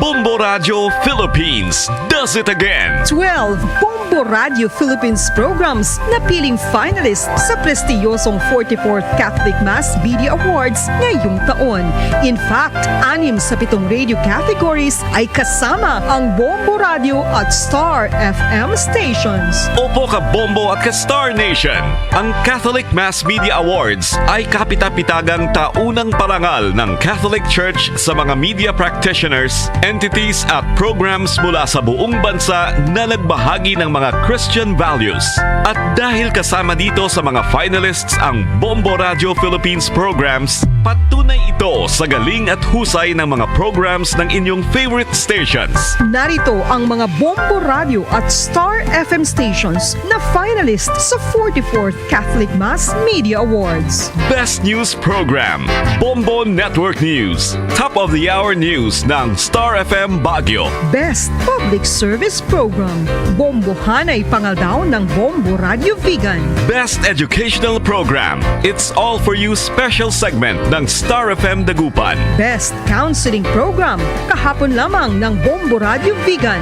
Bombo Radio Philippines does it again. 12 Bombo Radio Philippines programs na piling finalist sa prestiyosong 44th Catholic Mass Media Awards ngayong taon. In fact, 6 sa 7 radio categories ay kasama ang Bombo Radio at Star FM stations. Opo ka Bombo at ka Star Nation. Ang Catholic Mass Media Awards ay kapita-pitagang taunang parangal ng Catholic Church sa mga media practitioners, entities at programs mula sa buong bansa na nagbahagi ng mga Christian values. At dahil kasama dito sa mga finalists ang Bombo Radio Philippines programs, Patunay ito sa galing at husay ng mga programs ng inyong favorite stations. Narito ang mga Bombo Radio at Star FM stations na finalist sa 44th Catholic Mass Media Awards. Best News Program, Bombo Network News. Top of the Hour News ng Star FM Baguio. Best Public Service Program, Bombo Hanay Pangaldaw ng Bombo Radio Vegan. Best Educational Program, It's All For You special segment ng Star FM Dagupan. Best Counseling Program, kahapon lamang ng Bombo Radio Vegan.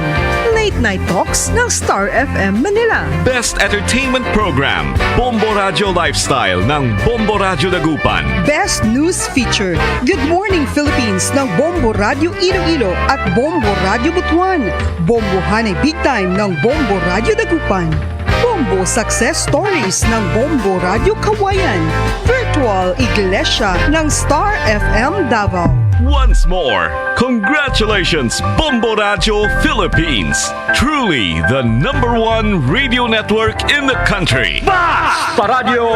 Late Night Talks ng Star FM Manila. Best Entertainment Program, Bombo Radio Lifestyle ng Bombo Radio Dagupan. Best News Feature, Good Morning Philippines ng Bombo Radio Iloilo at Bombo Radio Butuan. Bombo Hanay Big Time ng Bombo Radio Dagupan. Bombo Success Stories ng Bombo Radio Kawayan. Virtual Iglesia ng Star FM Davao. Once more, congratulations Bombo Radio Philippines. Truly the #1 radio network in the country. Basta Radio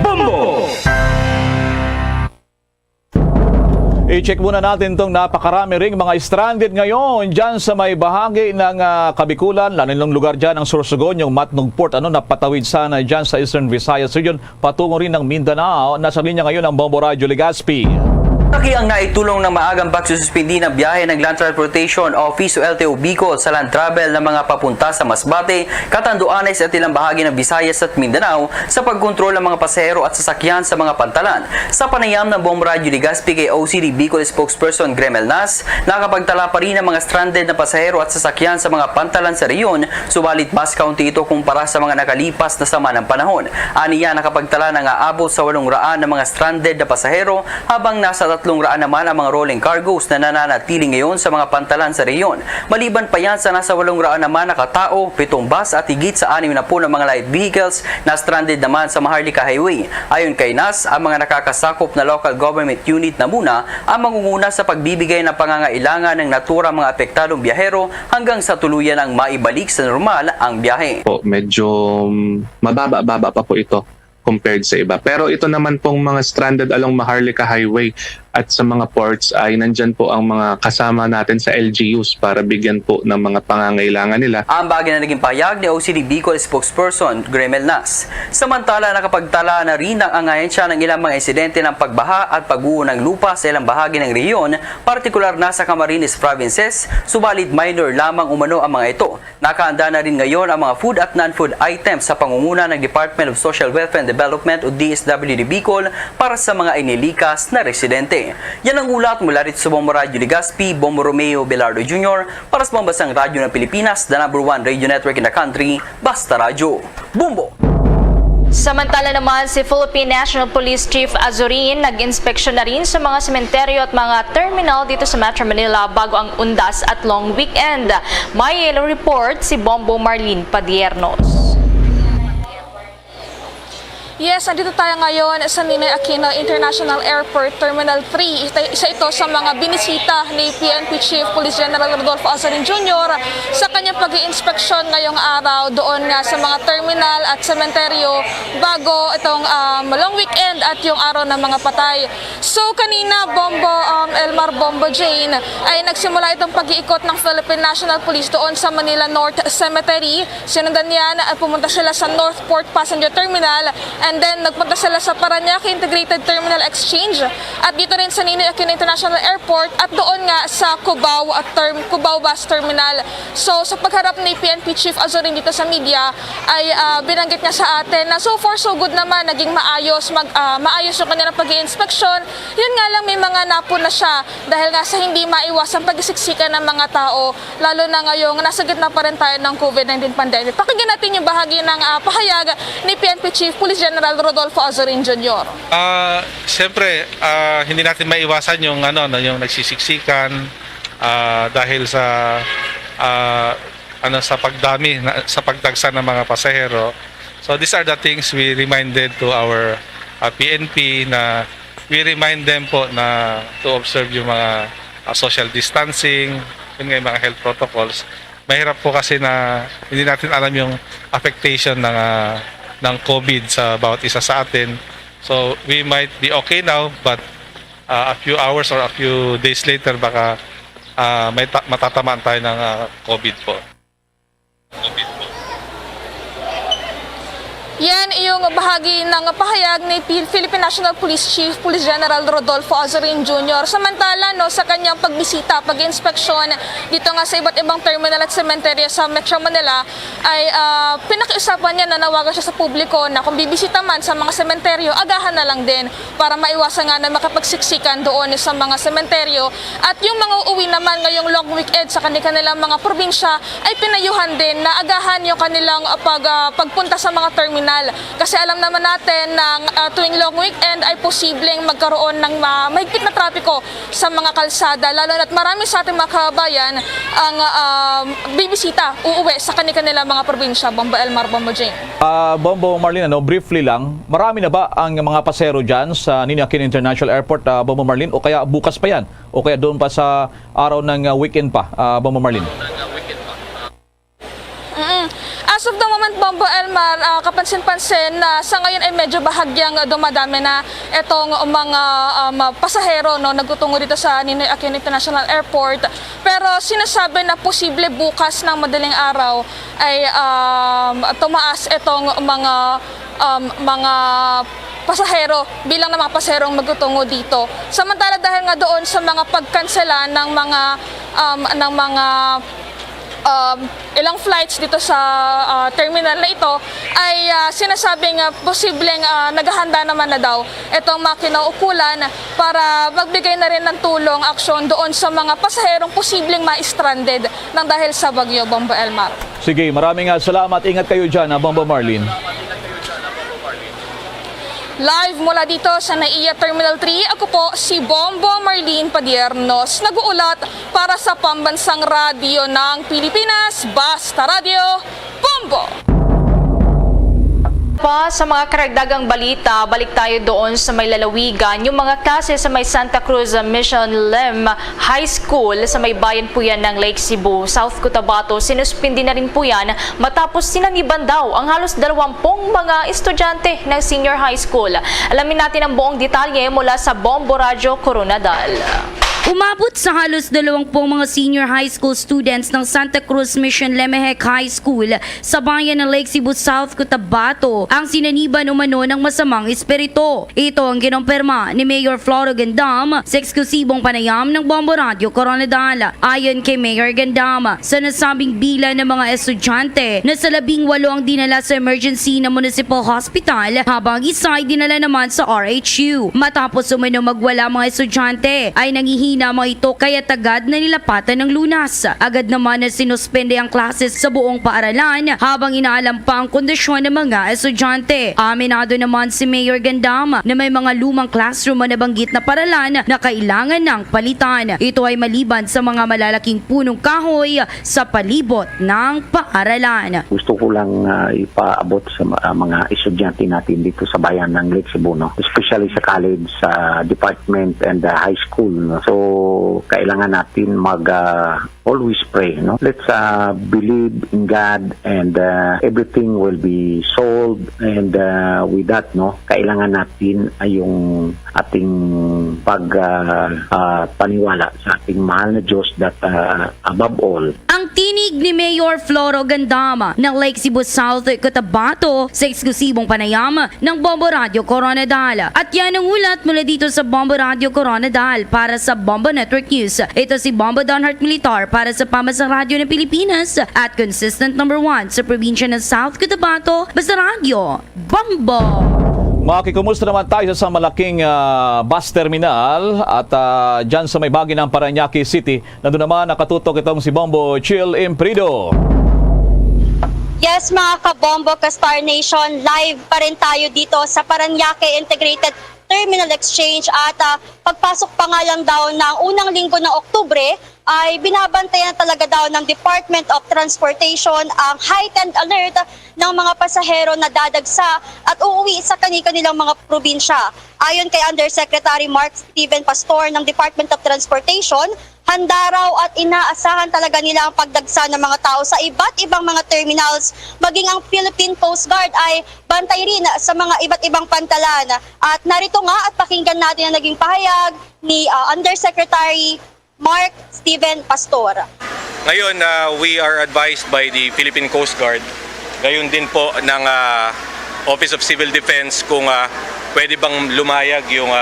Bombo! I-check muna natin itong napakarami ring mga stranded ngayon dyan sa may bahagi ng Kabikulan, lalo ng lugar dyan ng Sorsogon, yung Matnog Port, napatawid sana dyan sa Eastern Visayas region, patungo rin ng Mindanao. Nasa linya ngayon ang Bombo Radio Legazpi. Laki ang naitulong ng maagang pagsususpindi ng biyahe ng Land Transportation Office o LTO Bicol sa land travel ng mga papunta sa Masbate, Catanduanes at ilang bahagi ng Visayas at Mindanao sa pagkontrol ng mga pasahero at sasakyan sa mga pantalan. Sa panayam ng Bombo Radio Legazpi kay OCD Bicol spokesperson Gremel Nas, nakapagtala pa rin ng mga stranded na pasahero at sasakyan sa mga pantalan sa reyon, subalit mas kaunti ito kumpara sa mga nakalipas na sama ng panahon. Aniya nakapagtala ng aabot sa 800 na mga stranded na pasahero habang nasa 300 naman ang mga rolling cargoes na nananatili ngayon sa mga pantalan sa reyon. Maliban pa yan sa nasa 800 naman na katao, 7 bus at higit sa 60 na po ng mga light vehicles na stranded naman sa Maharlika Highway. Ayon kay Nas, ang mga nakakasakop na local government unit na muna ang mangunguna sa pagbibigay ng pangangailangan ng naturang mga apektadong biyahero hanggang sa tuluyan ang maibalik sa normal ang biyahe. Medyo mababa pa po ito compared sa iba. Pero ito naman pong mga stranded along Maharlika Highway at sa mga ports ay nandyan po ang mga kasama natin sa LGUs para bigyan po ng mga pangangailangan nila. Ang bagay na naging payag ni OCD Bicol spokesperson Gremel Nas. Samantala, nakapagtala na rin ang ahensya ng ilang mga insidente ng pagbaha at pag-uho ng lupa sa ilang bahagi ng rehiyon, partikular na sa Camarines Provinces, subalit minor lamang umano ang mga ito. Nakahanda na rin ngayon ang mga food at non-food items sa pangunguna ng Department of Social Welfare and Development o DSWD Bicol para sa mga inilikas na residente. Yan ang ulat mula rito sa Bombo Radio Legazpi, Bombo Romeo Belardo Jr. para sa pambasang radyo ng Pilipinas, the #1 radio network in the country, Basta Radio Bombo! Samantala naman, si Philippine National Police Chief Azurin nag-inspeksyon na rin sa mga sementeryo at mga terminal dito sa Metro Manila bago ang undas at long weekend. May yellow report si Bombo Marlene Padiernos. Yes, andito tayo ngayon sa Ninoy Aquino International Airport Terminal 3. Isa ito sa mga binisita ni PNP Chief Police General Rodolfo Azurin Jr. sa kanyang pag-iinspeksyon ngayong araw doon nga sa mga terminal at sementeryo bago itong long weekend at yung araw ng mga patay. So kanina, Elmar Bombo Jane ay nagsimula itong pag-iikot ng Philippine National Police doon sa Manila North Cemetery. Sinundan yan at pumunta sila sa Northport Passenger Terminal. And then, nagpunta sila sa Parañaque Integrated Terminal Exchange at dito rin sa Ninoy Aquino International Airport at doon nga sa Cubao Bus Terminal. So, sa pagharap ni PNP Chief Azurin dito sa media, ay binanggit niya sa atin na so far so good naman, naging maayos yung kanilang pag-i-inspeksyon. Yun nga lang, may mga napuna siya dahil nga sa hindi maiwasang pag-isiksikan ng mga tao, lalo na ngayong nasa gitna pa rin tayo ng COVID-19 pandemic. Pakinggan natin yung bahagi ng pahayag ni PNP Chief Police General Rodolfo Azurin Jr. Siyempre, hindi natin maiwasan yung yung nagsisiksikan dahil sa sa pagdami, sa pagdagsa ng mga pasahero. So these are the things we reminded to our PNP na we remind them po na to observe yung mga social distancing, yung mga health protocols. Mahirap po kasi na hindi natin alam yung affectation ng COVID sa bawat isa sa atin. So we might be okay now, but a few hours or a few days later baka matatamaan tayo ng COVID po. Yan yung bahagi ng pahayag ni Philippine National Police Chief Police General Rodolfo Azarin Jr. Samantala sa kanyang pagbisita, pag-inspeksyon dito nga sa iba't ibang terminal at sementerya sa Metro Manila ay pinakiusapan niya na nawagan siya sa publiko na kung bibisita man sa mga sementeryo, agahan na lang din para maiwasan nga na makapagsiksikan doon sa mga sementeryo. At yung mga uuwi naman ngayong long weekend sa kanilang mga probinsya ay pinayuhan din na agahan yung kanilang pagpunta sa mga terminal. Kasi alam naman natin na tuwing long weekend ay posibleng magkaroon ng mahigpit na trapiko sa mga kalsada, lalo na't marami sa ating mga kababayan ang bibisita, uuwi sa kanilang mga probinsya. Bombo Elmar, Bombo Jane. Bombo Marlene, briefly lang, marami na ba ang mga pasero dyan sa Ninoy Aquino International Airport, Bombo Marlene, o kaya bukas pa yan? O kaya doon pa sa araw ng weekend pa, Bombo Marlene? As of the moment, Bombo Elmar, kapansin-pansin na sa ngayon ay medyo bahagyang dumadami na itong mga pasahero nagtutungo dito sa Ninoy Aquino International Airport. Pero sinasabi na posible bukas ng madaling araw ay tumaas itong mga pasahero bilang ng mga pasaherong magtutungo dito. Samantala dahil nga doon sa mga pagkansela ng mga ilang flights dito sa terminal na ito ay sinasabing posibleng naghahanda naman na daw itong mga kinaukulan para magbigay na rin ng tulong aksyon doon sa mga pasaherong posibleng ma-stranded ng dahil sa bagyo, Bombo Elmar. Sige, maraming salamat. Ingat kayo dyan, Bombo Marlene. Live mula dito sa NAIA Terminal 3, ako po si Bombo Marlene Padiernos, nag-uulat para sa Pambansang Radyo ng Pilipinas, Basta Radio, Bombo! Pa sa mga karagdagang balita, balik tayo doon sa may lalawigan. Yung mga klase sa may Santa Cruz Mission Lem High School sa may bayan po yan ng Lake Cebu, South Cotabato, sinuspindi na rin po yan matapos sinaniban daw ang halos 20 mga estudyante ng senior high school. Alamin natin ang buong detalye mula sa Bombo Radio Coronadal. Umabot sa halos 20 mga senior high school students ng Santa Cruz Mission Lemehec High School sa bayan ng Lake Cebu, South Cotabato ang sinaniban umano ng masamang espiritu. Ito ang kinumpirma ni Mayor Floro Gandam sa eksklusibong panayam ng Bombo Radio Coronadal. Ayon kay Mayor Gandam, sa nasabing bilang ng mga estudyante na sa 18 ang dinala sa emergency na municipal hospital habang isa ay dinala naman sa RHU. Matapos umano magwala mga estudyante ay nangihina mga ito kaya tagad na nilapatan ng lunas. Agad naman na sinuspende ang classes sa buong paaralan habang inaalam pa ang kondisyon ng mga estudyante. Aminado naman si Mayor Gandam na may mga lumang classroom na nabanggit na paaralan na kailangan ng palitan. Ito ay maliban sa mga malalaking punong kahoy sa palibot ng paaralan. Gusto ko lang ipaabot sa mga estudyante natin dito sa bayan ng Lake Cebu, especially sa college, sa department and high school. So kailangan natin always pray. Let's believe in God and everything will be solved. And with that, kailangan natin ay yung ating paniwala sa ating mahal na Diyos that above all. Ang tinig ni Mayor Floro Gandama ng Lake Cebu, South Cotabato sa eksklusibong panayam ng Bombo Radio Coronadal. At yan ang ulat mula dito sa Bombo Radio Coronadal para sa Bombo Network News. Ito si Bombo Donhart Militar para sa Pambansang Radyo ng Pilipinas at consistent number 1 sa probinsya ng South Cotabato, Basta Radio, Bombo! Makikumusta naman tayo sa malaking bus terminal at dyan sa may bahagi ng Parañaque City. Nandun naman nakatutok itong si Bombo Chill Imprido. Yes mga kabombo, ka-Star Nation, live pa rin tayo dito sa Parañaque Integrated Terminal Exchange at pagpasok pa nga lang daw ng unang linggo ng Oktubre ay binabantayan talaga daw ng Department of Transportation ang heightened alert ng mga pasahero na dadagsa at uuwi sa kanilang mga probinsya. Ayon kay Undersecretary Mark Steven Pastor ng Department of Transportation, handa raw at inaasahan talaga nila ang pagdagsa ng mga tao sa iba't ibang mga terminals. Maging ang Philippine Coast Guard ay bantay rin sa mga iba't ibang pantalan. At narito nga at pakinggan natin ang naging pahayag ni Undersecretary Mark Steven Pastor. Ngayon, we are advised by the Philippine Coast Guard, gayon din po ng Office of Civil Defense kung pwede bang lumayag yung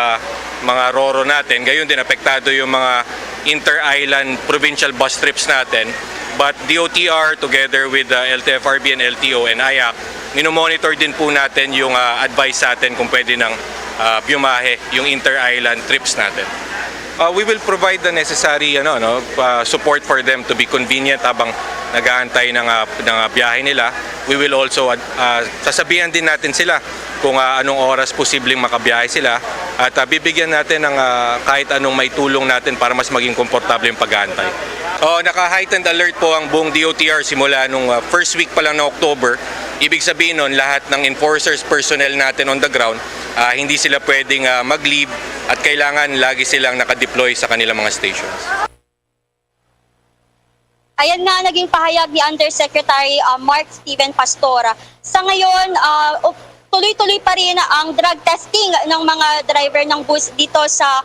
mga RORO natin. Gayon din, apektado yung mga inter-island provincial bus trips natin. But DOTR together with LTFRB and LTO and IAC, minomonitor din po natin yung advice natin kung pwede nang bumahe yung inter-island trips natin. We will provide the necessary support for them to be convenient habang nag-aantay ng biyahe nila. We will also sasabihan din natin sila kung anong oras posibleng makabiyahe sila at bibigyan natin ng kahit anong may tulong natin para mas maging komportable yung pag-aantay. Naka-heightened alert po ang buong DOTR simula nung first week pa lang ng October. Ibig sabihin nun, lahat ng enforcers personnel natin on the ground, hindi sila pwedeng mag-leave at kailangan lagi silang nakadeploy sa kanilang mga stations. Ayan nga naging pahayag ni Undersecretary Mark Steven Pastor. Sa ngayon, tuloy-tuloy pa rin ang drug testing ng mga driver ng bus dito sa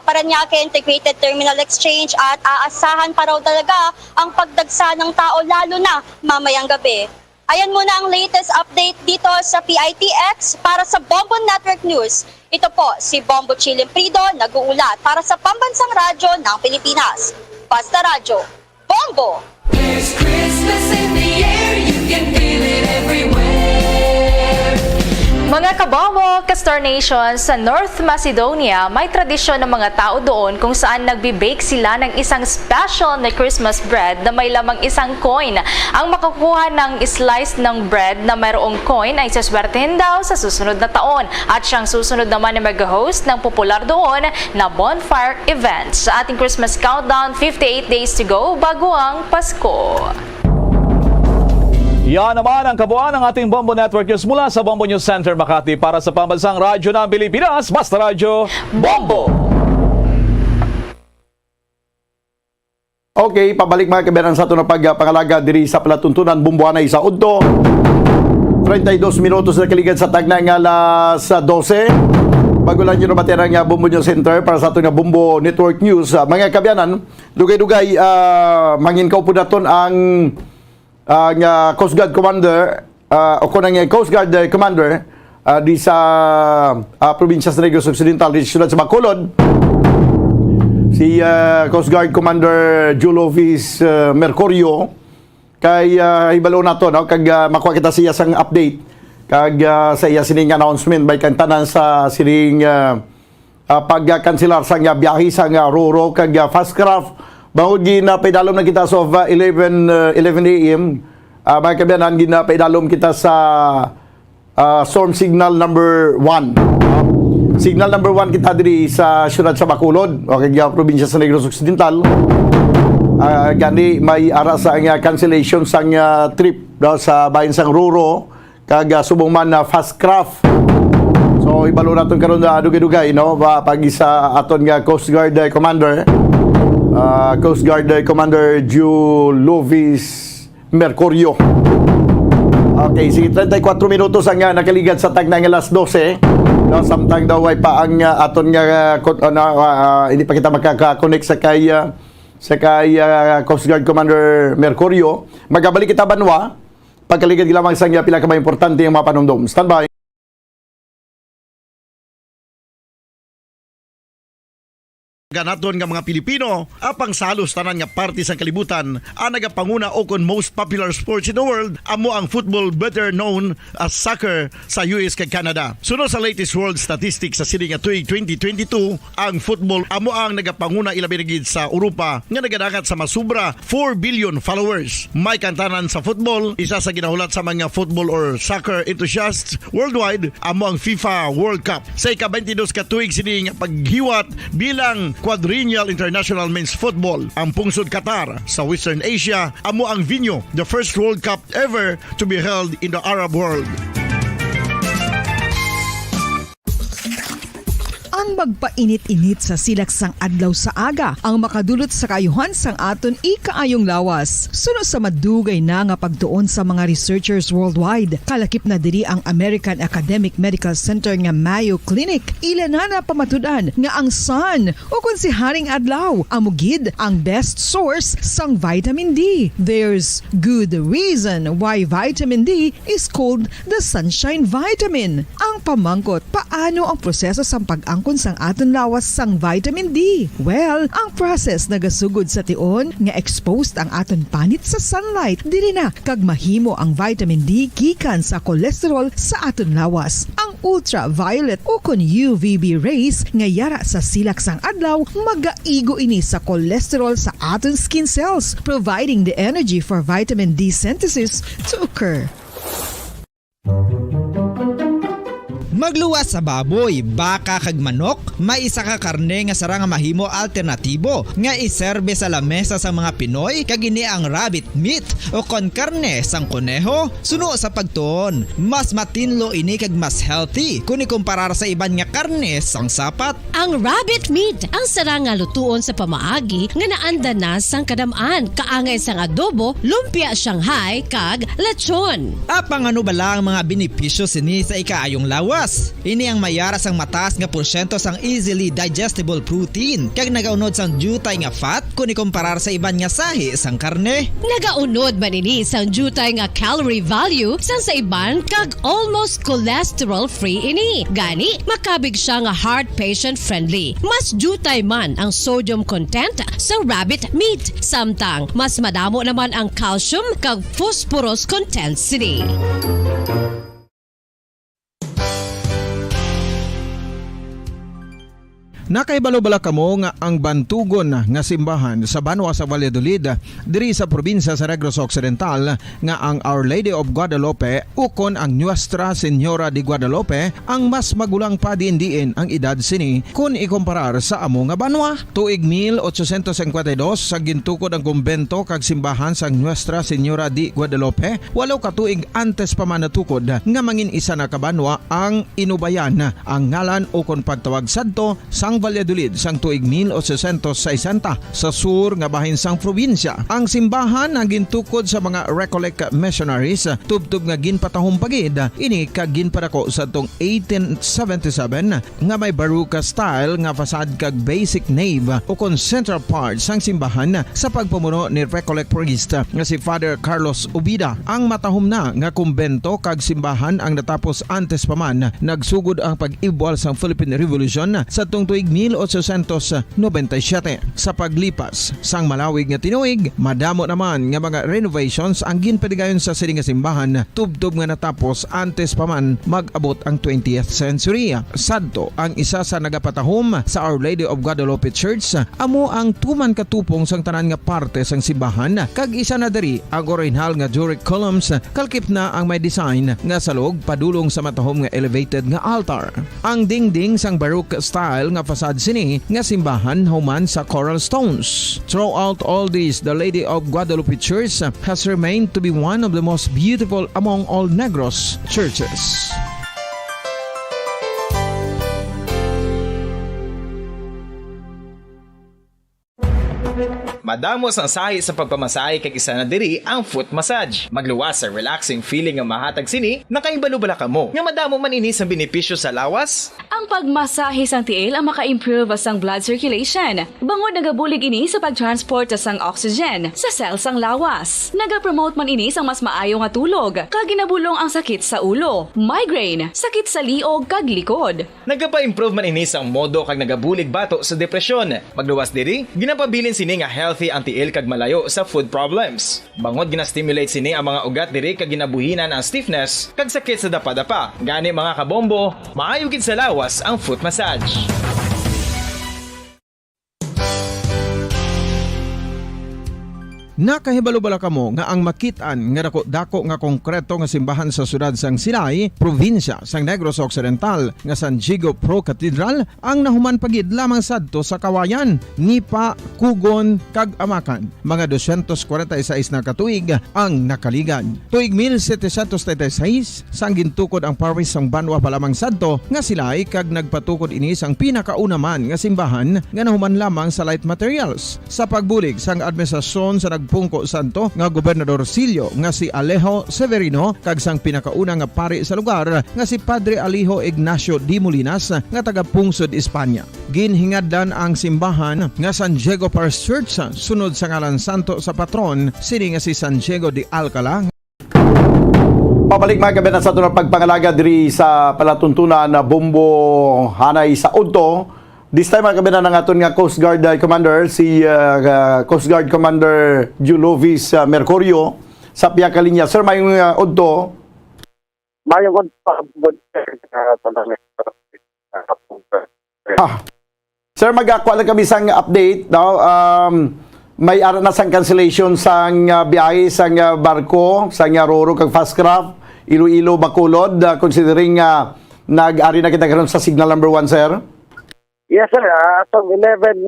Parañaque Integrated Terminal Exchange at aasahan pa raw talaga ang pagdagsa ng tao lalo na mamayang gabi. Ayan muna ang latest update dito sa PITX para sa Bombo Network News. Ito po si Bombo Chilimprido, nag-uulat para sa Pambansang Radyo ng Pilipinas. Basta Radyo, Bombo! There's Christmas in the air, you can feel it everywhere. Mga kabombo, Kastar Nation, sa North Macedonia, may tradisyon ng mga tao doon kung saan nagbe-bake sila ng isang special na Christmas bread na may lamang isang coin. Ang makakuha ng slice ng bread na mayroong coin ay saswertehin daw sa susunod na taon. At siyang susunod naman na mag-host ng popular doon na bonfire event. Sa ating Christmas countdown, 58 days to go bago ang Pasko. Yan naman ang kabuuan ng ating Bombo Network News mula sa Bombo News Center Makati para sa Pambansang Radyo ng Pilipinas. Basta Radyo, Bombo! Okay, pabalik mga kabayan sa ito na pagpangalaga diri sa palatuntunan Bumbuanay sa Udto. 32 minutos na kaligan sa tagna ng alas 12. Bago lang nyo naman ang Bombo News Center para sa ito na Bombo Network News. Mga kabayanan, dugay-dugay, manginkaw po natin ang Coast Guard Commander o kunang Coast Guard Commander di sa probinsya sa Negros Occidental di sa Bacolod, si Coast Guard Commander Julovis Mercurio kay ibalo nato no kag makuha kita siya sang update kag sa iya sining announcement by kantanan sa sining pagkanselar sang biyahe sang RORO kag Fastcraft. Bangod ginapaidalom na kita sa 11 a.m. Mga kabayanan, ginapaidalom kita sa storm signal number 1. Signal number 1 kita diri sa syudad sa Bacolod, o kaya probinsya sa Negros Occidental. Gani may ara sa cancellation sang trip daw sa bayan sang Ruro, kag subong man na Fastcraft. So ibalo naton karon na dugay-dugay no, pag isa aton nga Coast Guard Commander. Coast Guard Commander Julovis Mercurio. Okay, sige, 34 minutos ang nakaligan sa tag ng alas 12. No, samtang daw ay pa ang aton nga hindi pa kita makaka-connect sa kay Coast Guard Commander Mercurio. Magabalik kita banwa pagkaligad lamang sa pila ka importante yung mga panumdum. Standby. Ganaton nga mga Pilipino, apang salos tanan nga parte sa kalibutan, ang nagapanguna o kon most popular sports in the world, amo ang football better known as soccer sa US kag Canada. Sunod sa latest world statistics sa sining nga tuig 2022, ang football amo ang nagapanguna ilabi gid sa Europa nga nagadakat sa masubra 4 billion followers. May kantanan sa football, isa sa ginahulat sa mga football or soccer enthusiasts worldwide, amo ang FIFA World Cup. Sa ika-22 ka tuig sining paghiwat bilang Quadrennial International Men's Football ang pungsod Qatar sa Western Asia amo ang venue, the first World Cup ever to be held in the Arab world. Ang magpainit-init sa silaksang adlaw sa aga ang makadulot sa kaayuhan sang aton ikaayong lawas. Suno sa madugay na nga pagtuon sa mga researchers worldwide, kalakip na diri ang American Academic Medical Center nga Mayo Clinic. Ilan na pamatudan nga ang sun o kung si Haring Adlaw amugid ang best source sang vitamin D. There's good reason why vitamin D is called the sunshine vitamin. Ang pamangkot, paano ang proseso sa pag-angkon sang aton lawas sang vitamin D? Well, ang process nagasugod sa tion nga exposed ang aton panit sa sunlight diri na kag mahimo ang vitamin D gikan sa cholesterol sa aton lawas. Ang ultraviolet o kon UVB rays nga yara sa silak sang adlaw magaigo ini sa cholesterol sa aton skin cells, providing the energy for vitamin D synthesis to occur. Magluwas sa baboy, baka kag manok, may isa ka karne nga sara nga mahimo alternatibo nga iserbe sa lamesa sa mga Pinoy kag ini ang rabbit meat o kon karne sang kuneho. Suno sa pagtuon, mas matinlo ini kag mas healthy kung ikumparar sa iban nga karne sang sapat. Ang rabbit meat ang sara nga lutuon sa pamaagi nga naanda na sang kadamaan, kaangay sang adobo, lumpia Shanghai kag lechon. Apang ano bala ang mga benepisyo sini sa ikaayong lawas? Ini ang mayara sang mataas nga porsyento sang easily digestible protein kag nagaunod sang jutay nga fat kung ikumparar sa iban nga sahi sang karne. Nagaunod man ini sang jutay nga calorie value sang sa iban kag almost cholesterol free ini. Gani makabig siya nga heart patient friendly. Mas jutay man ang sodium content sa rabbit meat, samtang mas madamo naman ang calcium kag phosphorus content sini. Nakaibalo-bala kamo nga ang bantugon nga simbahan sa Banwa sa Valladolid diri sa probinsya sa Negros Occidental nga ang Our Lady of Guadalupe ukon ang Nuestra Señora de Guadalupe ang mas magulang pa diin ang edad sini kung ikumparar sa amo nga banwa. Tuig 1852 sa gintukod ang kumbento kag simbahan sa Nuestra Señora de Guadalupe, walo ka tuig antes pa man natukod nga mangin isa na kabanwa ang inubayan ang ngalan ukon pagtawag sadto sang Valladolid sang tuig 1860 sa sur nga bahin sang probinsya. Ang simbahan ang gintukod sa mga Recollect missionaries tubtub nga ginpatahong pagid ini kag ginpadako sa tong 1877 nga may baroque style nga fasad kag basic nave o kon central part sang simbahan sa pagpamuno ni Recollect priest nga si Father Carlos Ubida. Ang matahom na nga kumbento kag simbahan ang natapos antes pa man nagsugod ang pag-ibwal sang Philippine Revolution sa tong tuig 1897. Sa paglipas sang malawig nga tinuig, madamo naman nga mga renovations ang ginpadigayon sa sining nga simbahan tubtob nga natapos antes pa man mag-abot ang 20th century. Sadto ang isa sa nagapatahom sa Our Lady of Guadalupe Church amo ang tuman katupong sang tanan nga parte sang simbahan kag isa na diri ang original nga Doric columns kalkip na ang may design nga salog padulong sa matahom nga elevated nga altar. Ang dingding sang baroque style nga fasad sini nga simbahan human sa coral stones. Throughout all this, the Lady of Guadalupe Church has remained to be one of the most beautiful among all Negros churches. Madamos ang sahi sa pagpamasahe kag isa na diri ang foot massage. Magluwas sa relaxing feeling nga mahatag sini, nakaibalo-bala kamo. Nga madamo man ini sa benepisyo sa lawas. Ang pagmasahe sang tiil ang maka-improve sang blood circulation. Bangod nagabulig ini sa pagtransport sang oxygen sa cells sang lawas. Nagapromote man ini sang mas maayo nga tulog, kag ginabulong ang sakit sa ulo, migraine, sakit sa liog kag likod. Nagapa-improve man ini sang modo kag nagabulig bato sa depresyon. Magluwas diri, ginapabilin sini nga healthy ang tiil kag malayo sa food problems. Bangod gina-stimulate sini ang mga ugat diri kag ginabuhinan ang stiffness kag sakit sa dapa-dapa. Gani mga kabombo, maayo gid sa lawas ang foot massage. Nakahibalo bala kamo nga ang makitaan nga dako nga konkreto nga simbahan sa sudad sang Sinay, probinsya sang Negros Occidental nga San Diego Pro Cathedral ang nahuman pagid lamang sadto sa kawayan ni pa Kugon kag Amakan. Mga 246 na katuig ang nakaligan. Tuig 1736 sang gintukod ang parish sang Banwa pa lamang sadto nga sila'y kag nagpatukod ini sang pinakauna man nga simbahan nga nahuman lamang sa light materials. Sa pagbulig sang administrasyon sa nagpungko santo nga Gobernador Silio nga si Alejo Severino kag sang pinakauna nga pari sa lugar nga si Padre Alijo Ignacio Di Molinas nga taga Pungsod, Espanya. Ginhingadlan ang simbahan nga San Diego Parish Church sunod sa ngalan santo sa patron sini nga si San Diego de Alcala. Pabalik mga kabinet sa tunang pagpangalaga diri sa palatuntunan na Bombo Hanay sa Udto. This time mga kabinet ng aton nga Coast Guard Commander si Coast Guard Commander Julovis Mercurio sa piya ka linya. Sir, mayong Udto. Mayong Udto. Sir, mag-aqua lang kami sang update. No? May ara na sang cancellation sang biyahe sang barko, sang Roro kag Fastcraft, Iloilo, Bacolod, considering nag-ari na kita karon sa signal number 1, sir? Yes, sir. As of 11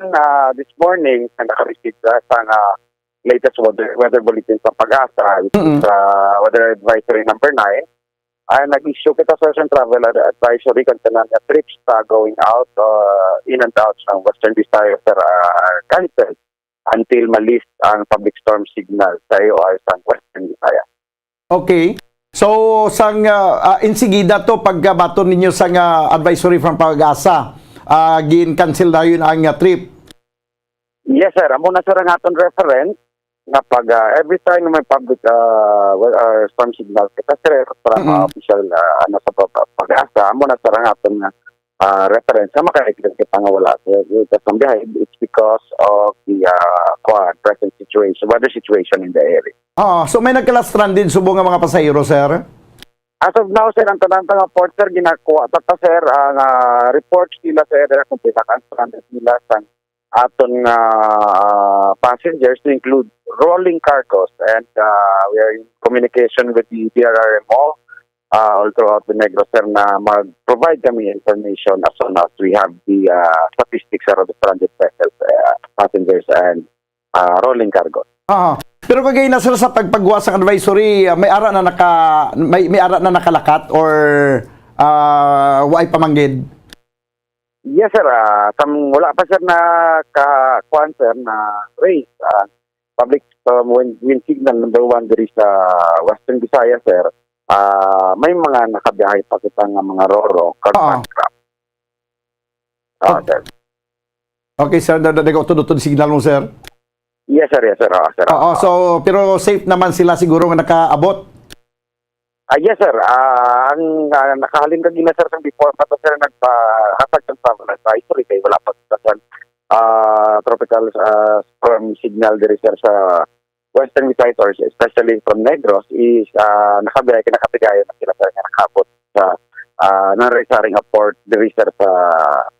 this morning, naka-receive sa latest weather bulletin sa Pag-asa, which is weather advisory number 9. Ay nag-issue kita sa Ocean Travel Advisory kung tanan nga trips going out, in and out ng Western Visayas are cancelled until malist ang public storm signal sa IOR sa Western Visayas. Okay. So, sang insigida to pagbaton ninyo sang advisory from Pag-asa, gin-cancel na yun ang trip? Yes, sir. Amo na sir ang aton reference na pag every time may public storm signal kita sir para official sa Pag-asa, amo na sir ang aton reference sa makaikinig kita nga wala sa biyahe. It's because of the present situation, weather situation in the area. So may nagkalastran din subo nga mga pasahero, sir? As of now, sir, ang tanang port, sir, ginakuha. Tata, sir, ang reports nila, sir, kung pinaka-stranded nila sa aton passengers to include rolling cargos. And we are in communication with the DRRMO all throughout the Negros, sir, na mag-provide kami information as soon as we have the statistics of the stranded vessels, passengers, and rolling cargos. Pero kagay na sir sa pagpagawa sa advisory, may ara na nakalakat or way pamanggid? Yes, sir. Wala pa sir na kakuan, sir, na raise public wind signal number 1 diri sa Western Visayas, sir. May mga nakabiyahe pa kita nga mga Roro kag Fastcraft. Sir. Okay, sir. Nag-utod-utod signal mo, sir? Yes, sir. Yes, sir. Sir. So, pero safe naman sila siguro nga nakaabot? Yes, sir. Ang nakahalin kag gina, sir, before pa to, sir, nagpahatag ng travel advisory kay wala pa sa tropical storm signal diri, sir, sa Western Visayas, especially from Negros, is nakabiyahe kinakatigayon na sila, sir, nga nakabot sa non-resaring port diri, sir, sa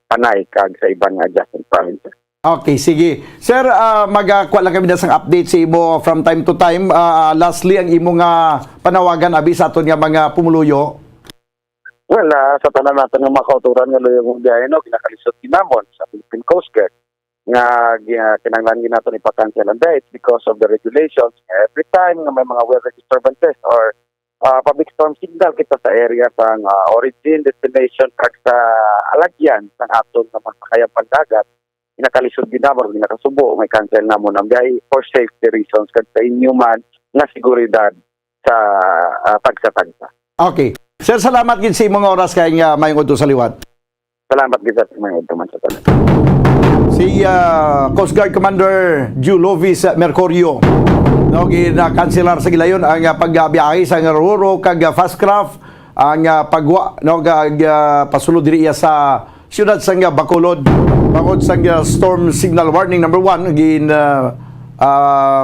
Panay kag sa ibang adjacent provinces. Okay, sige. Sir, magkuha lang kami na sang update sa imo from time to time. Lastly, ang imo nga panawagan abi sa aton nga mga pumuluyo. Well, sa tanan natin ng mga kauturan nga luyong biyahe, no, kinakalisod kinamon sa Philippine Coast Guard nga kinanglan natin ipa-cancel ang dates because of the regulations. Every time nga may mga weather disturbances or public storm signal kita sa area sang origin, destination, kag sa alagyan sang aton nga masakayang pandagat, inakalisod din naman, inakasubo, may cancel na mo ng biyahe for safety reasons kag sa inyuman nga seguridad sa tagsa-tagsa. Okay. Sir, salamat gid sa mga oras kay nga mayong udto sa liwat. Salamat gid sa mga udto man sa tanan. Si Coast Guard Commander Julovis Mercurio. No, gina-cancelar sa gilayon ang pagbiyahe sa Roro kag Fastcraft, ang pagwa no pasulod diri sa siyudad sa Bacolod. Bangod sa storm signal warning number 1 gin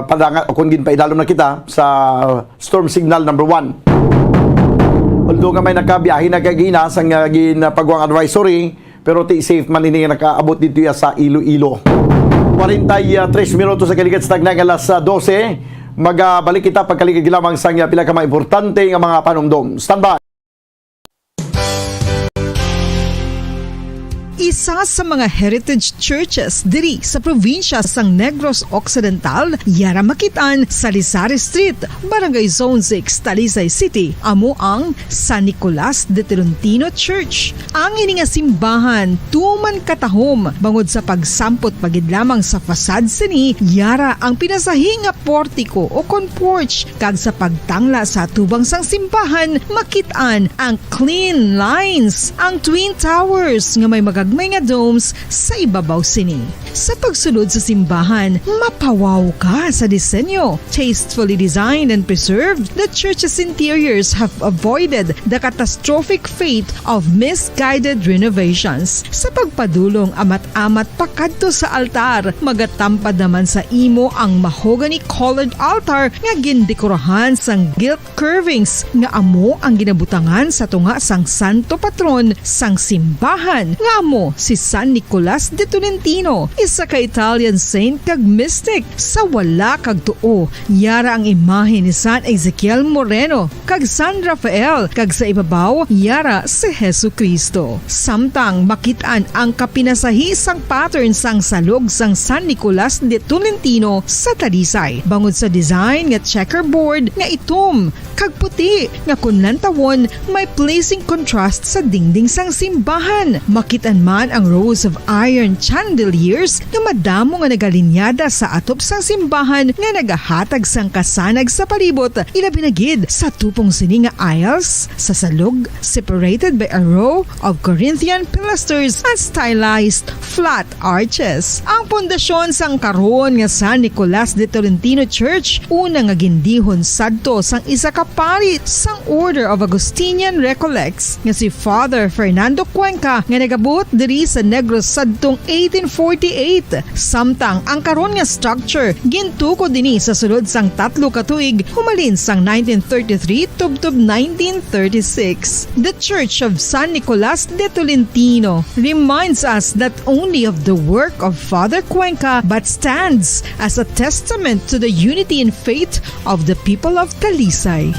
padangan kung gin paidalom na kita sa storm signal number 1. Although nga may nakabiyahe na kagina sa gin pagwang advisory, pero ti safe man ini nakaabot dito sa Iloilo. 43 minutos sa kalikat sa tagnang alas 12. Magbalik kita pagkaligid lamang sa pila ka mga importante nga mga panumdom. Standby. Isa sa mga heritage churches diri sa probinsya sang Negros Occidental, yara makitaan sa Lizares Street, Barangay Zone 6, Talisay City, amo ang San Nicolas de Tolentino Church. Ang ini nga simbahan tuman katahom bangod sa pagsampot pagid lamang sa fasad sini, yara ang pinasahi nga portiko o kon porch, kag sa pagtangla sa tubang sang simbahan makitaan ang clean lines, ang twin towers nga may magagmay nga domes sa ibabaw sini. Sa pagsulod sa simbahan, mapawaw ka sa disenyo. Tastefully designed and preserved, the church's interiors have avoided the catastrophic fate of misguided renovations. Sa pagpadulong amat-amat pakadto sa altar, magatampad naman sa imo ang mahogany colored altar nga gindekorahan sang gilt carvings nga amo ang ginabutangan sa tunga sang santo patron sang simbahan nga amo si San Nicolas de Tolentino, isa ka Italian saint kag mystic. Sa wala kag tuo, yara ang imahe ni San Ezekiel Moreno kag San Rafael, kag sa ibabaw yara si Hesu Kristo. Samtang makitaan ang kapinasahi sang pattern sang salog sang San Nicolas de Tolentino sa Talisay, bangod sa design nga checkerboard nga itom kag puti nga kunlantawon may pleasing contrast sa dingding sang simbahan. Makitaan man ang rows of iron chandeliers nga madamo nga nagalinyada sa atop sang simbahan nga nagahatag sang kasanag sa palibot, ilabi na gid sa tupong sini nga aisles sa salog, separated by a row of Corinthian pilasters at stylized flat arches. Ang pundasyon sang karon nga San Nicolas de Tolentino Church una nga gindihon sadto sang isa ka pari sang Order of Augustinian Recollects nga si Father Fernando Cuenca nga nagabot diri sa Negros sadtong 1848. Samtang ang karon nga structure gintuko dinhi sa sulod sang 3 ka tuig humalin sang 1933 tubtob 1936. The Church of San Nicolas de Tolentino reminds us not only of the work of Father Cuenca but stands as a testament to the unity and faith of the people of Talisay.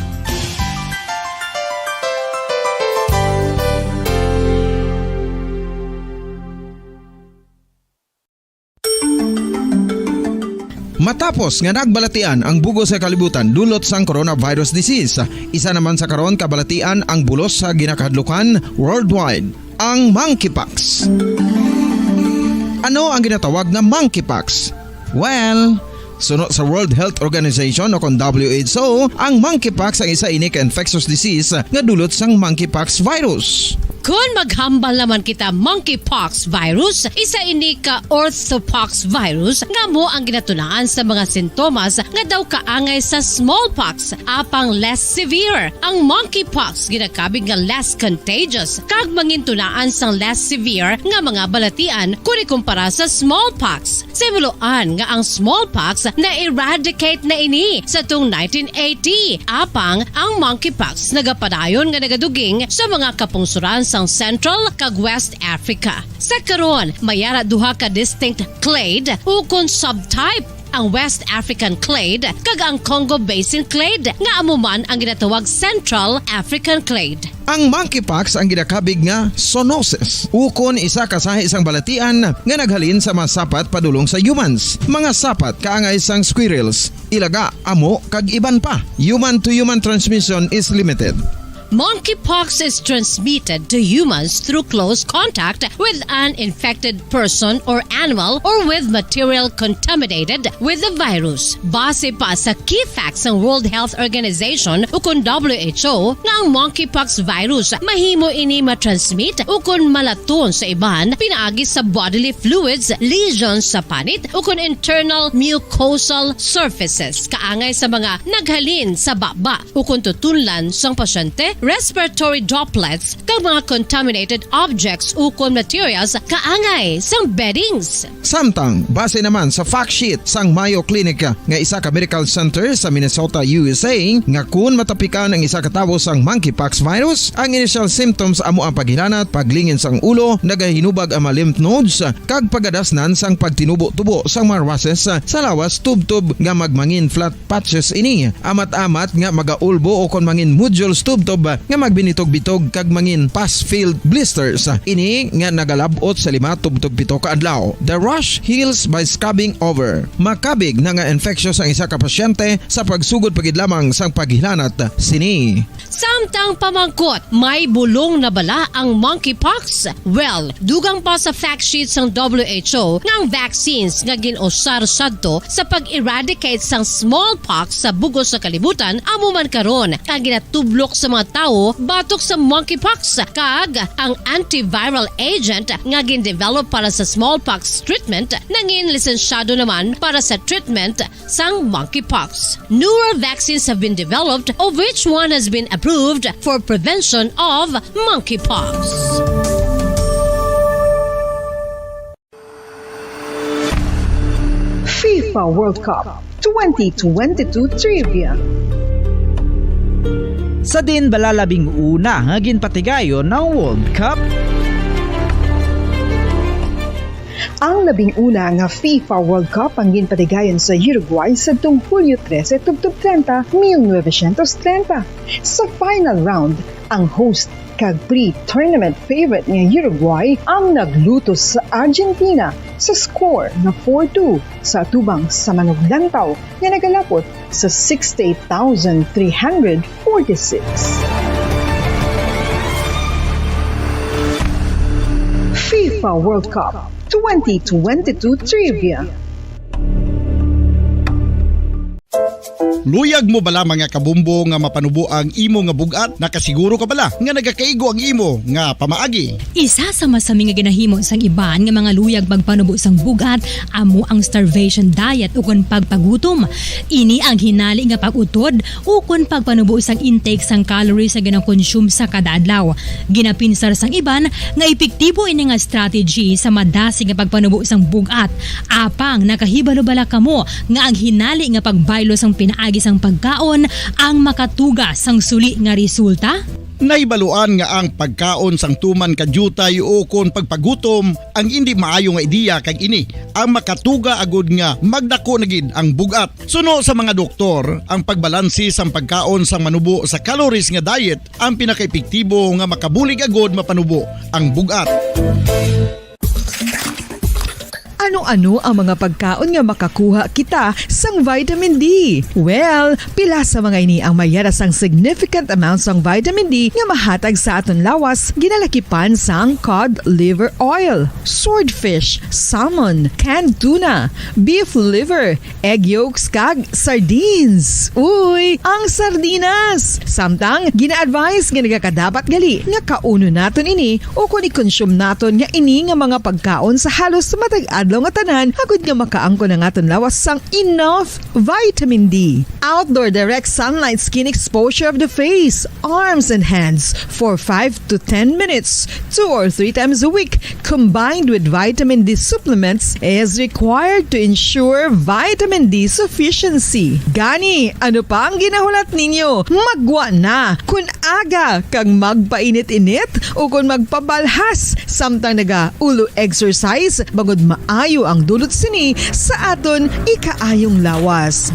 Matapos nga nagbalatian ang bugos sa kalibutan dulot sang coronavirus disease, isa naman sa karon kabalatian ang bulos sa ginakahadlukan worldwide, ang monkeypox. Ano ang ginatawag na monkeypox? Well, sunod sa World Health Organization o kon WHO, ang monkeypox ang isa ini ka infectious disease nga dulot sang monkeypox virus. Kung maghambal naman kita monkeypox virus, isa ini ka orthopox virus nga mo ang ginatunaan sa mga sintomas nga daw kaangay sa smallpox, apang less severe. Ang monkeypox ginakabig nga less contagious kag mangintunaan sang less severe nga mga balatian kung ikumpara sa smallpox. Simuloan nga ang smallpox na-eradicate na ini sa tung 1980, apang ang monkeypox nagapadayon nga nagaduging sa mga kapungsuran sang Central kag West Africa. Sa karon, mayara duha ka distinct clade ukon subtype, ang West African clade kag ang Congo Basin clade nga amuman ang ginatawag Central African clade. Ang monkeypox ang ginakabig nga zoonosis, ukon isa ka sa isang balatian nga naghalin sa mga sapat padulong sa humans. Mga sapat kaangay sang squirrels, ilaga, amo kag iban pa. Human to human transmission is limited. Monkeypox is transmitted to humans through close contact with an infected person or animal or with material contaminated with the virus. Base pa sa key facts ng World Health Organization ukon WHO nga ang monkeypox virus mahimo ini matransmit ukon malaton sa iban pinaagi sa bodily fluids, lesions sa panit ukon internal mucosal surfaces kaangay sa mga naghalin sa baba ukon tutunlan sang pasyente respiratory droplets kag mga contaminated objects ukon materials kaangay sang beddings. Samtang, base naman sa fact sheet sang Mayo Clinic nga isa ka medical center sa Minnesota, USA, nga kun matapikan ang isa ka tawo sang monkeypox virus, ang initial symptoms amo ang paghilanat, paglingin sang ulo, nagahinubag ang mga lymph nodes, kag pagadasnan sang pagtinubo-tubo sang mga rashes sa lawas tubtub nga magmangin flat patches ini. Amat-amat nga magaulbo o kon mangin nodules tubtub nga magbinitog-bitog kag mangin pus-filled blisters. Ini nga nagalabot sa 5 tubtub 7 ka adlaw. The rash heals by scabbing over. Makabig na nga infectious ang isa ka pasyente sa pagsugod pagid lamang sang paghilanat sini. Samtang pamangkot, may bulong na bala ang monkeypox? Well, dugang pa sa fact sheet sang WHO nga ang vaccines nga ginusar sadto sa pag-eradicate sang smallpox sa bugos sa kalibutan amo man karon kag ginatublok sa mga tao batok sa monkeypox kag ang antiviral agent nga gin-develop para sa smallpox treatment nangin lisensyado naman para sa treatment sang monkeypox. Newer vaccines have been developed, of which one has been approved for prevention of monkeypox. FIFA World Cup 2022 Trivia. Sa din balalabing una nga ginpatigayon ng World Cup. Ang labing una nga FIFA World Cup ang ginpatigayon sa Uruguay sa tuong Hulyo 13, 30, 1930. Sa final round, ang host kag pre-tournament favorite nga Uruguay ang naglutos sa Argentina sa score na 4-2 sa atubang sa manuglantaw nga nagalapot sa 68,346. FIFA World Cup 2022 Trivia. Luyag mo bala mga kabumbo nga mapanubo ang imo nga bugat? Nakasiguro ka bala nga nagakaigo ang imo nga pamaagi? Isa sa masami nga ginahimo sang iban nga mga luyag pagpanubo sang bugat amo ang starvation diet ukon pagpagutom. Ini ang hinali nga pag-utod ukon pagpanubo sang intake sang calories sa gina-consume sa kada adlaw. Ginapinsar sang iban nga epektibo ini nga strategy sa madasi nga pagpanubo sang bugat. Apang nakahibalo bala kamo nga ang hinali nga pagbaylo sang pinaagi sang pagkaon ang makatuga sang suli nga resulta? Naibaluan nga ang pagkaon sang tuman kadyutay o kon pagpagutom ang hindi maayo nga ideya kag ini ang makatuga agud nga magdako na gid ang bugat. Suno sa mga doktor, ang pagbalansi sang pagkaon sang manubo sa calories nga diet ang pinakaepektibo nga makabulig agud mapanubo ang bugat. Ano-ano ang mga pagkaon nga makakuha kita sang vitamin D? Well, pila sa mga ini ang mayara sang significant amounts sang vitamin D nga mahatag sa aton lawas ginalakipan sang cod liver oil, swordfish, salmon, canned tuna, beef liver, egg yolks kag sardines. Uy, ang sardinas! Samtang gina-advise nga nagakadapat gali nga kauno naton ini o kung i-consume naton nga ini nga mga pagkaon sa halos matag adlaw nga tanan agud nga makaangko na aton lawas sang enough vitamin D. Outdoor direct sunlight skin exposure of the face, arms and hands for 5 to 10 minutes 2 or 3 times a week combined with vitamin D supplements is required to ensure vitamin D sufficiency. Gani, ano pa ang ginahulat ninyo? Magwa na kun aga kang magpainit-init o kun magpabalhas samtang naga ulo exercise bagod maayo ang dulot sini sa aton ikaayong lawas.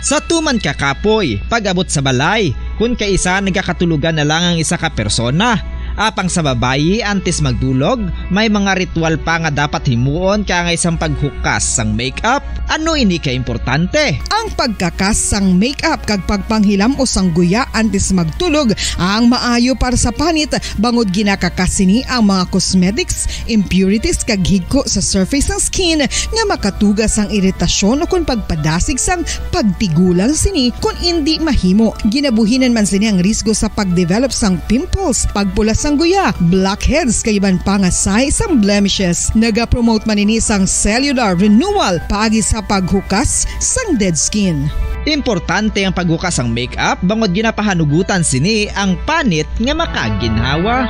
Sa tuman ka kapoy, pag-abot sa balay, kung kaisa nagkakatulugan na lang ang isa ka persona. Apang sa babayi antes magdulog, may mga ritual pa nga dapat himuon kaya nga isang paghukas sang makeup. Ano ini ka importante? Ang pagkakas sang makeup kag pagpanghilam o sang guya antes magtulog ang maayo para sa panit bangod ginakakasini ang mga cosmetics, impurities kag higko sa surface ng skin nga makatugas sang iritasyon o kung pagpadasig sang pagtigulang sini kung hindi mahimo. Ginabuhinan man sini ang risgo sa pagdevelop sang pimples, pagpula sang guya, blackheads kay iban pa nga size sang blemishes. Naga-promote man ini sang cellular renewal paagi sa paghukas sang dead skin. Importante ang paghukas ang makeup bangod ginapahanugutan sini ang panit nga makaginhawa.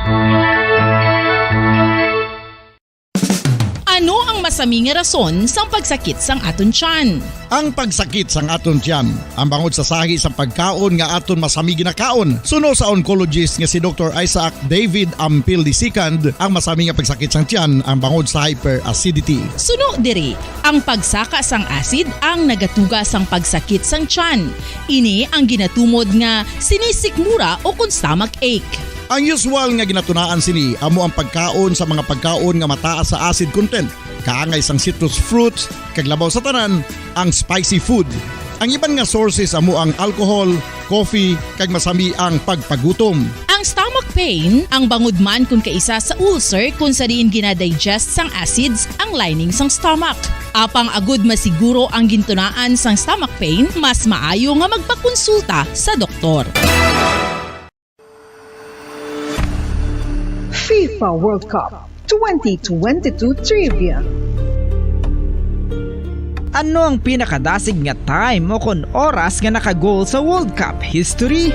Ano ang masaming rason sa pagsakit sang aton tiyan? Ang pagsakit sang aton tiyan, ang bangod sa sahi sa pagkaon nga aton masami ginakaon. Suno sa oncologist nga si Dr. Isaac David Ampil II, ang masami nga pagsakit sang tiyan ang bangod sa hyperacidity. Suno diri, ang pagsaka sang acid ang nagatuga sang pagsakit sang tiyan. Ini ang ginatumod nga sinisikmura o kung stomach ache. Ang usual nga ginatunaan sini amo ang pagkaon sa mga pagkaon nga mataas sa acid content, kaangay sang citrus fruits, kaglabaw sa tanan, ang spicy food. Ang iban nga sources amo ang alcohol, coffee, kag masami ang pagpagutom. Ang stomach pain ang bangod man kung kaisa sa ulcer kung sa diin ginadigest sang acids ang lining sang stomach. Apang agud masiguro ang gintunaan sang stomach pain, mas maayo nga magpakonsulta sa doktor. FIFA World Cup 2022 Trivia. Ano ang pinakadasig nga time o kon oras nga nakagol sa World Cup history?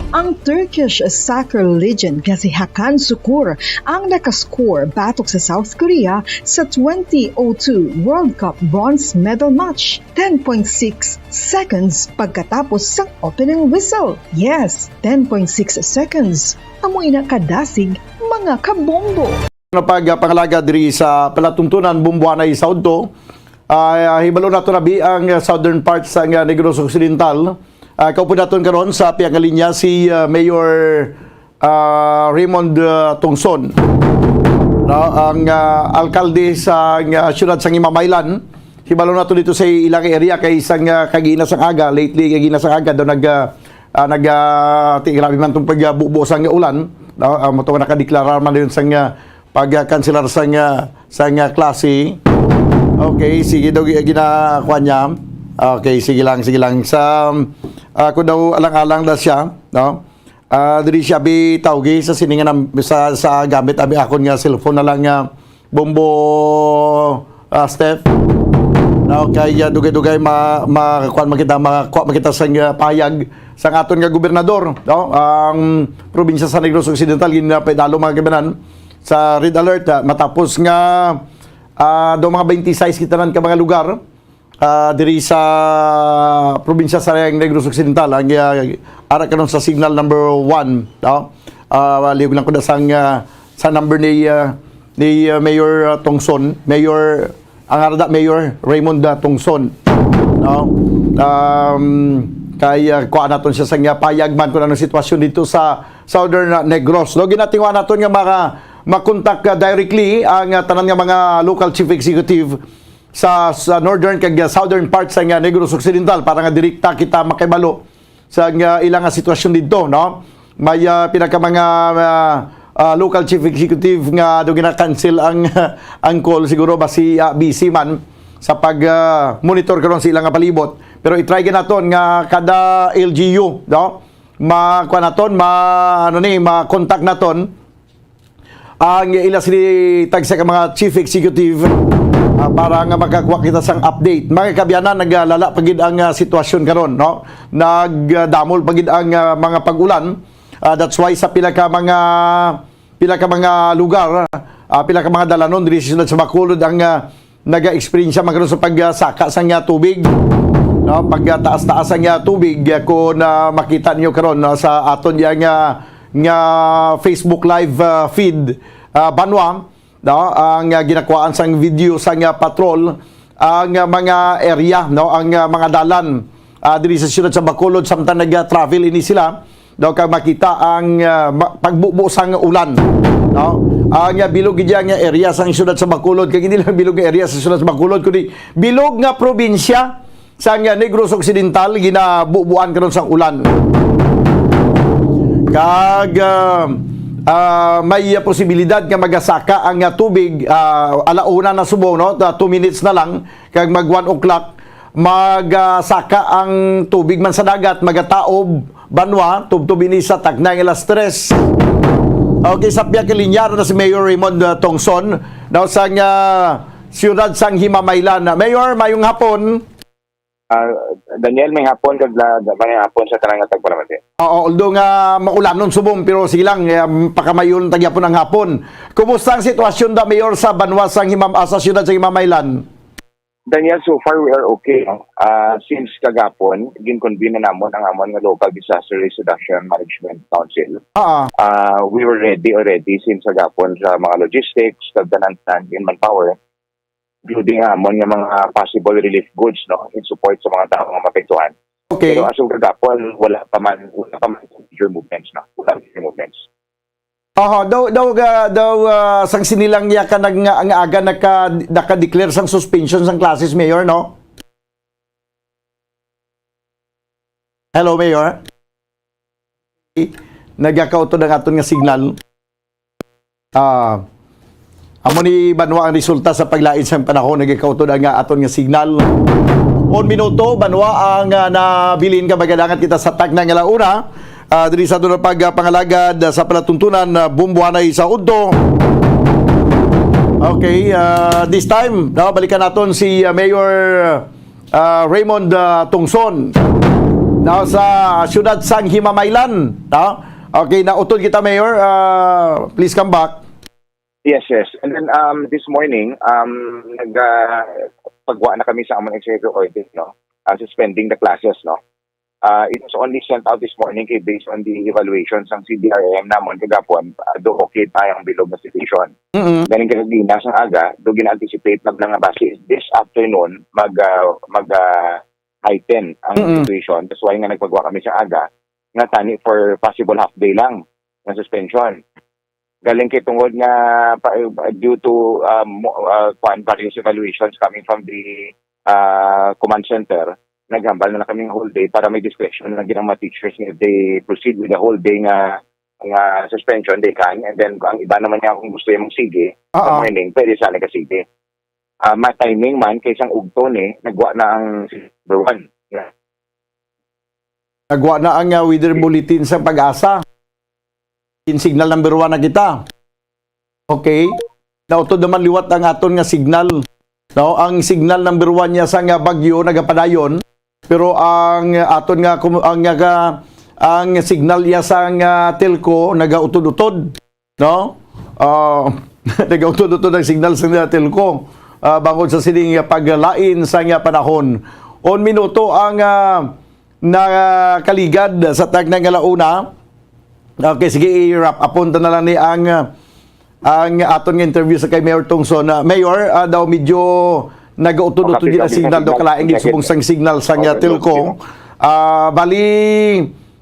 Ang Turkish soccer legend nga si Hakan Şükür ang nakascore batok sa South Korea sa 2002 World Cup bronze medal match. 10.6 seconds pagkatapos sa opening whistle. Yes, 10.6 seconds. Amoy na kadasig mga kabombo. Pagpangalaga diri sa palatuntunan Bumbuanay South to, hibalo nato nabi ang southern part sa Negros Occidental. Kaupo naton karon sa piyang linya si Mayor Raymond Tungson, ang alkalde sa siyudad sang Himamaylan. Hibalo nato dito sa ilang area kay isang kagina sang aga, lately kagina sang aga daw grabe man itong pagbubo sang ulan. Mato nakadeklara man yun sang pagkanselar sang klase. Okay, sige daw ginakuha niya. Okay, sige lang. Sa ako daw alang-alang na siya, no? Diri siya bitawgi sa siningan sa gamit abi akon nga cellphone na lang bombo Steph. No, kaya dugay-dugay makuha makita sa payag sa aton nga gobernador, no? Ang probinsya sa Negros Occidental ginapedalo mga kabanan sa red alert matapos nga daw mga 26 kitanan ka mga lugar diri sa probinsya sa Negros Occidental ang ara kanon sa signal number 1, no? Liog lang ko na sa number ni Mayor Tungson, ang arada Mayor Raymond Tungson, no? Kaya kuha naton siya sa payagman kung anong sitwasyon dito sa Southern Negros. No, ginatingwa naton nga makontak directly ang tanan nga mga local chief executive sa northern kag southern parts sa Negros Occidental para nga direkta kita makibalo sa ilang sitwasyon dito, no? May pinaka mga local chief executive nga do gina-cancel ang call, siguro basi busy man sa pag monitor karon sa ilang palibot, pero i-try naton nga kada LGU, no? Makuha naton ma-contact naton ang ila sili tagsa ka mga chief executive para nga makakuha kita sang update. Mga kabyanan, naglala pagid ang sitwasyon karon, no? Nagdamol pagid ang mga pag-ulan. That's why sa pila ka mga lugar, pila ka mga dalanon diri sa Bacolod ang naga-experience magkaroon sa pagsaka sang tubig, no? Pagtaas-taas ang tubig kung makita niyo karon sa aton nga Facebook live feed banwa, no? Ang ginakuhaan sang video sang patrol ang mga area, no? Ang mga dalan diri sa siyudad sa Bacolod samtang nag-travel ini sila daw kag makita ang pagbubo sang ulan, no? Ang bilog gid nga area sang siyudad sa Bacolod, kag hindi lang bilog nga area sa siyudad sa Bacolod kundi bilog nga probinsya sa Negros Occidental ginabubuan karon sang ulan. Kag may posibilidad nga magasaka ang tubig alauna na subo, no? 2 minutes na lang kag mag 1 o'clock magasaka ang tubig man sa dagat, magataob banwa tubtubini sa tagnay alas 3. Okay, sa piya kalinyar na si Mayor Raymond Tungson daw sa siyudad sang Himamaylan. Mayor, mayong hapon. Daniel, may hapon sa tanang atag palamati. Oo, although nga maulanon subong pero silang pakamayon tagyapon ang hapon. Kumusta ang sitwasyon da Mayor sa Banwa sa syudad sa Himamaylan? Daniel, so far we are okay. Since kagapon, ginconvene na namon ang amon nga Local Disaster Risk Reduction Management Council. We were ready already since kagapon sa mga logistics, kagdanan in manpower, including amon nga mga possible relief goods in support sa mga tao nga mapektuhan. Okay. Pero as of kagapon, wala pa man major movements Wala major movements. Daw sang sinilang ya ka ang aga naka-declare sang suspension sang classes, Mayor, no? Hello, Mayor. Nagyakauto ng aton nga signal. Amo ni Banwa ang resulta sa paglain sa panahon, nagyakauto nga aton nga signal. 1 minuto, Banwa ang nabilin ka magadangan kita sa tag ng alauna. Diri sa doon pagpangalagad sa palatuntunan bumbuanay sa Udto. Okay, this time, balikan natin si Mayor Raymond Tungson sa siyudad sang Himamaylan. Okay, nautod kita, Mayor. Please come back. Yes. And then this morning, pagwa na kami sa among executive order, suspending the classes, it was only sent out this morning based on the evaluations ng CDRM namon kagapon. Do okay tayong bilog na situation. Galing kagina sa aga, do gina-anticipate na nga base this afternoon heighten ang situation. That's why nga nagpagwa kami sa aga nga tani for possible half day lang na suspension. Galing kay tungod nga due to various evaluations coming from the command center, naghambal na kaming whole day para may discretion na ginang mga teachers if they proceed with the whole day nga suspension, they can. And then ang iba naman niya kung gusto yung sige sa morning, pwede sana kasige. Ma-timing man kay isang ugto nagwa na ang number 1. Yeah. Nagwa na ang weather bulletin sa Pag-asa. In signal number 1 na kita. Okay. Nautod naman liwat ang aton nga signal. Ang signal number 1 niya sa nga bagyo nagapadayon, pero ang aton nga ang signal niya sa nga telco nagautod-utod, nagautod-utod ang signal sa nga telco bangod sa sining paglain sa nga panahon. 1 minuto ang nakaligad sa tag ng alauna. Okay, sige, i-wrap upon na lang ni ang aton nga interview sa kay Mayor Tungson. Mayor, daw medyo nag-utod-utod din ang signal daw kalaing subong sang signal sa nga telco. Bali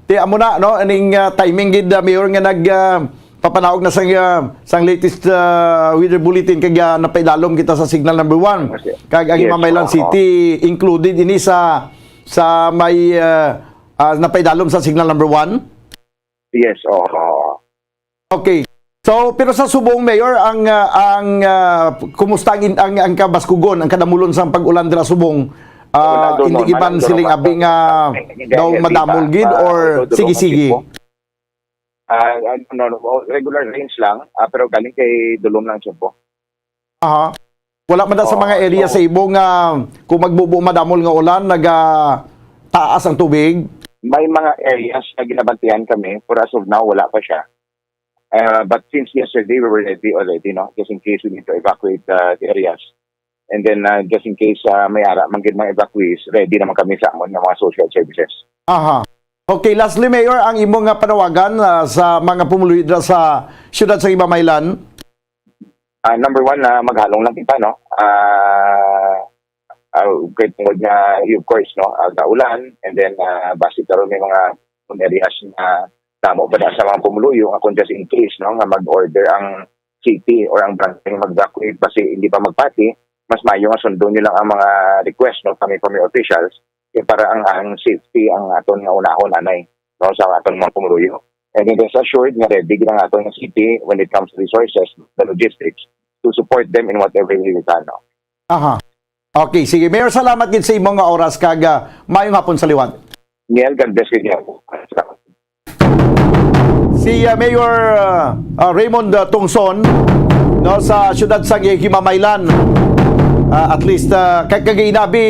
ti amo na aning timing gid Mayor nga papanaog na sang latest weather bulletin kag napaidalom kita sa signal number 1. Kag ang Himamaylan City included ini sa may napaidalom sa signal number 1. Yes, Okay. So, pero sa subong, Mayor, ang kumusta ang kabaskugon, ang kadamulon sa pag-ulan dira subong, hindi iban siling abi nga daw madamol gid or sige-sige? Regular rains lang, pero galing kay dulom lang siya po. Wala man sa mga area sa ibo nga kung magbubo madamol nga ulan, taas ang tubig? May mga areas na ginabantihan kami, pero as of now, wala pa siya. But since yesterday, we were ready already, just in case we need to evacuate the areas. And then, just in case may manggid mga evacuees, ready naman kami sa amon ng mga social services. Okay, lastly, Mayor, ang imong panawagan sa mga pumuluy sa siyudad sa Himamaylan? Number 1, maghalong lang kita, kahit tungod nga, of course, ulan, and then base karon may mga areas na tamo pa sa mga pumuluyo, kung just in case, nga mag-order ang city or ang branch mag-evacuate kasi hindi pa magpati, mas mayo nga sundo nyo lang ang mga request kami from your officials para ang safety ang aton nga unahon anay sa aton mga pumuluyo. And it is assured nga ready ang aton nga city when it comes to resources, the logistics, to support them in whatever way we can. Okay, sige. Mayor, salamat din sa imong oras kag mayong hapon sa liwat. Neil, God bless you. Si Mayor Raymond Tungson sa siyudad sa Himamaylan. At least kagainabi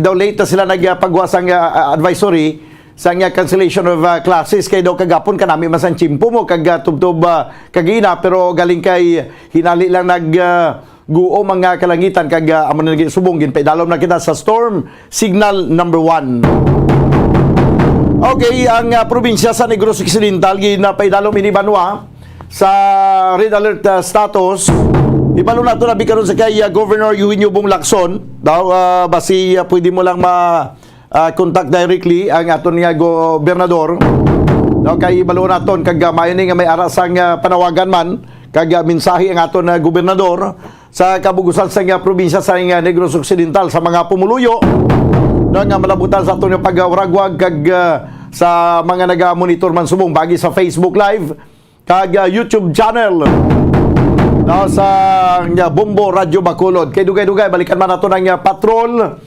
daw late na sila nagpagwasang advisory sa cancellation of classes kay daw kagapon kanami masan chimpo mo tubtob kagina pero galing kay hinali lang guo mga kalangitan amon naging subong ginpaidalom na kita sa storm signal number 1. Okay, ang probinsya sa Negros Occidental ginapaidalom ini Banwa sa red alert status. Ibalo na ito nabi karon sa kay Governor Eugenio Bong Lacson daw basi pwede mo lang contact directly ang aton nga gobernador daw kay ibalo naton kag mayani nga may arasang panawagan man kag mensahe ang aton gobernador sa kabugusan sa nga probinsya sa nga Negros Occidental sa mga pumuluyo nga malabutan sa aton nga pagwaragwag kag sa mga naga-monitor man subong bagi sa Facebook Live kag YouTube channel sa Bombo Radio Bacolod. Kay dugay-dugay balikan man nato ng patrol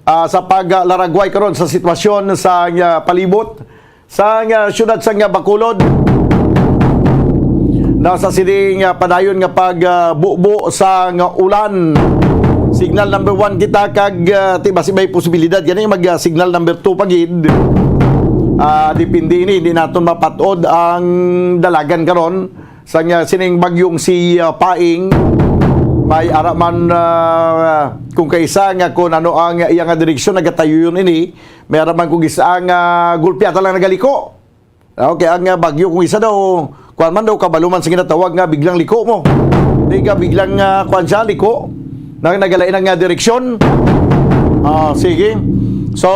sa paglaragway karon sa sitwasyon sa palibot sa syudad sa Bacolod. Sa sining padayon nga pagbubo sa ulan. Signal number 1 kita kag tibasi may posibilidad gani mag signal number 2 pagid. Depende hindi naton mapatod ang dalagan karon sa sining bagyong si Paing. May araman kung kaisa nga kung ano ang iyang direksyon nagatayo yun ini may araman kung isa ang gulpiata lang nagaliko. Okay, ang bagyo kung isa daw kuan man daw kabaluman sa ginatawag nga biglang liko mo. Di ka biglang kuan siya liko nang nagalain ang direksyon. Sige. So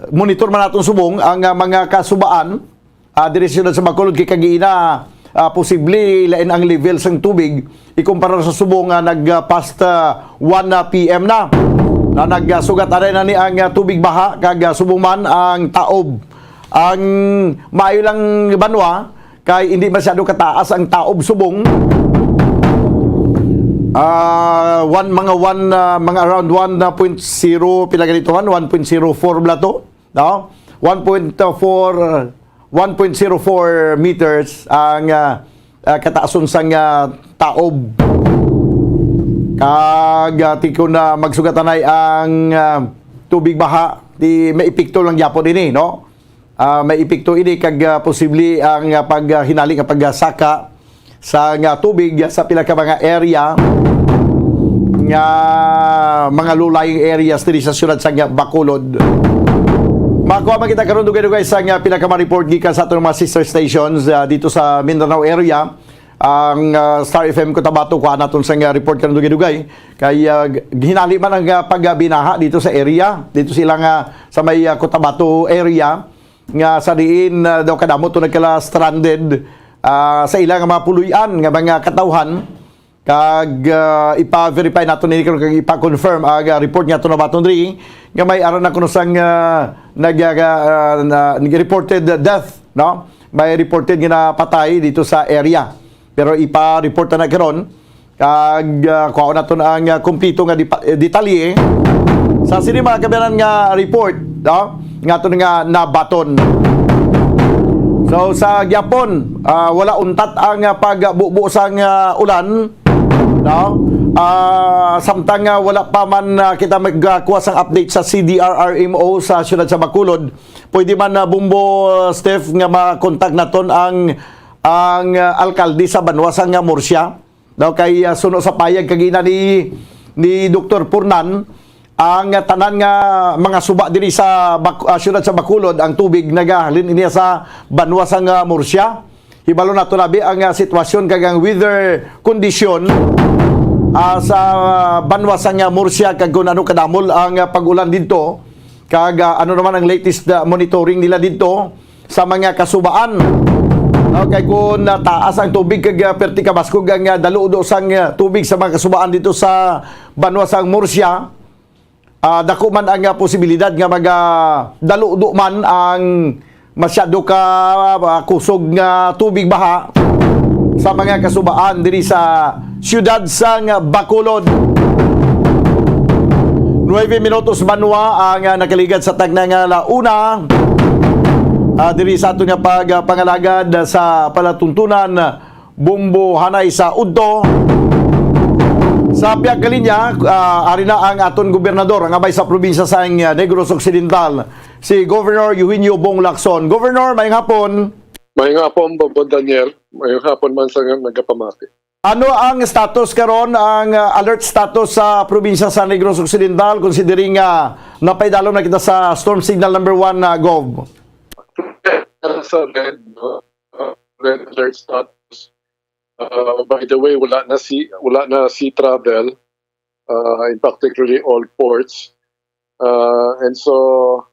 monitor man naton subong ang mga kasubaan direksyon sa Bacolod kay kagiina posible lain ang level sang tubig ikumpara sa subong nag past 1 PM na nagsugat aray na ni ang tubig baha kag subong man ang taob ang maayo lang Banwa kay hindi masyado kataas ang taob subong mga around 1.0 pila ganitohan 1.04 blato no 1.04 meters ang kataason sang taob kag tiko na magsugatanay ang tubig baha di may epekto lang gyapon ini no may epekto ini kag posible ang paghinali nga pagsaka sa tubig sa pila ka mga area nga mga low-lying areas diri sa syudad sa Bacolod. Makuha man kita karon dugay-dugay sa pinaka-report gikan sa atong mga sister stations dito sa Mindanao area. Ang Star FM Cotabato kuha naton sa report karon dugay-dugay kay hinali man ang pagbinaha dito sa area dito sila sa may Cotabato area nga sa diin daw kadamo to nagkala stranded sa ilang mga puluyan nga mga katawhan kag ipa-verify nato ni kag ipa-confirm ang report nga to na baton diri nga may aron na kuno sang nag-reported death no may reported nga patay dito sa area pero ipa-report na karon kag kuha naton ang kumpleto nga detalye sa sini mga kabayan nga report no nga to nga nabaton. So sa gyapon wala untat ang pagbubo sang ulan no samtang wala pa man kita magkuha sang update sa CDRRMO sa syudad sa Bacolod pwede man Bumbo Steph nga ma-contact naton ang alkalde sa Banwa sang Murcia daw kay suno sa payag kagina ni Dr. Purnan ang tanan nga mga suba diri sa syudad sa Bacolod ang tubig nagahalin iniya sa Banwa sang Murcia. Hibalo nato labi ang sitwasyon kag ang weather condition sa Banwa sang Murcia kag kun ano kadamol ang pag-ulan didto kag ano naman ang latest monitoring nila didto sa mga kasubaan. Okay, kung taas ang tubig kag perti ka baskog ang daludo sang tubig sa mga kasubaan dito sa Banwa sang Murcia. Dako man ang posibilidad nga daludo man ang masyado ka kusog nga tubig baha sa mga kasubaan diri sa siyudad sang Bacolod. 9 minutos Banwa ang nakaligad sa tagna nga launa diri sa ato nga pagpangalagad sa palatuntunan Bumbo Hanay sa Udto Sa pihak kalinya, ari na ang aton gobernador, ang abay sa probinsya sa Negros Occidental, si Governor Eugenio Bong Lacson. Governor, mayong hapon. Mayong hapon, Bobo Daniel. Mayong hapon man sa nagapamati. Ano ang status karon, ang alert status sa probinsya sa Negros Occidental, considering napaidalom na kita sa storm signal number 1, Gov? Sa red alert status. By the way, wala na sea travel, in particularly all ports. And so,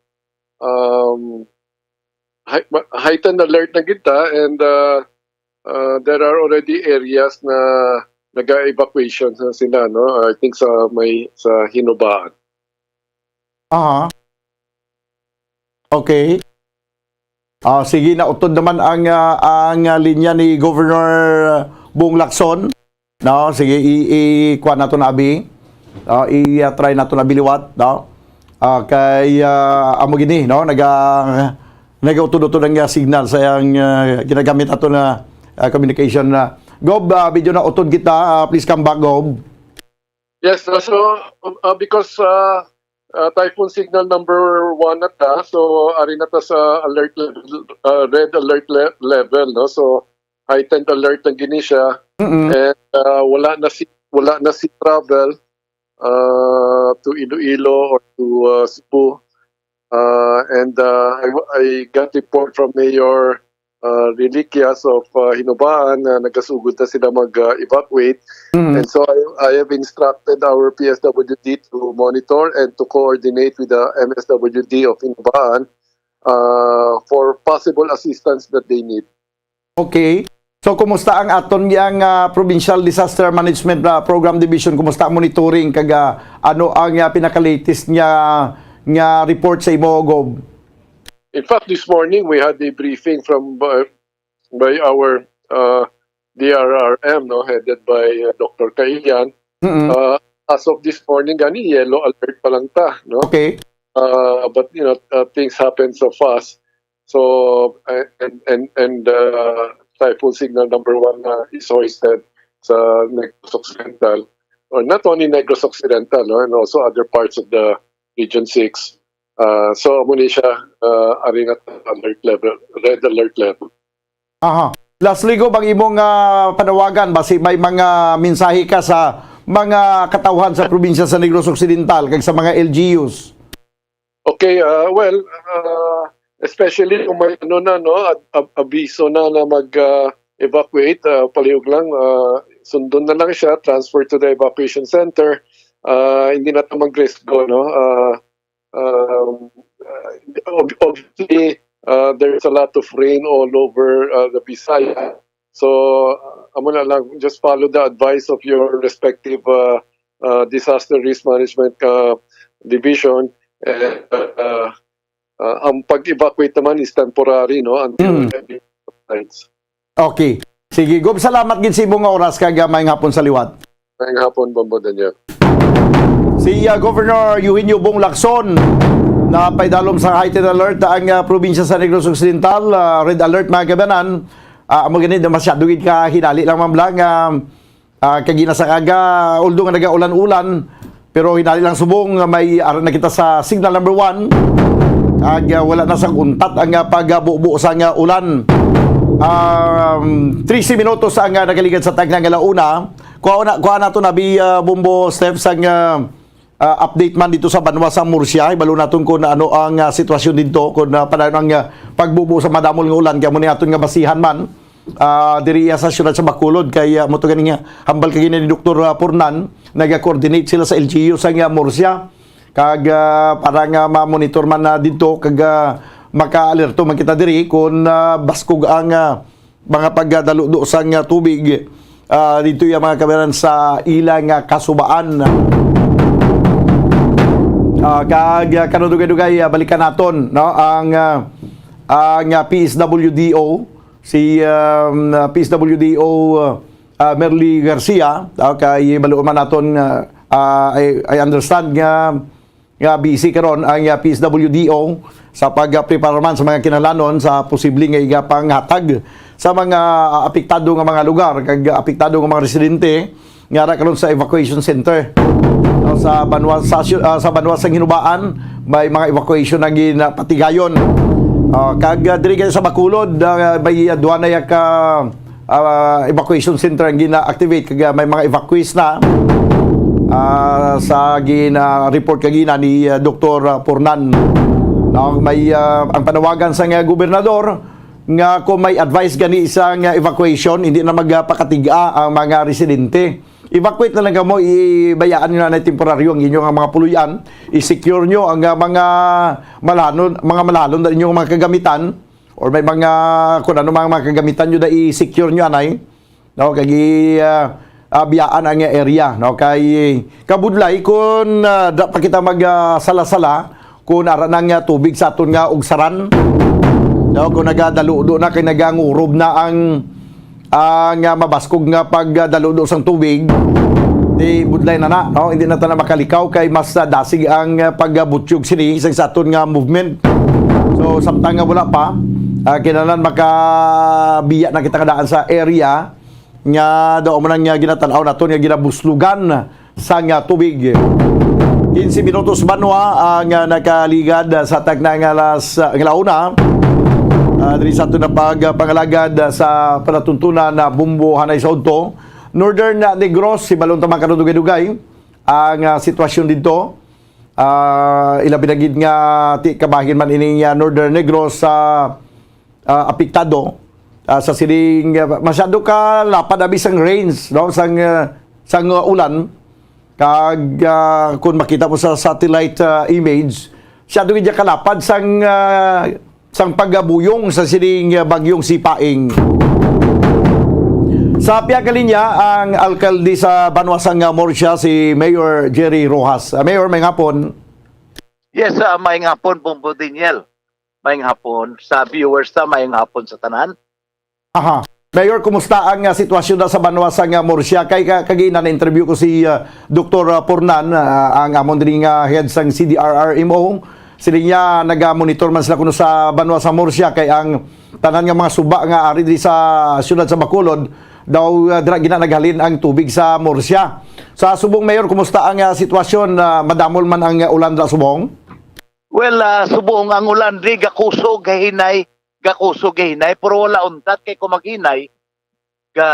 heightened alert na kita, and there are already areas na nag-evacuation na sila, no? I think sa Hinobaan. Okay. Sige, nautod naman ang linya ni Governor Bong Lacson. No, sige, i-kuha nato na abi. I-try nato na biliwat, no? Kay amo gini, no, nagautod-utod ang signal sa yang ginagamit ato na communication na. Gob, video na utod kita, please come back, Gob. Yes, so because typhoon signal number 1 na ta, so ari na ta sa alert level, red alert level, no? So heightened alert na gini siya. And wala na si travel to Iloilo or to Cebu. And I got report from Mayor Reliquias of Hinobaan na nagasugod na sila mag-evacuate. And so I have instructed our PSWD to monitor and to coordinate with the MSWD of Hinobaan for possible assistance that they need. Okay. So, kumusta ang aton yang Provincial Disaster Management Program Division? Kumusta ang monitoring? Ano ang pinaka-latest nga report sa imo, Gob? In fact, this morning we had a briefing from by our DRRM, no, headed by Dr. Kailian. As of this morning, gani yellow alert pa lang ta, no? Okay. But things happen so fast. So and typhoon signal number 1 is hoisted sa Negros Occidental, or not only Negros Occidental, no, and also other parts of the Region 6. So muna siya ari na alert level, red alert level. Lastly, Gob, ang imong panawagan, basi may mga mensahe ka sa mga katawhan sa probinsya sa Negros Occidental kag sa mga LGUs? Okay, well, especially kung may abiso na mag-evacuate, palihog lang, sundon na lang siya, transfer to the evacuation center, hindi na ito mag-risk go, no? Obviously, there's a lot of rain all over the Visayas, so amo na lang, just follow the advice of your respective disaster risk management division. Ang pag-evacuate naman is temporary, no, until Okay. Sige, Gob, salamat gid sa imong oras kag mayong hapon sa liwat. Mayong hapon, Bombo Daniel. Si Governor Eugenio Bong Lacson na paidalom sa heightened alert ang probinsya sa Negros Occidental, red alert mga kabanan. Amo ganit na masyado gid ka hinali lang mamblang kagina sa kaga, although nga nagaulan-ulan, pero hinali lang subong may aran na kita sa signal number 1. Wala na sa kuntat ang pagbubo sa ulan. 13 minutos ang nagaligad sa tag ng alauna. Kuha na ito nabi Bombo Steps ang update man dito sa Banwa sa Murcia. Ibalo natin kung ano ang sitwasyon dito, kung paano ang pagbubo sa madamol ng ulan. Kaya muna natin nga basihan man diri sa syudad sa Bacolod. Kaya mo ito ganing hambal kagina ni Dr. Purnan, nag-coordinate sila sa LGU sa Murcia. Kag parang ma-monitor man na dito, kag maka-alerto man kita diri kung baskog ang mga pagdalo sa tubig dito yung mga kameran sa ilang kasubaan. Kag kanudugay-dugay balikan naton, no, ang PSWDO, si PSWDO Merly Garcia, kay baluman naton. I understand nga busy karon ang PSWDO sa pag-prepare man sa mga kinahanglanon sa posibleng nga panghatag sa mga apektado nga mga lugar kag apektado nga mga residente nga karon sa evacuation center. No, sa Banwas ng Hinubaan, may mga evacuation na ginapatigayon. Kag diri sa Bacolod, may duwa na ka evacuation center ang gina-activate kag may mga evacuees na sa report kagina ni Dr. Pornan. May ang panawagan sa gobernador nga kung may advice gani isang evacuation, hindi na magpakatiga ang mga residente. Evacuate na lang kamo, ibayaan nyo na temporaryo ang inyong mga puluyan, i-secure nyo ang mga malalon na inyong mga kagamitan, or may mga kung ano mga kagamitan nyo na i-secure nyo anay, no, kagi biyaan ang area, no, kay kabudlay kung pa kita magsala-sala kung ara nang tubig sa aton nga ugsaran, no, kung nagadaludo na kay nagangurob na ang mabaskog nga pagdaludo sang tubig, di budlay na no, hindi na ta na makalikaw kay mas dasig ang pagbutyog sini isang sa aton nga movement. So samtang nga wala pa, kinahanglan makabiya na kita kadaan sa area nga daw man nga ginatan-aw naton nga ginabuslugan sang tubig. 15 minutos banwa ang nakaligad sa tagna nga launa. Diri sa ito na pagpangalagad sa palatuntunan na Bumbo, Hanay sa Udto. Northern Negros, si Balon Tamang Karudugay-Dugay, ang sitwasyon dito. Ilabinagid nga ti kabahin man ining Northern Negros sa apektado sa siling masyado ka lapad abis ang rains, no, sang ulan. Kag kung makita mo sa satellite image, masyado gid kalapad sang paggabuyong sa siling bagyong Sipaing. Sa Piagalinya, ang alkalde sa Banwasang Murcia, si Mayor Jerry Rojas. Mayor, may hapon. Yes, may hapon, Bumbo Daniel. May hapon sa viewers may hapon sa tanan. Aha. Mayor, kumusta ang sitwasyon na sa Banwasang Murcia? Kay kagina na interview ko si Dr. Pornan, ang amon din nga head sang CDRRMO. Sila niya nag-monitor man sila kuno sa Banwasang Murcia kay ang tanan nga mga suba nga ari diri sa siyudad sa Bacolod daw gina naghalin ang tubig sa Murcia. Sa Subong, Mayor, kumusta ang sitwasyon? Madamol man ang ulan sa Subong? Well, Subong ang ulan di gakusog gahinay pero wala untat kay kumaghinay ga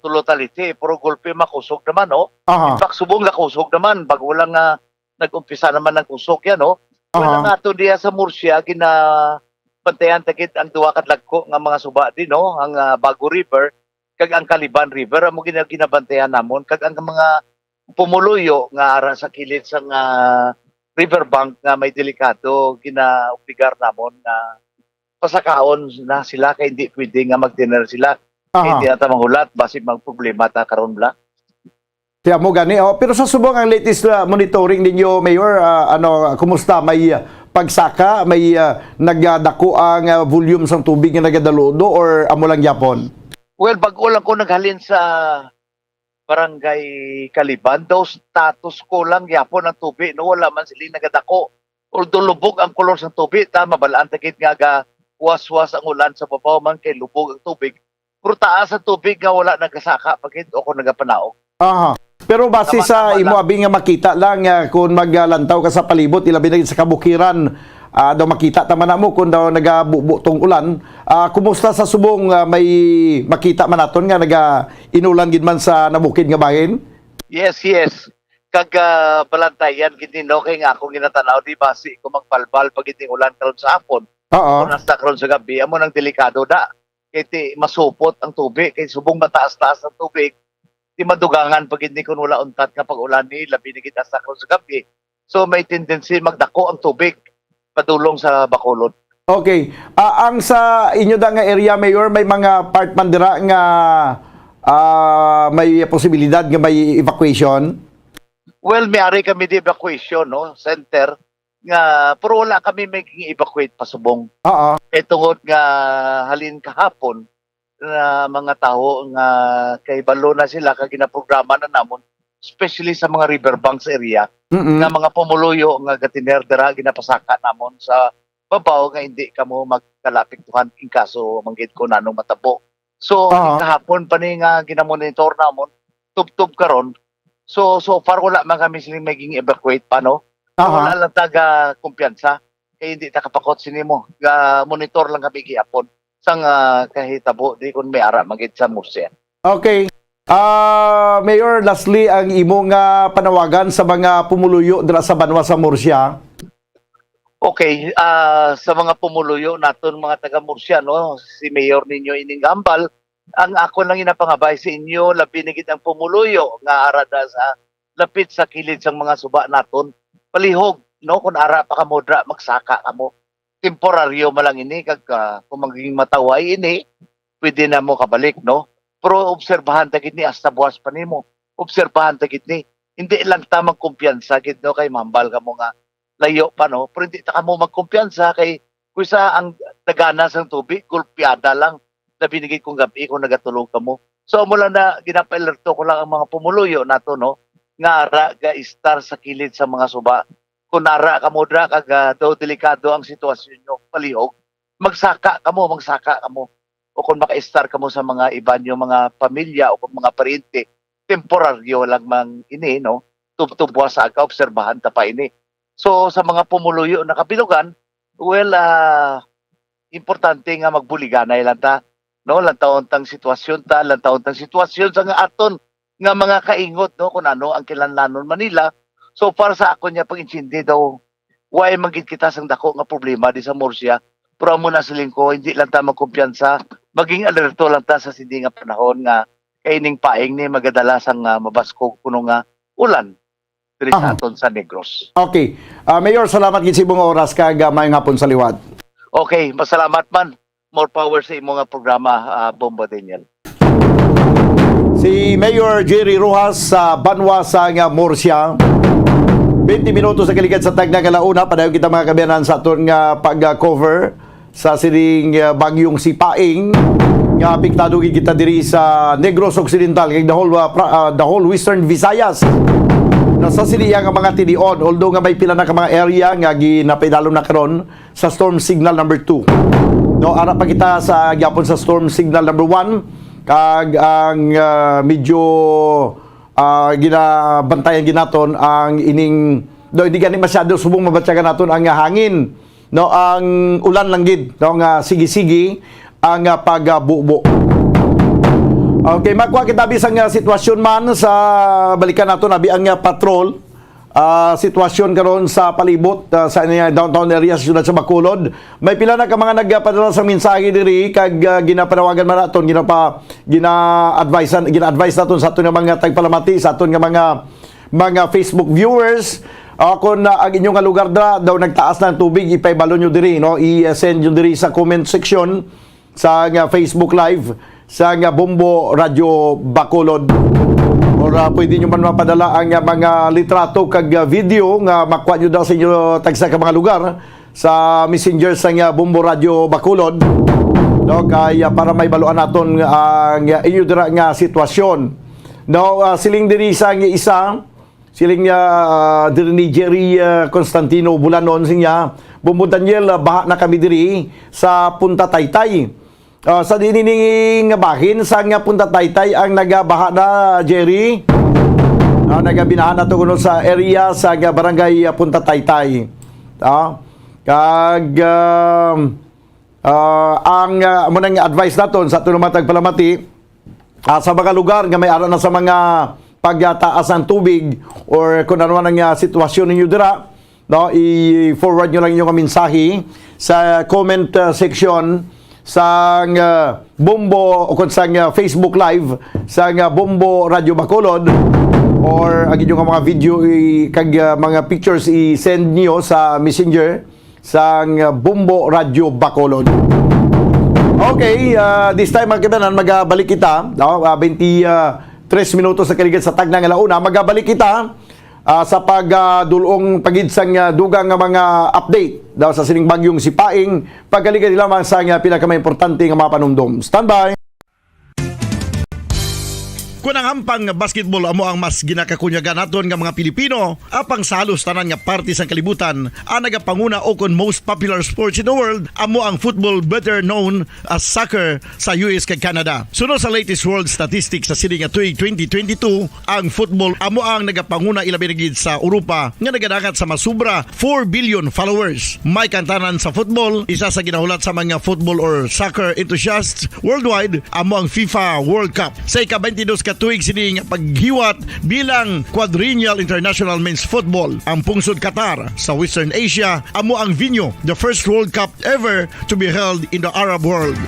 tulotalite pero gulpe makusog naman, no? In fact, Subong gakusog naman bag wala nga nag-umpisa naman ng kusog yan, no? Wala nga ito diya sa Murcia, ginabantayan takit ang duwa kadlagko nga mga suba din, no? Ang Bago River, kag ang Caliban River, amo ginabantayan namon, kag ang mga pumuluyo nga ara sa kilid sa riverbank nga may delikado, ginaobligar namon na pasakaon na sila, kay hindi pwede nga mag-dinner sila. Kaya hindi na mahulat, basi magproblema ta karon bla. Kaya mo gani. Pero sa Subong, ang latest monitoring ninyo, Mayor, kumusta? May pagsaka? May nagdako ang volume ng tubig na nagadaludo or amo lang yapon? Well, bago lang ko naghalin sa Barangay Caliban, daw status ko lang yapon ang tubig. No, wala man sila nagadako. Although lubog ang kolor ng tubig, mabalaan takit nga was-was ang ulan sa babaw man kay lubog ang tubig. Pero taas ang tubig nga wala nagasaka pagit o kung nagapanaog. Aha. Pero base sa imo abi nga makita lang kung maglantaw ka sa palibot ilabi na sa kabukiran daw makita tama na mo kung daw nagabubutong ulan. Kumusta sa Subong, may makita man naton nga inulan gid man sa nabukid nga bahin? Yes. Kag balantayan gid no kay nga ako ginatanaw di base ko magbalbal pag iting ulan karon sa hapon. Oo. Kung nasta karon sa gabi amo nang delikado da. Kay masupot ang tubig kay Subong mataas-taas ang tubig. Di madugangan pag hindi kun wala untat nga pag-ulan ni labi na kita sa gabi. So may tendency magdako ang tubig padulong sa Bacolod. Okay. Ang sa inyo da nga area, Mayor, may mga part man dira nga may posibilidad nga may evacuation? Well, may kami di evacuation, no? Center nga pero wala kami may evacuate pa Subong. Oo. Tungod nga halin kahapon na mga tao nga kay balo na sila kag ginaprograma na namon especially sa mga riverbanks area nga mga pumuluyo nga gatiner dira ginapasaka namon sa babaw nga hindi kamo magkalapiktuhan in kaso manggid ko nanong matabo. So kahapon pa ni nga ginamonitor namon tubtob karon. So far wala man kami siling maging evacuate pa no. Aha. Wala lang taga kumpiyansa. Kaya hindi ta kapakot sinimo. Monitor lang kami gihapon sang kahitabo di kun may ara magit sa Murcia. Okay. Mayor, lastly, ang imong panawagan sa mga pumuluyo dira sa Banwa sa Murcia. Okay, sa mga pumuluyo naton mga taga Murcia no, si Mayor ninyo ining ambal, ang ako lang inapangabay sa inyo labi na gid ang pumuluyo nga ara sa lapit sa kilid sang mga suba naton. Palihog no kun ara pa kamo dra magsaka kamo. Temporaryo malang ini kag kung maging mataway ini, pwede na mo kabalik no. Pero obserbahan ta gid ni hasta buwas pa nimo. Obserbahan ta gid ni. Hindi lang tamang kumpiyansa gid no kay mambal kamo nga layo pa no. Pero hindi ta kamo magkumpiyansa kay kusa ang tagana sang tubig gulpiada lang na binigay kong gabi kung nagatulog kamo. So mo lang na ginapa-alerto ko lang ang mga pumuluyo nato no nga ara ga istar sa kilid sa mga suba. Kung nara kamo dra kag daw delikado ang sitwasyon nyo palihog, magsaka kamo. O kung maka-star kamo sa mga iba nyo mga pamilya o kung mga paryente, temporaryo lang mang ini no. Tubtubwa sa aga obserbahan ta pa ini. So sa mga pumuluyo na kabilugan, well importante nga magbuliganay lang ta no, lantaon tang sitwasyon sa nga aton nga mga kaingot no kung ano ang kinahanglanon Manila. So para sa ako niya pag-intindi daw, why magid kita sang dako nga problema di sa Murcia. Pero mo na siling ko, hindi lang ta magkumpiyansa, maging alerto lang ta sa sindi nga panahon nga kaining paing ni magadala sang mabaskog kuno nga ulan diri sa aton sa Negros. Okay. Mayor, salamat gid sa imong oras kag mayong hapon sa liwat. Okay, masalamat man. More power sa imong nga programa, Bombo Daniel. Si Mayor Jerry Rojas sa Banwa sa Murcia. 20 minutos sa kaligid sa tagna kalauna padayon kita mga kabayanan sa aton nga pag-cover sa sining bagyong Sipaing nga apektado gid kita diri sa Negros Occidental kag the whole Western Visayas. Nasa siliya nga mga tinion, although nga may pila na ka mga area nga ginapidalom na karon sa storm signal number 2. No, ara pa kita sa gyapon sa storm signal number 1 kag ang medyo ginabantayan ginaton ang ining do hindi gani masyado subong mabatyagan naton ang hangin no, ang ulan lang gid no nga sige-sige ang pagbubo. Okay, magkuha kita bisang sitwasyon man sa balikan naton abi ang patrol sitwasyon karon sa palibot sa downtown area sa siyudad sa Bacolod. May pila na ka mga nagpadala sa mensahe diri kag ginapanawagan man naton gina-advise naton sa aton nga mga tagpalamati sa aton nga mga Facebook viewers kung ang inyong lugar daw nagtaas ng tubig ipaybalo nyo diri no, i-send nyo diri sa comment section sa Facebook live sa Bombo Radio Bacolod. Or pwede nyo man mapadala ang mga litrato kag video nga makuha nyo daw sa inyo tagsa ka mga lugar sa messenger sa Bombo Radio Bacolod no, kaya para may baluan naton ang inyo dira nga sitwasyon no. Siling diri sa isa siling diri ni Jerry Constantino Bulanon sinya Bombo Daniel, baha na kami diri sa Punta Taytay. Sa dinining bahin sa nga Punta Taytay ang nagabaha na Jerry. Nagabinahan na to kuno sa area sa barangay Punta Taytay. Kag ang munang advice naton sa aton mga tagpalamati sa mga lugar nga may ara na sa mga pagtaas ng tubig or kung ano man ang sitwasyon ninyo dira no, i-forward nyo lang inyong mensahe sa comment section sa Bombo o kung sa Facebook live sa Bombo Radio Bacolod or ang inyong mga video kag mga pictures i-send niyo sa messenger sa Bombo Radio Bacolod. Okay, this time mga kabanan magbalik kita no, 23 minutos sa kaligid sa tagna nga launa magabalik kita sa pagdulong pagidsang dugang nga mga update daw sa sining bagyong Sipaing pagkaligid lamang sa pinakaimportante nga mga panumdum. Standby. Kung ang ampang basketball amo ang mas ginakakunyagan naton nga mga Pilipino, apang salos tanan nga parte sang kalibutan, ang nagapanguna o kon most popular sports in the world, amo ang football, better known as soccer sa US kag Canada. Sunod sa latest world statistics sa sining nga tuig 2022, ang football amo ang nagapanguna ilabi na gid sa Europa nga nagadagat sa masubra 4 billion followers. May kantanan sa football, isa sa ginahulat sa mga football or soccer enthusiasts worldwide, amo ang FIFA World Cup. Sa ika-22 ka tuig sining paghiwat bilang quadrennial international men's football, ang pungsod Qatar sa Western Asia amo ang venue, the first World Cup ever to be held in the Arab world.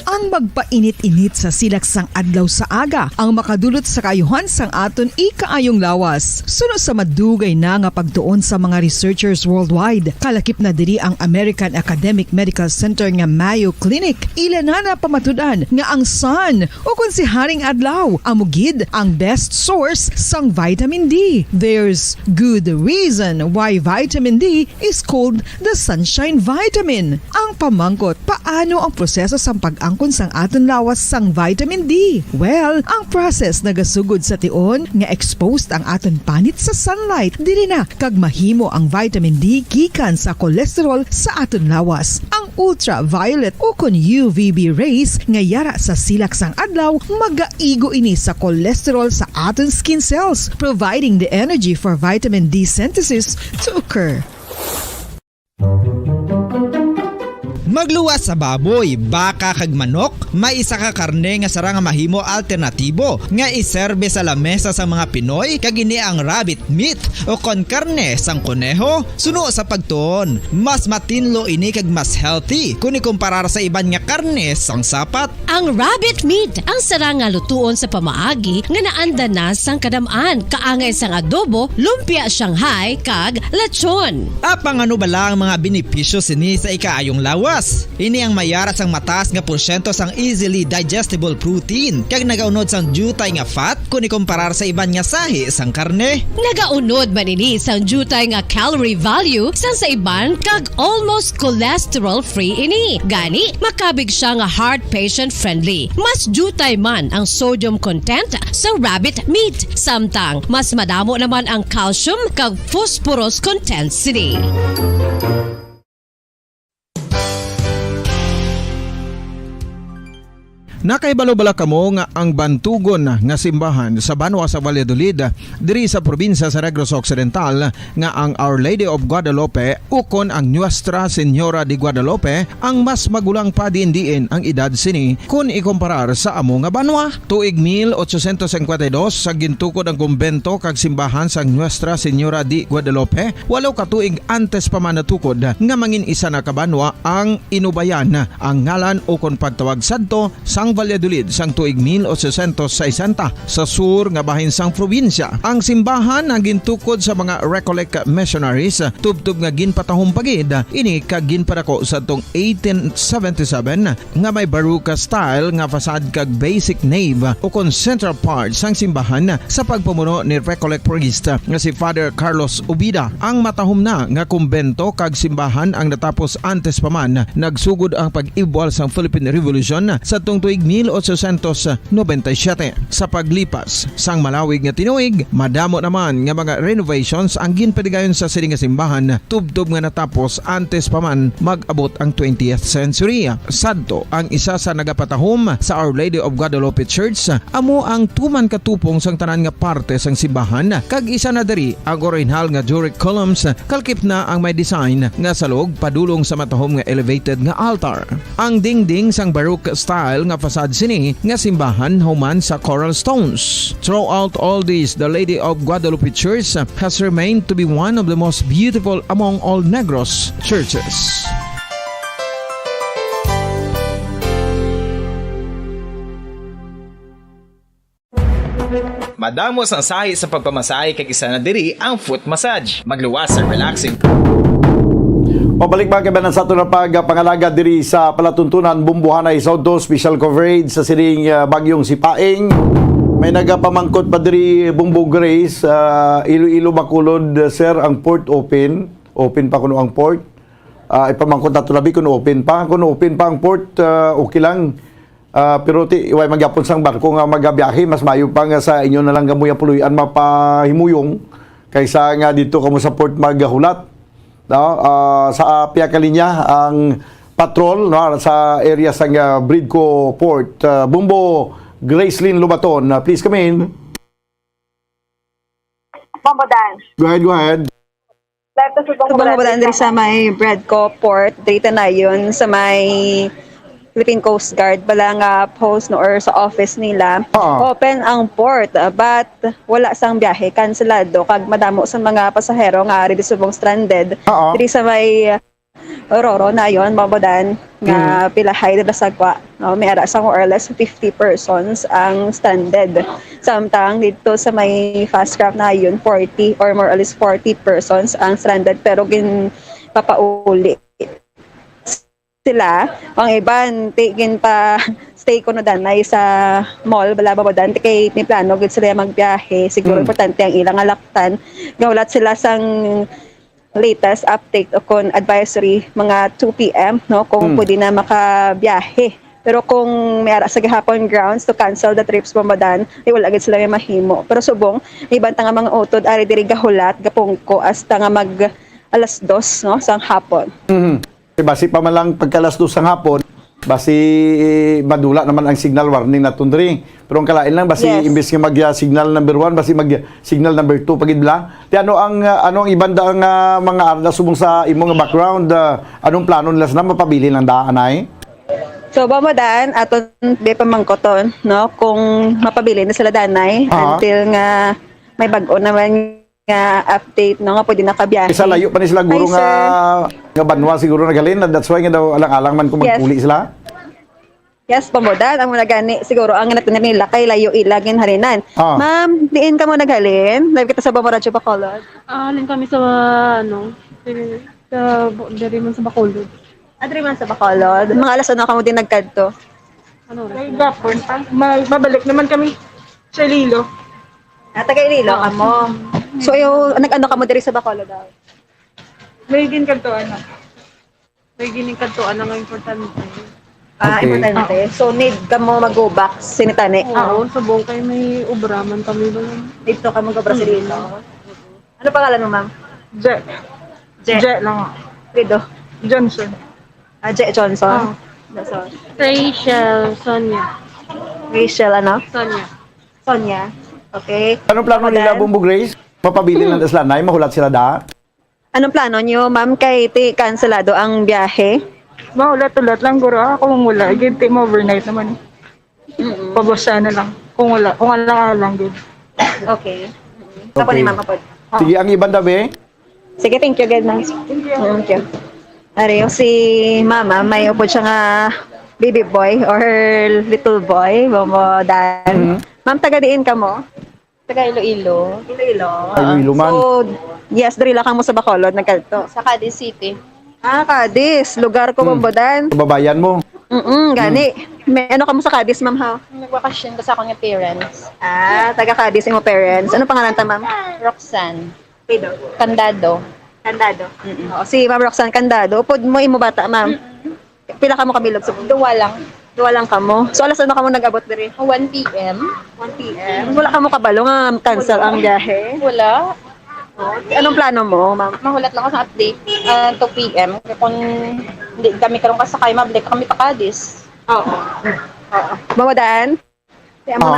Ang magpainit-init sa silaksang adlaw sa aga ang makadulot sa kaayuhan sang aton ikaayong lawas. Sunod sa madugay na nga pagtuon sa mga researchers worldwide, kalakip na diri ang American Academic Medical Center nga Mayo Clinic. Ilan na pamatudan nga ang sun o kung si Haring Adlaw amugid ang best source sang vitamin D. There's good reason why vitamin D is called the sunshine vitamin. Ang pamangkot, paano ang proseso sa pag-angkon sang aton lawas sang vitamin D? Well, ang process nagasugod sa tion nga exposed ang aton panit sa sunlight, dili na kag mahimo ang vitamin D gikan sa cholesterol sa aton lawas. Ang ultraviolet o kon UVB rays nga yara sa silak sang adlaw magaigo ini sa cholesterol sa aton skin cells, providing the energy for vitamin D synthesis to occur. Magluwas sa baboy, baka kag manok, may isa ka karne nga sara nga mahimo alternatibo nga iserbe sa lamesa sa mga Pinoy kag ini ang rabbit meat o kon karne sang kuneho. Suno sa pagtuon, mas matinlo ini kag mas healthy kung ikumparar sa iban nga karne sang sapat. Ang rabbit meat ang sara nga lutuon sa pamaagi nga naanda na sang kadamaan, kaangay sang adobo, lumpia Shanghai kag lechon. Apang ano bala ang mga benepisyo sini sa ikaayong lawas? Ini ang mayarat sang mataas nga porsyento sang easily digestible protein kag nagaunod sang jutay nga fat kung ikumparar sa iban nga sahi sang karne. Nagaunod man ini sang jutay nga calorie value sang sa iban kag almost cholesterol free ini. Gani makabig siya nga heart patient friendly. Mas jutay man ang sodium content sa rabbit meat, samtang mas madamo naman ang calcium kag phosphorus content sini. Nakaibalo-bala kamo nga ang bantugon nga simbahan sa Banwa sa Valladolid diri sa probinsya sa Negros Occidental nga ang Our Lady of Guadalupe ukon ang Nuestra Señora de Guadalupe ang mas magulang pa diin ang edad sini kung ikumparar sa amo nga banwa. Tuig 1852 sa gintukod ang kumbento kag simbahan sa Nuestra Señora de Guadalupe, walo ka tuig antes pa man natukod nga mangin isa na kabanwa ang inubayan ang ngalan ukon pagtawag sadto sang Valladolid sang tuig 1860 sa sur nga bahin sang probinsya. Ang simbahan ang gintukod sa mga Recollect missionaries tubtub nga ginpatahong pagid ini kag ginpadako sa tong 1877 nga may baroque style nga fasad kag basic nave o kon central part sang simbahan sa pagpamuno ni Recollect priest nga si Father Carlos Ubida. Ang matahom na nga kumbento kag simbahan ang natapos antes pa man nagsugod ang pag-ibwal sang Philippine Revolution sa tong tuig 1897. Sa paglipas sang malawig nga tinuig, madamo naman nga mga renovations ang ginpadigayon sa sining nga simbahan tubtob nga natapos antes pa man mag-abot ang 20th century. Sadto ang isa sa nagapatahom sa Our Lady of Guadalupe Church, amo ang tuman katupong sang tanan nga parte sang simbahan kag isa na diri ang original nga Doric columns kalkip na ang may design nga salog padulong sa matahom nga elevated nga altar. Ang dingding sang baroque style nga fasad sini nga simbahan human sa coral stones. Throughout all this, the Lady of Guadalupe Church has remained to be one of the most beautiful among all Negros churches. Madamos ang sahi sa pagpamasahe kag isa na diri ang foot massage. Magluwas sa relaxing. Pabalik mga kabanan sa ito na pangalaga diri sa palatuntunan Bumbuhanay Saudo, special coverage sa siring bagyong Sipaing. May nagapamangkot pa diri Bumbu Grace, Iloilo Bacolod, sir, ang port open pa kuno ang port. ipamangkot na tulabi kung open pa ang port, okay lang. Pero iway magyapon sang barko nga magabiyahe, mas mayo pa nga sa inyo na lang gamuya puluyan mapahimuyong kaysa nga dito kamo sa port maghulat. No? Sa piya ka linya ang patrol, no, sa area sang Bridco Port. Bumbo Gracelyn Lubaton, please come in. Bambadan. Go ahead. Bambadan diri sa may Bridco Port, dito na yun sa may Philippine Coast Guard bala nga post no or sa office nila. Open ang port but wala sang biyahe, kanselado kag madamo sa mga pasahero nga ari subong stranded. Diri sa may Roro na yon Bambadan nga pilahay na sagwa. No, may ara sang more or less 50 persons ang stranded. Samtang dito sa may fast craft na yun 40 or more or less 40 persons ang stranded pero gin papauli sila. Ang iban tigin pa stay ko no danay sa mall bala Bambadan kay ni plano gid sila magbiyahe. Siguro importante ang ilang alaktan. Gawlat sila sang latest update o kon advisory mga 2 p.m. no kung pwede na makabiyahe. Pero kung may ara sa gihapon grounds to cancel the trips Bambadan, ay wala agad sila may mahimo. Pero subong ibang nga mga utod ari diri gahulat gapungko hasta nga mag alas 2 no sang hapon. Basi pa man lang pagkalas 2 sang hapon, basi madula naman ang signal warning na tundri. Pero ang kalain lang basi imbes nga mag-signal number 1 basi mag-signal number 2 pagid bla. Ti ano ang ibanda ang mga arda subong sa imong background, anong plano nila na mapabili ng daan ay? So Bambadan aton be pamangkoton no kung mapabili na sila danay until nga may bag-o naman nga update no nga pwede na kabiyahe. Isa layo pa ni sila guro nga banwa siguro nagalin, that's why nga daw alang-alang man kung magpuli sila. Yes, Bambadan ang muna gani siguro ang natin nila kay layo ilagin harinan. Ma'am, diin ka mo naghalin? Live kita sa Bambadan Bacolod. Alin kami sa sa diri man sa Bacolod. Diri man sa Bacolod. Mga alas ano ka mo din nagkadto? Ano ra? Gapon pa. Mabalik naman kami sa Ililo. Taga Ililo ka mo. So yung nag-ano ka mo diri sa Bacolod daw? May ginkantuan na. May ginkantuan na nga importante. Importante. So need ka mo mag-go back sinitani? Oo, subong kay may ubraman kami doon. Dito ka mag-obra sa dito. Ano pangalan mo, ma'am? Jet. Jet lang. Rido? Johnson. Jet Johnson? Rachel, Sonia. Rachel ano? Sonia. Okay. Anong plano nila, Bumbo Grace? Mapabili ng daslanay, mahulat sila da? Anong plano nyo, ma'am, kay kanselado ang biyahe? Mahulat-ulat lang, guro. Ako kung wala, ginti mo overnight naman. Pabasa na lang. Kung wala lang, good. Okay. Tapos ni mama po. Sige, ang ibang dabi? Sige, thank you, good, ma'am. Thank you. Ariyo, si mama, may upo siya nga baby boy or little boy, Bambadan. Ma'am, taga-diin ka mo? Taga Iloilo. Iloilo man. So, yes, diri lang ka mo sa Bacolod, nagkalto. Sa Cadiz City. Cadiz. Lugar ko, Bambadan. Babayan mo? Gani. May ano ka mo sa Cadiz, ma'am, ha? Nagbakasyon ko sa akong parents. Taga Cadiz yung parents. Ano pangalan ta, ma'am? Roxanne. Pido. Candado. Oo, si Ma'am Roxanne Candado. Upod mo imo bata, ma'am. Pila ka mo kamilog? Duwa lang. Duwa lang ka mo. So, alas ano ka mo nag-abot diri? 1 p.m. 1 p.m. Wala ka mo kabalo nga cancel ang biyahe? Wala. Anong plano mo, ma'am? Mahulat lang ako sa update. 2 p.m. Kung hindi kami karong kasakay, mabalik kami pa Cadiz. Oo. Bambadan?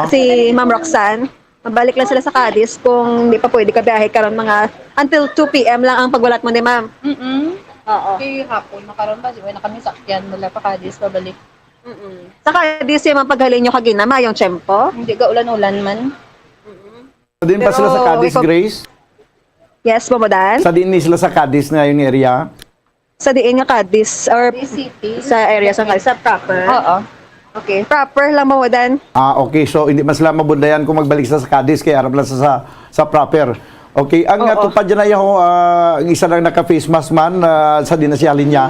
Si Ma'am Roxanne. Mabalik lang sila sa Cadiz kung hindi pa pwede ka biyahe karon mga until 2 p.m. lang ang pagwalat mo ni ma'am. Oo. Kaya hapon, makaroon ba? Wala kami sakyan mula pa Cadiz, pabalik. Sa Cadiz yung mapaghalin nyo kaginama, yung tiyempo? Hindi ka ulan-ulan man. Din pa sila sa Cadiz, Grace? Yes, Bambadan? Sa din sila sa Cadiz na yung area? Sa diin nga Cadiz or City. sa area sa Cadiz, sa proper? Oo. Okay, proper lang Bambadan. Okay. So, hindi mas lang mabundayan kung magbalik sa Cadiz, kaya harap lang sa proper. Okay, ang tupad dyan na yung isa lang naka-face mask man sa dinasyahalin niya.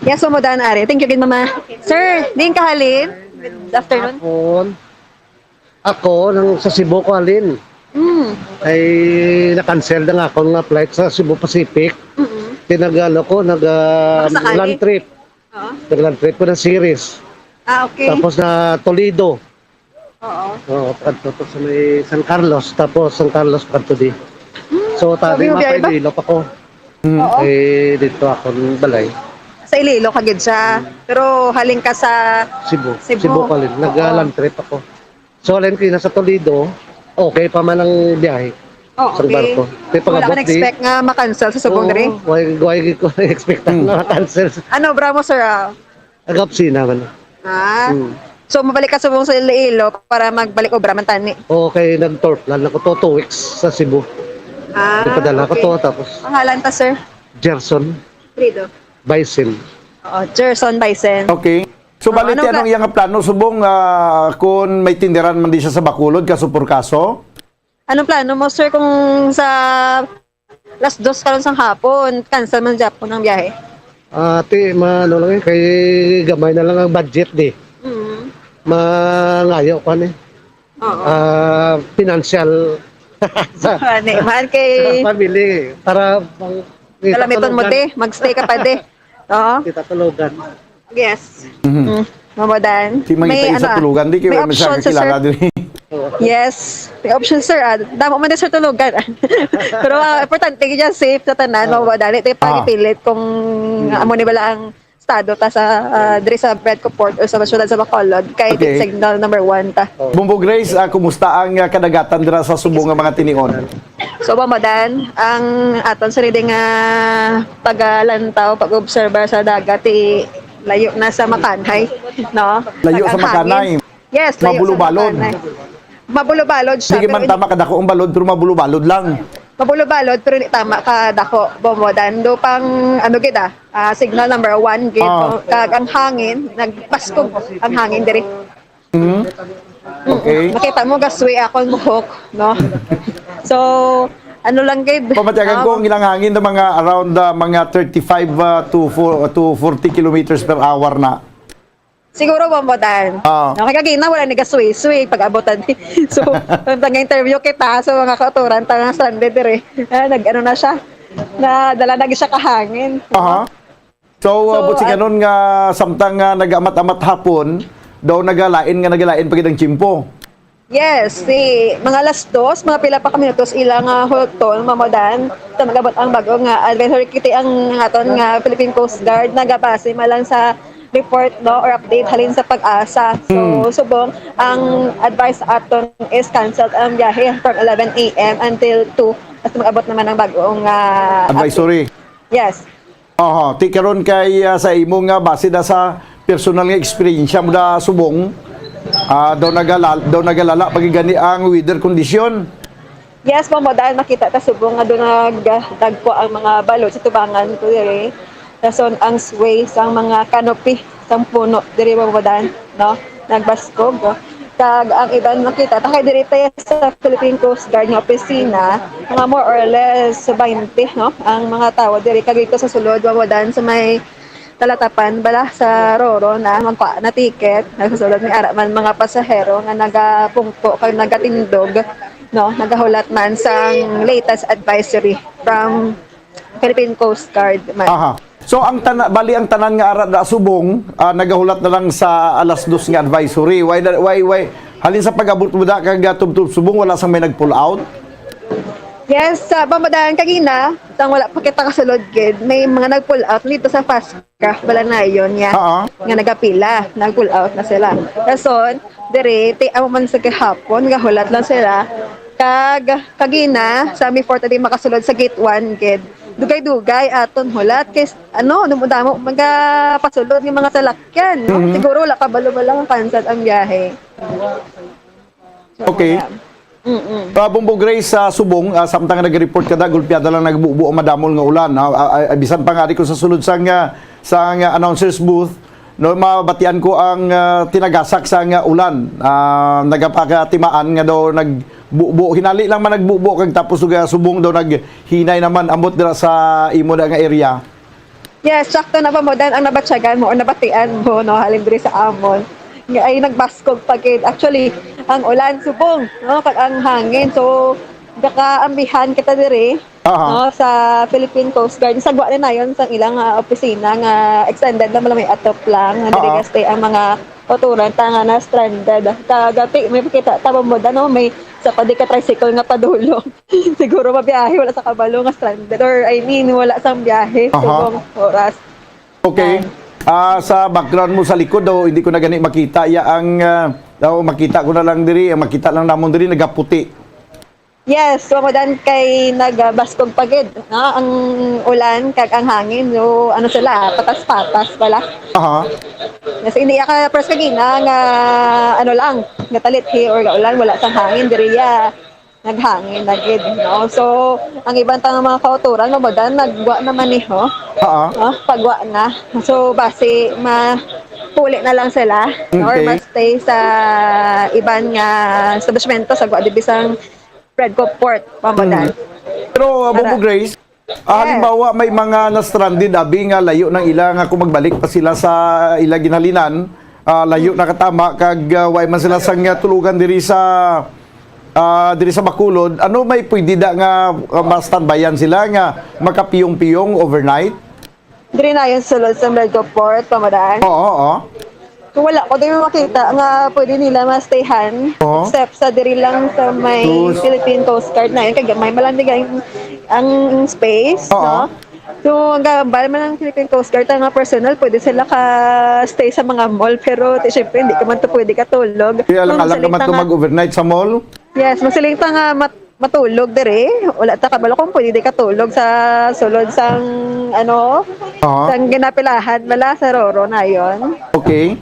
Yes, Bambadan, Ari. Thank you again, Mama. Sir, din ka halin? Good afternoon. Ako, sa Cebu ko halin. Ay, na-cancel na nga ako ng flight sa Cebu Pacific. Tinagalo ko, Sakali? land trip. Oo. Nag-land trip ko ng series. Okay. Tapos na Toledo. Oo. Oo, kanto to sa may San Carlos. Tapos San Carlos, kanto di. So, tabi Sabi mo, biyay ba? mapaililop ako. Oo. Eh, dito ako ng balay. Sa Iloilo ka gid siya. Pero haling ka sa Cebu. Cebu. Cebu pa rin. Nag-land trip ako. So, alin ko na sa Toledo, okay pa man ang biyahe. Oh, Sa okay. barko. May Wala ka pag-abot di. na-expect nga makancel sa Subong diri? Why ko na-expect na cancel. Ano, bravo sir? Agapsi naman. So, mabalik ka Subong sa Iloilo para magbalik obra man tani. Okay, nag-tour plan ako 2 weeks sa Cebu. Ipadala ko to, tapos Pangalan ta, sir? Gerson Frido. Bison. Oo, Gerson Bison. Okay. So balit ano anong ka- iyang plano subong kung may tindiran man di siya sa Bacolod kaso por kaso? Anong plano mo, sir, kung sa last 2 karon sang hapon, cancel man Japon ang biyahe? Ate, ano lang kay gamay na lang ang budget di. Mangayo pa ni. Financial sa Man kay family para kalamiton mo de, magstay ka pa de. Oo. Kita tulugan. Yes. Mamodan. Si mangita sa tulugan di may kayo man siya option, sir. kakilala diri. Yes. May option, sir. Damo man din, sir, tulugan. Pero importante kaya safe sa tanan. Mamodan. Ito yung pagipilit kung amo ni bala ang estado ta sa diri sa Bredco Port o sa syudad sa Bacolod kay Okay. signal number 1 ta. Bumbo Grace, kumusta ang kadagatan dira sa Subong nga mga tinion? So Mamodan, ang aton sa reading nga pagalantaw, pag-observer sa dagat layo na sa Makanhay, no? Layo sa Ang hangin. Makanay. Yes, layo Mabulo-balod. sa Makanay. Mabulo-balod siya. Sige man pero tama kadako ang balod pero mabulo-balod lang. mabulo-balod pero hindi tama ka dako Bomodan. Do pang ano gid signal number 1 gid kag ang hangin nagpaskog ang hangin diri. Okay. Makita mo gaswi ako ang buhok, no? So, ano lang gid. Pamatiagan ko ang ilang hangin na mga around mga 35 to 40 kilometers per hour na. Siguro Bomodan. Nakakagina wala ni gaswi-swi pag abutan. So, tanga interview kita so mga kauturan tanga Sunday dire. Nag-ano na siya. Nadala na siya kahangin. So, buti ganun nga samtang nag-amat-amat hapon, daw nagalain pagid ang chimpo. Yes, mga alas 2, mga pila pa ka minutos ilang hulton Mamodan. Tamagabot ang bago nga advisory kiti ang aton nga Philippine Coast Guard nagapase malang sa report no or update halin sa pag-asa. So subong ang advice aton is canceled ang biyahe from 11 AM until 2 basta mag-abot naman ang bagong Advisory. Yes. Ti karon kay sa imo nga base na sa personal nga experience mo da subong daw nagalala pag gani ang weather condition. Yes, Mamodan, makita ta subong nga doon nagdagpo ang mga balod sa tubangan ko diri. Dason ang sway sa mga canopy sa puno diri Mamodan, no? Nagbaskog. Kag ang iban makita ta kay diri tayo sa Philippine Coast Guard nga opisina, mga more or less 20, no? Ang mga tao diri kag dito sa sulod Mamodan sa may talatapan bala sa Roro na magpa na ticket nagsusulod ni ara man mga pasahero nga nagapungko kag nagatindog no nagahulat man sang latest advisory from Philippine Coast Guard man. So ang bali ang tanan nga ara da subong nagahulat na lang sa alas 2 nga advisory. Why halin sa pag-abot mo da kag tubtub subong wala sang may nag-pull out? Yes, sa Bamadan kagina, tang wala pa kita kasulod gid, may mga nag-pull out dito sa Pasca, bala na yon nga. Nga nagapila, nag-pull out na sila. Rason, dire amo man sa kahapon, gahulat lang sila. Kagina, sa mi 4 di makasulod sa gate 1 gid. Dugay-dugay aton hulat kay dumudamo mga pasulod ng mga salakyan. No? Siguro wala kabalo-balo ang cancel ang biyahe. Okay. Bumbo Grace sa Subong, samtang nag-report kada gulpiada lang nagbubuo madamol nga ulan. Bisan pa nga ko sa sulod sang announcers booth, no mabatian ko ang tinagasak sa ulan. Nagapakatimaan nga daw nagbubuo hinali lang man nagbubuo kag tapos Subong daw naghinay naman amot dira sa imo nga area. Yes, sakto na ba mo dan ang nabatsagan mo o nabatian mo no halin diri sa amon. Nga ay nagbaskog pagid. Actually, ang ulan subong, no, kag ang hangin. So, ambihan kita diri No, sa Philippine Coast Guard. Sagwa na yon sa ilang opisina nga extended na may atop lang. Nga diri stay ang mga oturan tanga na stranded. Kagapi may pakita tama mo may sa padi ka tricycle nga padulong. Siguro mabiyahe wala sa kabalo nga stranded or I mean wala sang biyahe subong oras. Okay. Sa background mo sa likod daw hindi ko na gani makita ya ang makita ko na lang diri, makita lang namon diri nagaputi. Yes, madan kay nagbaskog pagid, no? Ang ulan kag ang hangin, so ano sila, patas-patas pala. Kasi hindi ka press kagina nga ano lang, natalithi or ulan wala sang hangin diriya. Naghangin na gid, no? So, ang ibang tang mga kauturan madan nagwa naman ni ho. Pagwa na. So, base puli na lang sila or stay sa iban nga establishmento sa Guadibisang Bredco Port, Pamadan. Pero, Bobo Grace, halimbawa may mga na-stranded abi nga layo ng ila nga kung magbalik pa sila sa ila ginhalinan, layo na katama kag way man sila sang tulugan diri sa Bacolod. Ano may pwede da nga ma-standbyan sila nga makapiyong-piyong overnight? Diri na yun sulod sa Bredco Port, Pamadan. Oo. Kung wala ko din makita nga pwede nila ma-stayhan except sa diri lang sa may Philippine Coast Guard na yun kaya may malamig ang space, no? So, hanggang bala man ng Philippine Coast Guard ang mga personal, pwede sila ka-stay sa mga mall pero syempre hindi ka man to pwede katulog. Kaya lang ka man to mag-overnight sa mall? Yes, masiling pa nga matulog diri. Wala ta kabalo kung pwede katulog sa sulod sang sang ginapilahan bala sa Roro na yon. Okay.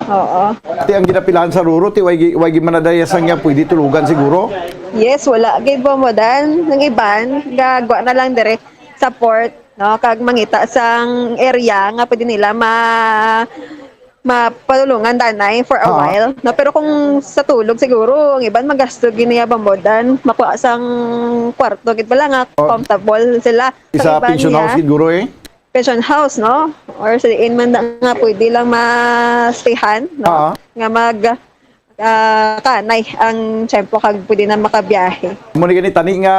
Oo. Ti ang ginapilahan sa Roro ti way manadaya sang nga pwede tulugan siguro? Yes, wala gid mo dan ng iban gagwa na lang dire sa port, no, kag mangita sang area nga pwede nila mapatulungan danay for a while. No, pero kung sa tulog siguro ang iban magasto giniya bambodan makuha sang kwarto gid bala nga comfortable sila sa pension house siguro pension house, no, or sa inman nga pwede lang ma-stayhan, no, nga kanay ang tiyempo kag pwede na makabiyahe. Mo ni gani tani nga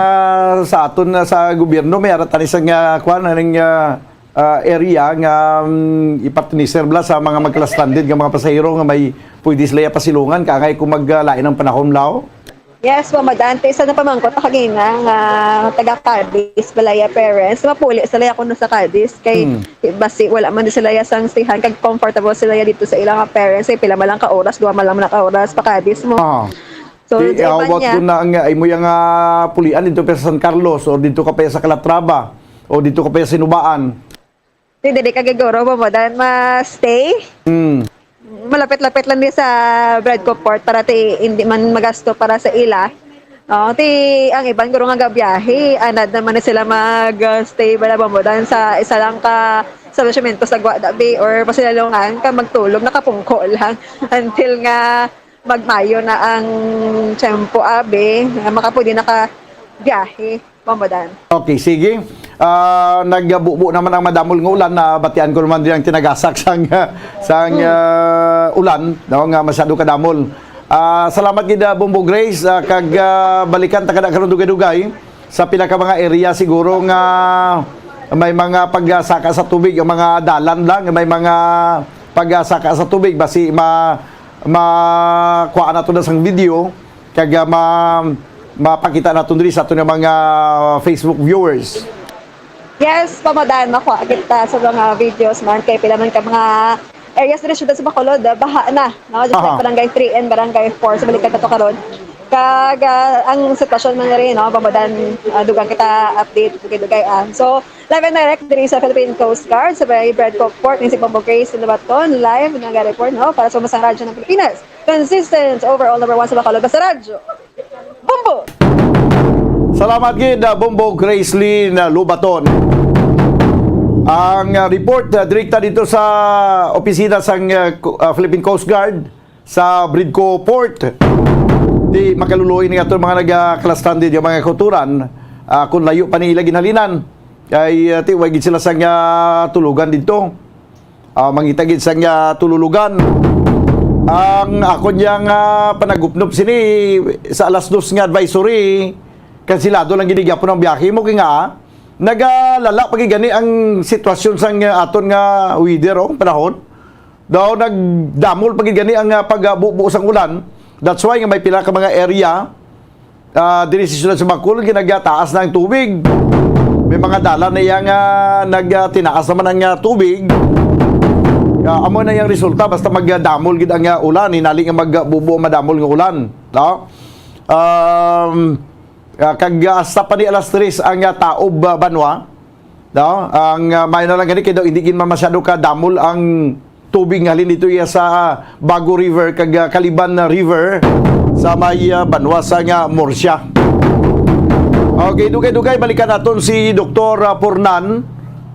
sa aton sa gobyerno may ara tani sang kuan ning area nga ipartiniser bla sa mga magklas-stranded nga mga pasahero nga may pwede sila pasilungan kangay kung maglain ng panahon lao. Yes, Mamadante, isa na pamangkot na kagina nga taga Cadiz, balaya parents, mapuli sila ako na sa Cadiz kay basi wala man sila sang stayhan kag comfortable sila dito sa ilang parents ay pila malang ka oras, duwa malang na ka oras pa Cadiz mo. So, awat ko na ang ay mo yung pulian dito pa sa San Carlos o dito ka pa sa Calatrava o dito ka pa sa Sinubaan. Hindi ka gagoro Mamadante, ma-stay? Malapit-lapit lang din sa Bredco Port para hindi man magasto para sa ila. Ang ibang guro nga gabiyahe, anad naman na sila mag-stay bala Bamodan sa isa lang ka establishmento sa Guadabi or pasilalungan ka magtulog nakapungko lang until nga magmayo na ang tiyempo abe makapudi nakabiyahe Bamodan. Okay, sige. Nagbubo naman ang madamol ng ulan na batian ko naman din ang tinagasak sang ulan no, nga masyado kadamol. Salamat gid Bombo Grace kag balikan ta kada karon dugay-dugay sa pila ka mga area siguro nga may mga pagsaka sa tubig, ang mga dalan lang may mga pagsaka sa tubig basi kuha na to na sang video kag mapakita nato diri sa ato mga Facebook viewers. Yes, Pamadan, makuha kita sa mga videos man kay pila man ka mga areas diri sa Bacolod, baha na, no? Just like Barangay 3 and Barangay 4 sa balikan nato karon. Kag ang sitwasyon man rin, no, Pamadan, dugang kita update dugay-dugay. So, live and direct diri sa Philippine Coast Guard sa Bredco Port ni si Bombo Grace in Baton, live nag-report, no, para sa masang radyo ng Pilipinas. Consistent overall number 1 sa Bacolod sa radyo. Bombo! Salamat gid Bombo Grace Lynn Lubaton. Ang report direkta dito sa opisina sa Philippine Coast Guard sa Bredco Port. Di makaluluoy ni ato mga nagka-stranded yung mga kulturan kung layo pa ni ila ginhalinan. Kay wag gid sila sang tulugan dito. Mangita gid sang tululugan. Ang ako niyang panagupnop sini sa alas 2 nga advisory kansilado lang ginigapon ang biyahe mo kay nga nagalala pagigani ang sitwasyon sang aton nga weather panahon. Daw nagdamol pagigani ang pagbubuo sang ulan. That's why nga may pila ka mga area diri sa siyudad sa Bacolod ginagataas na ang tubig. May mga dala na yang nagtinaas naman ang tubig. Amo na yung resulta basta magdamol gid ang ulan, hinali nga magbubuo madamol nga ulan. No? Kag hasta pa ni alas 3 ang taob banwa. No? Ang may na lang gani kay daw hindi gin masyado ka damol ang tubig nga halin dito sa Bago River kag Kaliban River sa may banwa sa nga Murcia. Okay, dugay balikan naton si Dr. Pornan,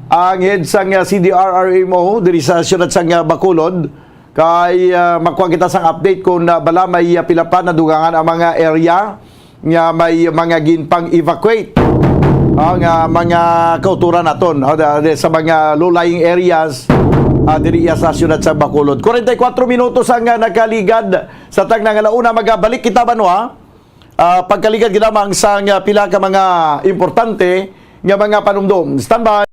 ang head sang CDRRMO diri sa siyudad sang Bacolod, kay makuha kita sang update kung bala may pila pa na dugangan ang mga area nga may mga ginpang evacuate ang mga kauturan naton sa mga low-lying areas diri sa siyudad sa Bacolod. 44 minutos ang nakaligad sa tag nga launa magabalik kita banwa. Pagkaligad ginamang sa pila ka mga importante nga mga panumdum. Standby.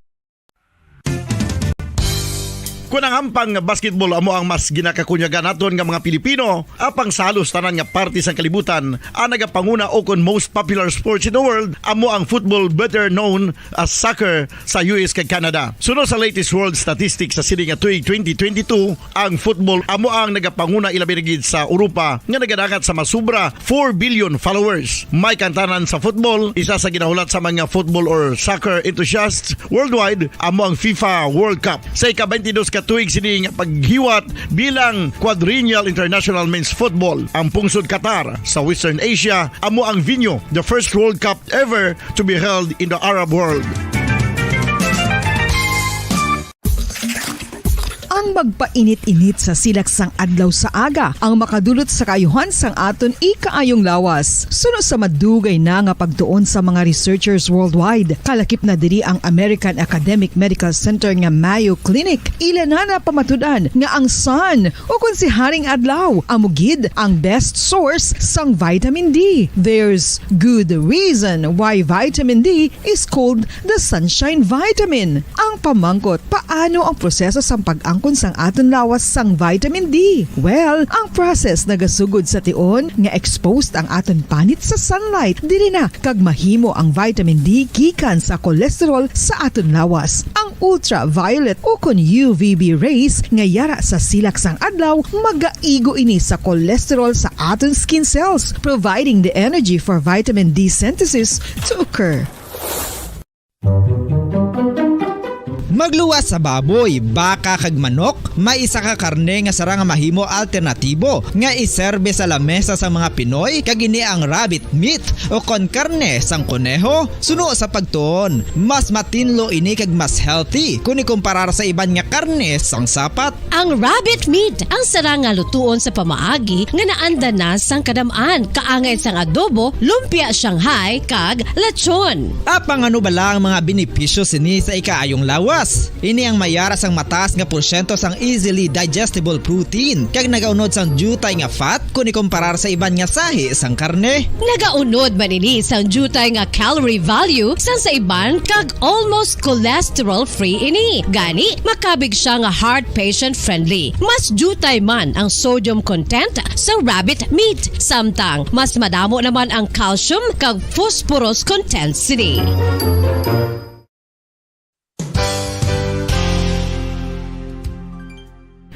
Kung ang ampang basketball amo ang mas ginakakunyagan naton nga mga Pilipino, apang salos tanan nga parte sang kalibutan, ang nagapanguna o kon most popular sports in the world, amo ang football, better known as soccer sa US kag Canada. Suno sa latest world statistics sa sining nga tuig 2022, ang football amo ang nagapanguna ilabi na gid sa Europa nga nagadagat sa masubra 4 billion followers. May kantanan sa football, isa sa ginahulat sa mga football or soccer enthusiasts worldwide, amo ang FIFA World Cup. Sa ika-22 ka tuig sining paghiwat bilang quadrennial international men's football. Ang pungsod Qatar sa Western Asia amo ang venue, the first World Cup ever to be held in the Arab world. Ang magpainit-init sa silaksang adlaw sa aga ang makadulot sa kayuhan sang aton ikaayong lawas. Suno sa madugay na nga pagtuon sa mga researchers worldwide, kalakip na diri ang American Academic Medical Center nga Mayo Clinic. Ila na pamatudan nga ang sun o kung si Haring Adlaw amugid ang best source sang vitamin D. There's good reason why vitamin D is called the sunshine vitamin. Ang pamangkot, paano ang proseso sang pag-angkon sang aton lawas sang vitamin D? Well, ang process nagasugod sa tion nga exposed ang aton panit sa sunlight dili na kag mahimo ang vitamin D gikan sa cholesterol sa aton lawas. Ang ultraviolet o kon UVB rays nga yara sa silak sang adlaw magaigo ini sa cholesterol sa aton skin cells, providing the energy for vitamin D synthesis to occur. Magluwas sa baboy, baka kag manok, may isa ka karne nga sarang mahimo alternatibo nga iserbe sa lamesa sa mga Pinoy kag ini ang rabbit meat o kon karne sang kuneho. Suno sa pagtuon, mas matinlo ini kag mas healthy kung ikumparar sa iban nga karne sang sapat. Ang rabbit meat ang sarang nga lutuon sa pamaagi nga naanda na sang kadamaan, kaangay sang adobo, lumpia Shanghai kag lechon. Apang ano bala ang mga benepisyo sini sa ikaayong lawas? Ini ang mayara sang mataas nga porsyento sang easily digestible protein kag nagaunod sang jutay nga fat kung ikumparar sa iban nga sahi sang karne. Nagaunod man ini sang jutay nga calorie value sang sa iban kag almost cholesterol free ini. Gani makabig siya nga heart patient friendly. Mas jutay man ang sodium content sa rabbit meat, samtang mas madamo naman ang calcium kag phosphorus content sini.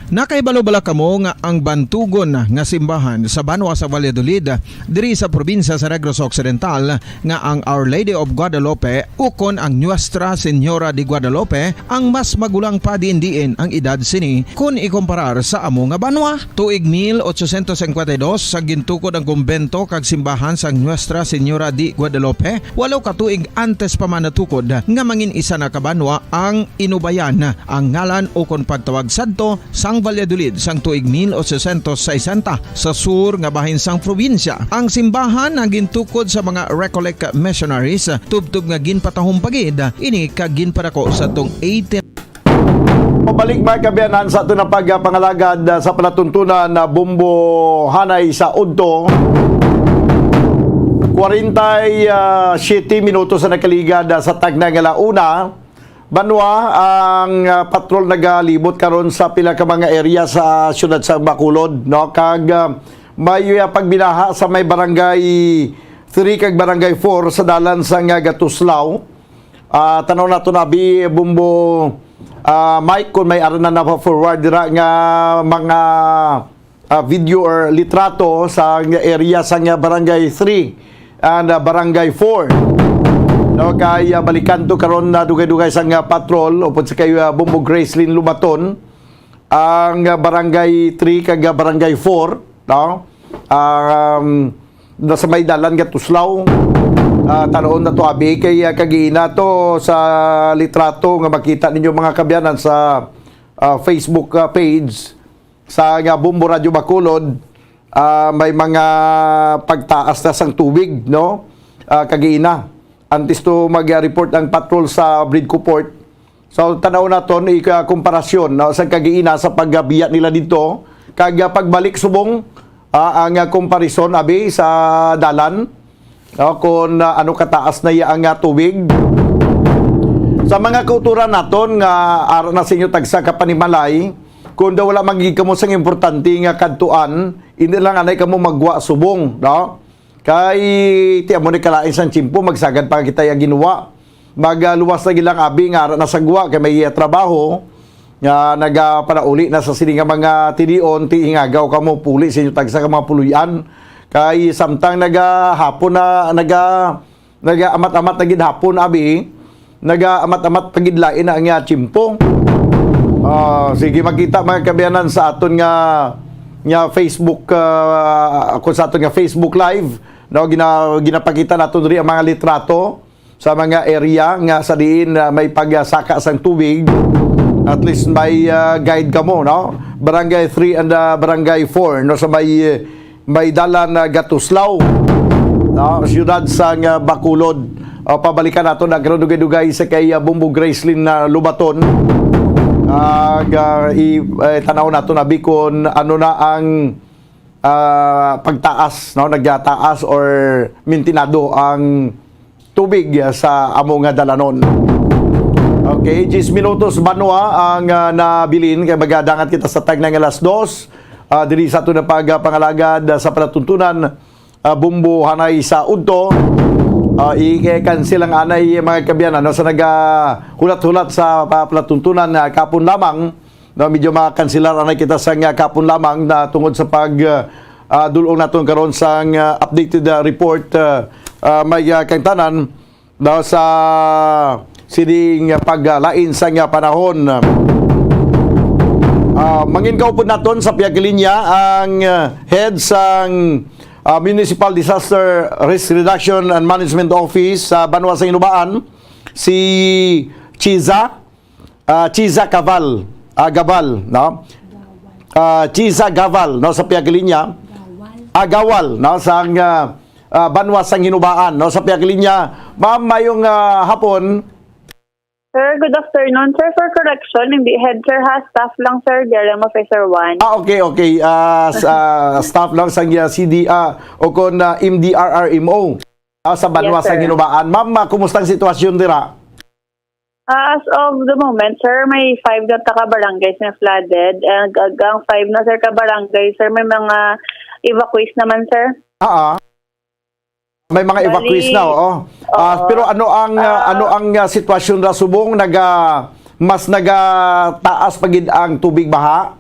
Nakaibalo-bala kamo nga ang bantugon nga simbahan sa Banwa sa Valladolid diri sa probinsya sa Negros Occidental nga ang Our Lady of Guadalupe ukon ang Nuestra Señora de Guadalupe ang mas magulang pa diin ang edad sini kung ikumparar sa amo nga banwa. Tuig 1852 sa gintukod ang kumbento kag simbahan sa Nuestra Señora de Guadalupe, walo ka tuig antes pa man natukod nga mangin isa na kabanwa ang inubayan ang ngalan ukon pagtawag sadto sang Valladolid sang tuig 1860 sa sur nga bahin sang probinsya. Ang simbahan ang gintukod sa mga Recollect missionaries tubtub nga ginpatahong pagid ini kag ginpadako sa tong 18. Pabalik mga kabiyanan sa ito na pagpangalagad sa palatuntunan na Bumbo Hanay sa Udto. 47 minutos na nakaligad sa Tagnang Alauna. Banwa ang patrol nagalibot karon sa pila ka mga area sa syudad sa Bacolod, no? Kag may pagbinaha sa may barangay 3 kag barangay 4 sa dalan sa Gatuslaw. Tanaw nato nabi Bumbo Mike kung may aran na forward dira nga mga video or litrato sa area sa barangay 3 and barangay 4. No, kay balikan to karon na dugay-dugay sang patrol upod sa kay Bumbo Gracelyn Lubaton ang barangay 3 kag barangay 4, no? Nasa may dalan Gatuslaw. Tanaon na to abi kay kagiina to sa litrato nga makita ninyo mga kabyanan sa Facebook page sa Bumbo Radio Bacolod. May mga pagtaas na sang tubig, no? Kagiina antes to mag-report ang patrol sa Bridco Port. So tanaw naton komparasyon, no, sa kagiina sa pagbiya nila dito kag pagbalik subong ang comparison abi sa dalan, no, kung ano kataas na ang tubig. Sa mga kauturan naton nga ara na sa inyo tagsa ka panimalay, kung daw wala magiging kamo sang importante nga kadtuan, hindi lang anay kamo magwa subong, no? Kay tiya mo ni kalain sang tsimpo magsagad pa kita yung ginawa. Magluwas na gilang abi nga na sagwa kay may trabaho nga nagapanauli na sa sini nga mga tinion ti ingagaw kamo puli sa inyo tagsa ka mga puluyan. Kay samtang nagahapon na naga-amat-amat na gid hapon abi, naga-amat-amat pagidlain na ang tsimpo. Sige makita mga kabiyanan sa aton nga Facebook kung sa aton nga Facebook live, no, ginapakita naton diri ang mga litrato sa mga area nga sa diin may pagsaka sang tubig. At least may guide kamo, no? Barangay 3 and barangay 4, no, sa may dalan Gatuslaw, no, siyudad sa Bacolod. Pabalikan nato na karon dugay-dugay sa kay Bumbo Gracelyn Lubaton. Tanaw nato na bikon ano na ang pagtaas, no, nagtaas or mintinado ang tubig sa among dalanon. Okay, 10 minutos banwa ang nabilin kay magadangat kita sa tag ng alas 2 diri sa ato na pagpangalagad sa palatuntunan Bumbo Hanay sa Udto. I-cancel ang anay mga kabyanan, no, sa hulat-hulat sa palatuntunan kapon lamang, no, medyo makakansilar anay kita sa kapon lamang na tungod sa dulong naton karon sa updated report may kangtanan daw sa siding paglain sa panahon. Manginkaw po naton sa piyagilinya ang head sang Municipal Disaster Risk Reduction and Management Office sa Banwa sa Inubaan, si Chiza Gabal, no? Chiza Gaval, no, sa piyagilinya. Gawal, no, sa Banwa sa Inubaan, no, sa piyagilinya. Ma'am, mayong hapon. Sir, good afternoon. Sir, for correction, hindi head sir ha, staff lang sir, Jerem Officer 1. Okay. Staff lang sa CDA o kon MDRRMO sa Banwa Yes, sa sir. Ginubaan. Ma'am, kumusta ang sitwasyon dira? As of the moment, sir, may 5 na ka-barangays na flooded. And hanggang 5 na sir ka-barangay, sir, may mga evacuees naman, sir. May mga evacuees na, oo. Pero ano ang sitwasyon ra subong mas nagataas pagid ang tubig baha?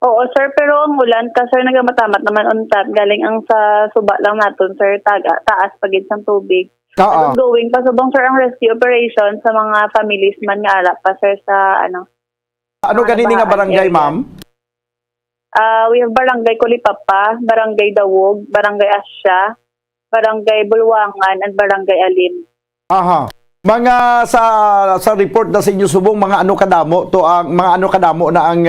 Oo, sir, pero ang ulan ka, sir, nagamatamat naman on top. Galing ang sa suba lang natin, sir, taas pagid sa tubig. Ongoing pa subong, sir, ang rescue operation sa mga families man nga ara pa, sir, sa Ano ganini nga barangay, ma'am? We have Barangay Kulipapa, Barangay Dawog, Barangay Asya, Barangay Bulwangan, and Barangay Alin. Mga sa report na sa inyo subong mga ano kadamo na ang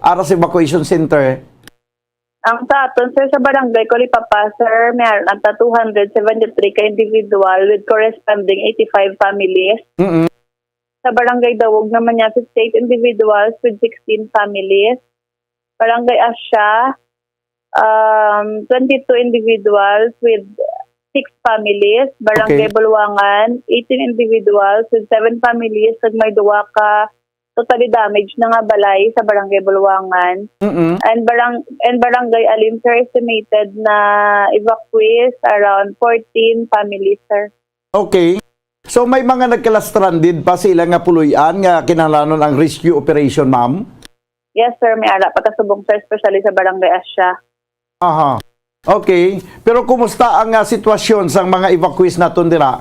Aras Evacuation Center. Ang sa aton, sir, sa Barangay Kulipapa, sir, mayroon ang 273 ka individual with corresponding 85 families. Sa Barangay Dawog naman niya 58 individuals with 16 families. Barangay Asya, 22 individuals with families, Barangay Okay. Bulwangan, 18 individuals with 7 families, ug may duwa ka totally damaged na nga balay sa Barangay Bulwangan. And Barangay Alim, sir, estimated na evacuees around 14 families, sir. Okay. So may mga nagkala-stranded pa sila nga puluyan nga kinahanglanon ang rescue operation, ma'am? Yes, sir, may ara patasubong, sir, especially sa Barangay Asya. Aha. Okay. Pero kumusta ang sitwasyon sa mga evacuees naton dira?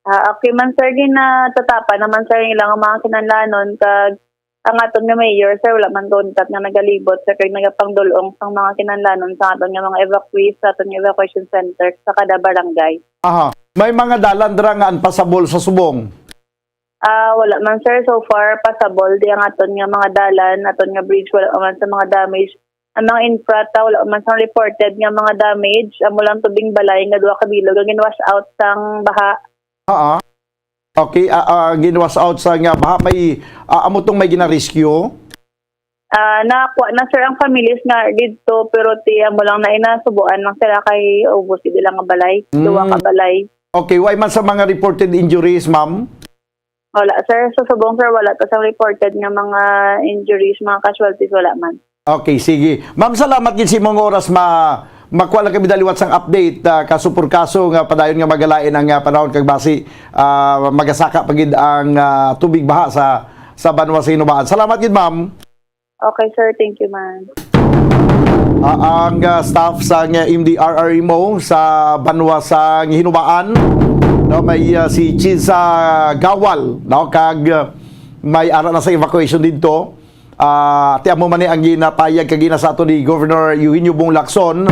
Okay man, sir, ginatatapan naman, sir, ilang mga kinanlanon kag ang aton nga mayor, sir, wala man kontak nga nagalibot, sir, kag nagapangdulong sa mga kinanlanon sa aton nga mga evacuees sa aton nga evacuation center sa kada barangay. Aha. May mga dalan dira nga pasabol sa subong. Wala man, sir, so far passable di ang aton nga mga dalan, aton nga bridge, wala man sa mga damage. Ang mga infrata, wala man sa reported nga mga damage. Amo lang tubing balay nga duha ka bilog ang ginwash out sang baha. Okay, ginwas out sa nga baha. May amo tong may gina-rescue. Nakakuha na, sir, ang families nga dito, pero amo lang na inasubuan lang sila kay ubos di lang nga balay, duwa ka balay. Okay, why man sa mga reported injuries, ma'am? Wala, sir, sa subong, sir, wala to sa reported nga mga injuries, mga casualties, wala man. Okay, sige. Ma'am, salamat gid sa imong oras makuha lang kami daliwat sang update kaso por kaso nga padayon nga magalain ang panahon kag basi magasaka pagid ang tubig baha sa Banwa sa Hinubaan. Salamat gid, ma'am. Okay, sir, thank you, man. Ang staff sa MDRRMO sa Banwa sa Hinubaan, no, may si Chiza Gawal, no, kag may ara na sa evacuation dito. Tiamo man ni ang ginapayag kag sa ato ni Governor Eugenio Bong Lacson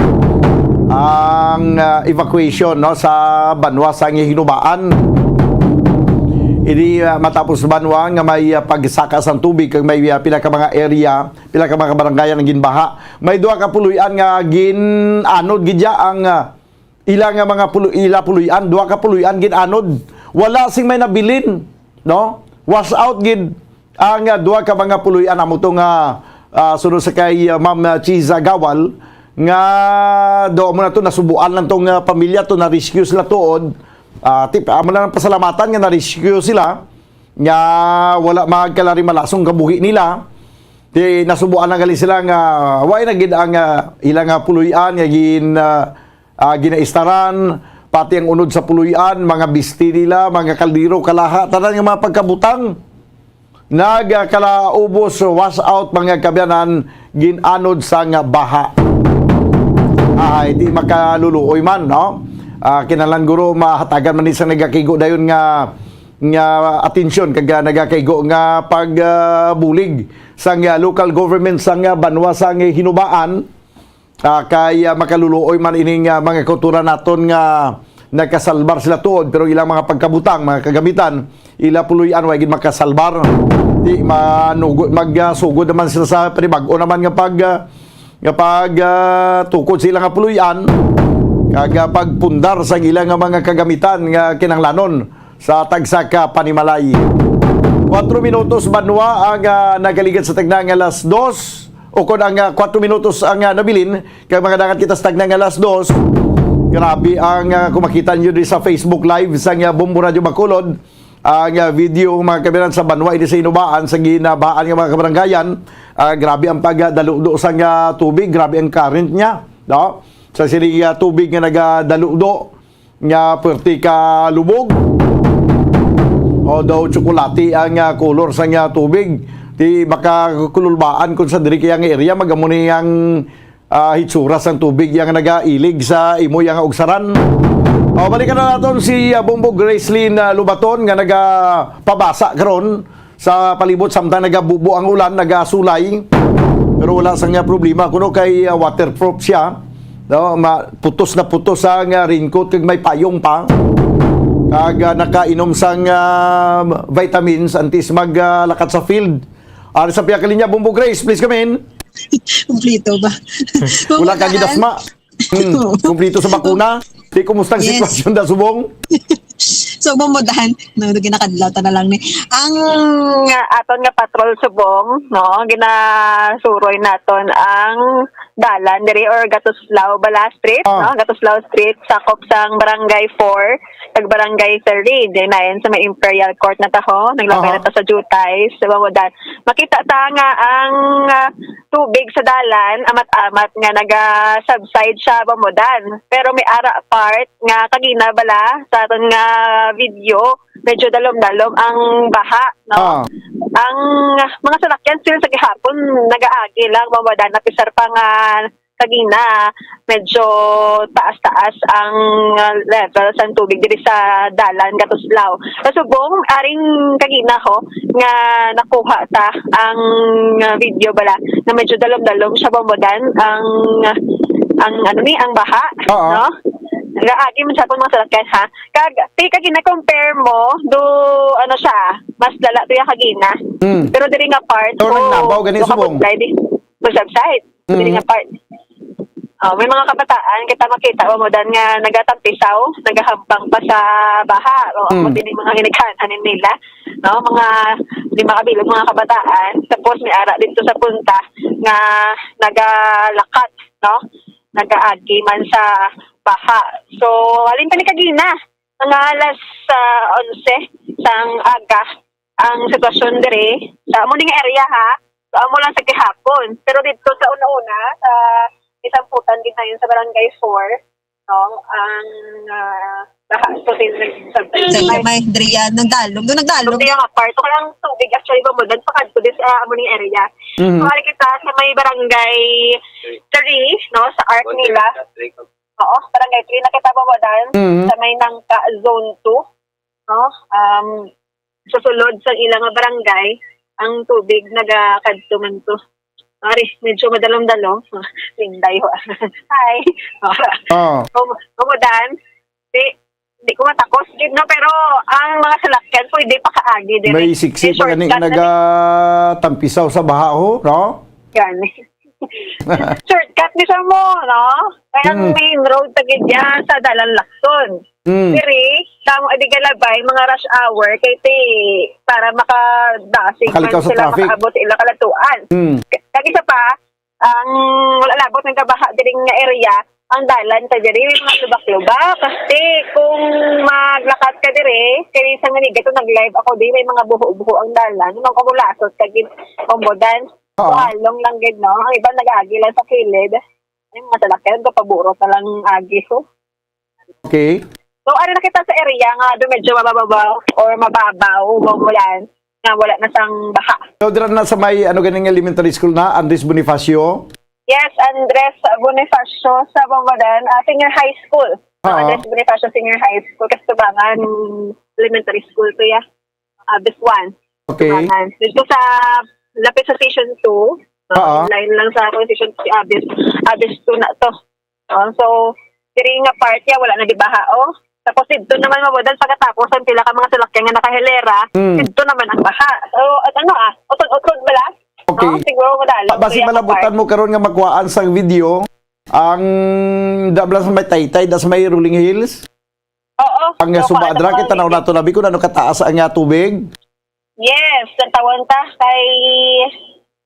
ang evacuation, no, sa Banwa sa Hinubaan. Ini matapos Banwa nga may pagsaka sang tubig kag may pila ka mga area, pila ka mga barangayan ang ginbaha. May duha ka puluyan nga ginanod gidya ang ila nga mga puluyan, duha ka puluyan ginanod. Wala sing may nabilin, no? Wash out gid ang duha ka mga puluyan amo to nga sunod sa kay Ma'am Chiza Gawal nga do mo na to nasubuan lang tong pamilya to na rescue sila tuod. Amo lang pasalamatan nga na rescue sila nga wala magkalari malasong kabuhi nila. Di nasubuan na gali sila nga way na gid ang ilang puluyan nga ginaistaran pati ang unod sa puluyan, mga bisti nila, mga kaldero, kalaha, tanan nga mga pagkabutang. Nagkalaubos, wash out mga kabyanan, ginanod sa nga baha. Hindi makaluluoy man, no? Kinalan guro mahatagan man isang nagakigo dayon nga atensyon kag nagakaigo nga pagbulig sa local government sa Banwa sa Hinubaan. Kay makaluluoy man ining mga kultura naton nga nakasalbar sila tuod pero ilang mga pagkabutang, mga kagamitan ila puluyan way gid makasalbar. Di manugod magsugod naman sila sa panibag-o naman nga tukod sila nga puluyan kag pagpundar sa ilang mga kagamitan nga kinahanglanon sa tagsaka panimalay. 4 minutos Banwa ang nagaligan sa tagnang alas 2 o kung ang 4 minutos ang nabilin kag mga dagat kita sa tagnang alas 2. Grabe ang kumakita nyo din sa Facebook Live sa Bombo Radio Bacolod ang video mga kabiran sa Banwa ini sa Hinubaan sa ginabaan ng mga kabaranggayan. Grabe ang pagdaludo sa tubig, grabe ang current niya, no? Sa sili tubig nga nagdaludo nga perti ka lubog o daw tsokolate ang color sa tubig. Di makakululbaan kung sa diri kaya nga area magamuni ang hitsura sang tubig yang nagailig sa imo yang ugsaran. Balikan na naton si Bombo Gracelyn Lubaton nga nagapabasa karon sa palibot samtang nagabubo ang ulan, nagasulay. Pero wala sang problema kuno kay waterproof siya. No, putos na putos ang raincoat kag may payong pa. Kag nakainom sang vitamins antes maglakad sa field. Ari sa piya kalinya Bombo Grace, please come in. Kumplito ba? Wala kang gidasma. Kumplito sa bakuna. Di kumustang Yes. sitwasyon da subong? So mamudahan no ginakadlaw ta na lang ni. Ang aton nga patrol subong, no, ginasuroy naton ang dalan diri or Gatuslao Bala Street, no, Gatuslao Street sakop sang Barangay 4 kag Barangay 3 dinayon sa may Imperial Court na taho, naglabay na ta sa Jutay sa Bangudan. Makita ta nga ang tubig sa dalan amat-amat nga naga-subside sa Bangudan. Pero may ara part nga kagina bala sa aton nga video medyo dalom-dalom ang baha, no? Ang mga salakyan still sa gihapon nagaagi lang Bangudan na pisar pa nga kagina medyo taas-taas ang level sa tubig diri sa dalan Gatuslao. Sa Subong aring kagina ho nga nakuha ta ang video bala na medyo dalom-dalom sa Bangudan ang ano ni ang baha, no? Gaagi man sa mga salakyan ha. Kag gina-compare mo do ano siya, mas lala to ya kagina. Pero diri nga part nabaw gani Subong. Subside. Diri nga part. May mga kabataan kita makita mo dan nga nagatampisaw, nagahampang pa sa baha. Mo din mga hinighanan nila, no? Mga lima kabilog mga kabataan. Tapos may ara dito sa punta nga nagalakat, no? Nagaagi man sa baha. So, alin pa ni kagina, mga alas 11 sang aga ang sitwasyon dire sa amo ning area ha. So, amo lang sa gihapon. Pero dito sa una-una sa isang putan din na yun sa Barangay 4, no? Ang baha. So, sa may Dria nagdalog. Doon nagdalog. Doon yung part. So, kaya tubig actually Bangudan pa kadto din sa amo ning area. So, ali kita sa may Barangay 3, no? Sa arc nila. Oo, Barangay 3 na kita Bangudan sa may Nangka Zone 2, no? Susulod sa ilang barangay ang tubig nagakadto man to. Ari, medyo madalom-dalom. Linday ho. Hi. Bangudan. Di ko matakos gid no, pero ang mga salakyan pwede pa kaagi dire. May siksi pa gani nagatampisaw sa baha ho, no? Yan. Shortcut ni sa mo, no? Kaya main road tagid yan sa Dalan Lacson. Diri, kamo adi galabay mga rush hour kay para makadasig man sila makaabot sa ilang kalatuan. Kag isa pa, ang wala labot ng kabaha diri nga area, ang dalan ta diri mga lubak-lubak kasi kung maglakad ka diri kay sa nga nigato nag-live ako diri may mga buho-buho ang dalan nung kumulasot kagid Bangudan. Halong lang gid no, ang iba nag-agi lang sa kilid. Ay mga salakyan ko paburo pa lang agi ho. Okay. So, ano nakita sa area nga doon medyo mababaw or mababaw, umulan, nga wala na sang baha. So, dira na sa may ganing elementary school na, Andres Bonifacio? Yes, Andres Bonifacio sa Bangudan, Senior High School. Andres Bonifacio Senior High School, Kastubangan Elementary School to ya. Abis 1. Okay. Dito sa lapit sa Station 2, line lang sa Station 2, Abis 2 na to. So, diri nga part ya, wala na di baha, Tapos dito naman Bangudan pagkatapos ang pila ka mga salakyan nga nakahilera, dito naman ang baha. So, at utod bala? Okay. No? Siguro madalo. Basi malabutan mo karon nga magkuhaan sang video ang dabla sa may Taytay, das may Rolling Hills. Oo. Ang subadra kita na nato nabi ko ano kataas ang tubig. Yes, tawon ta kay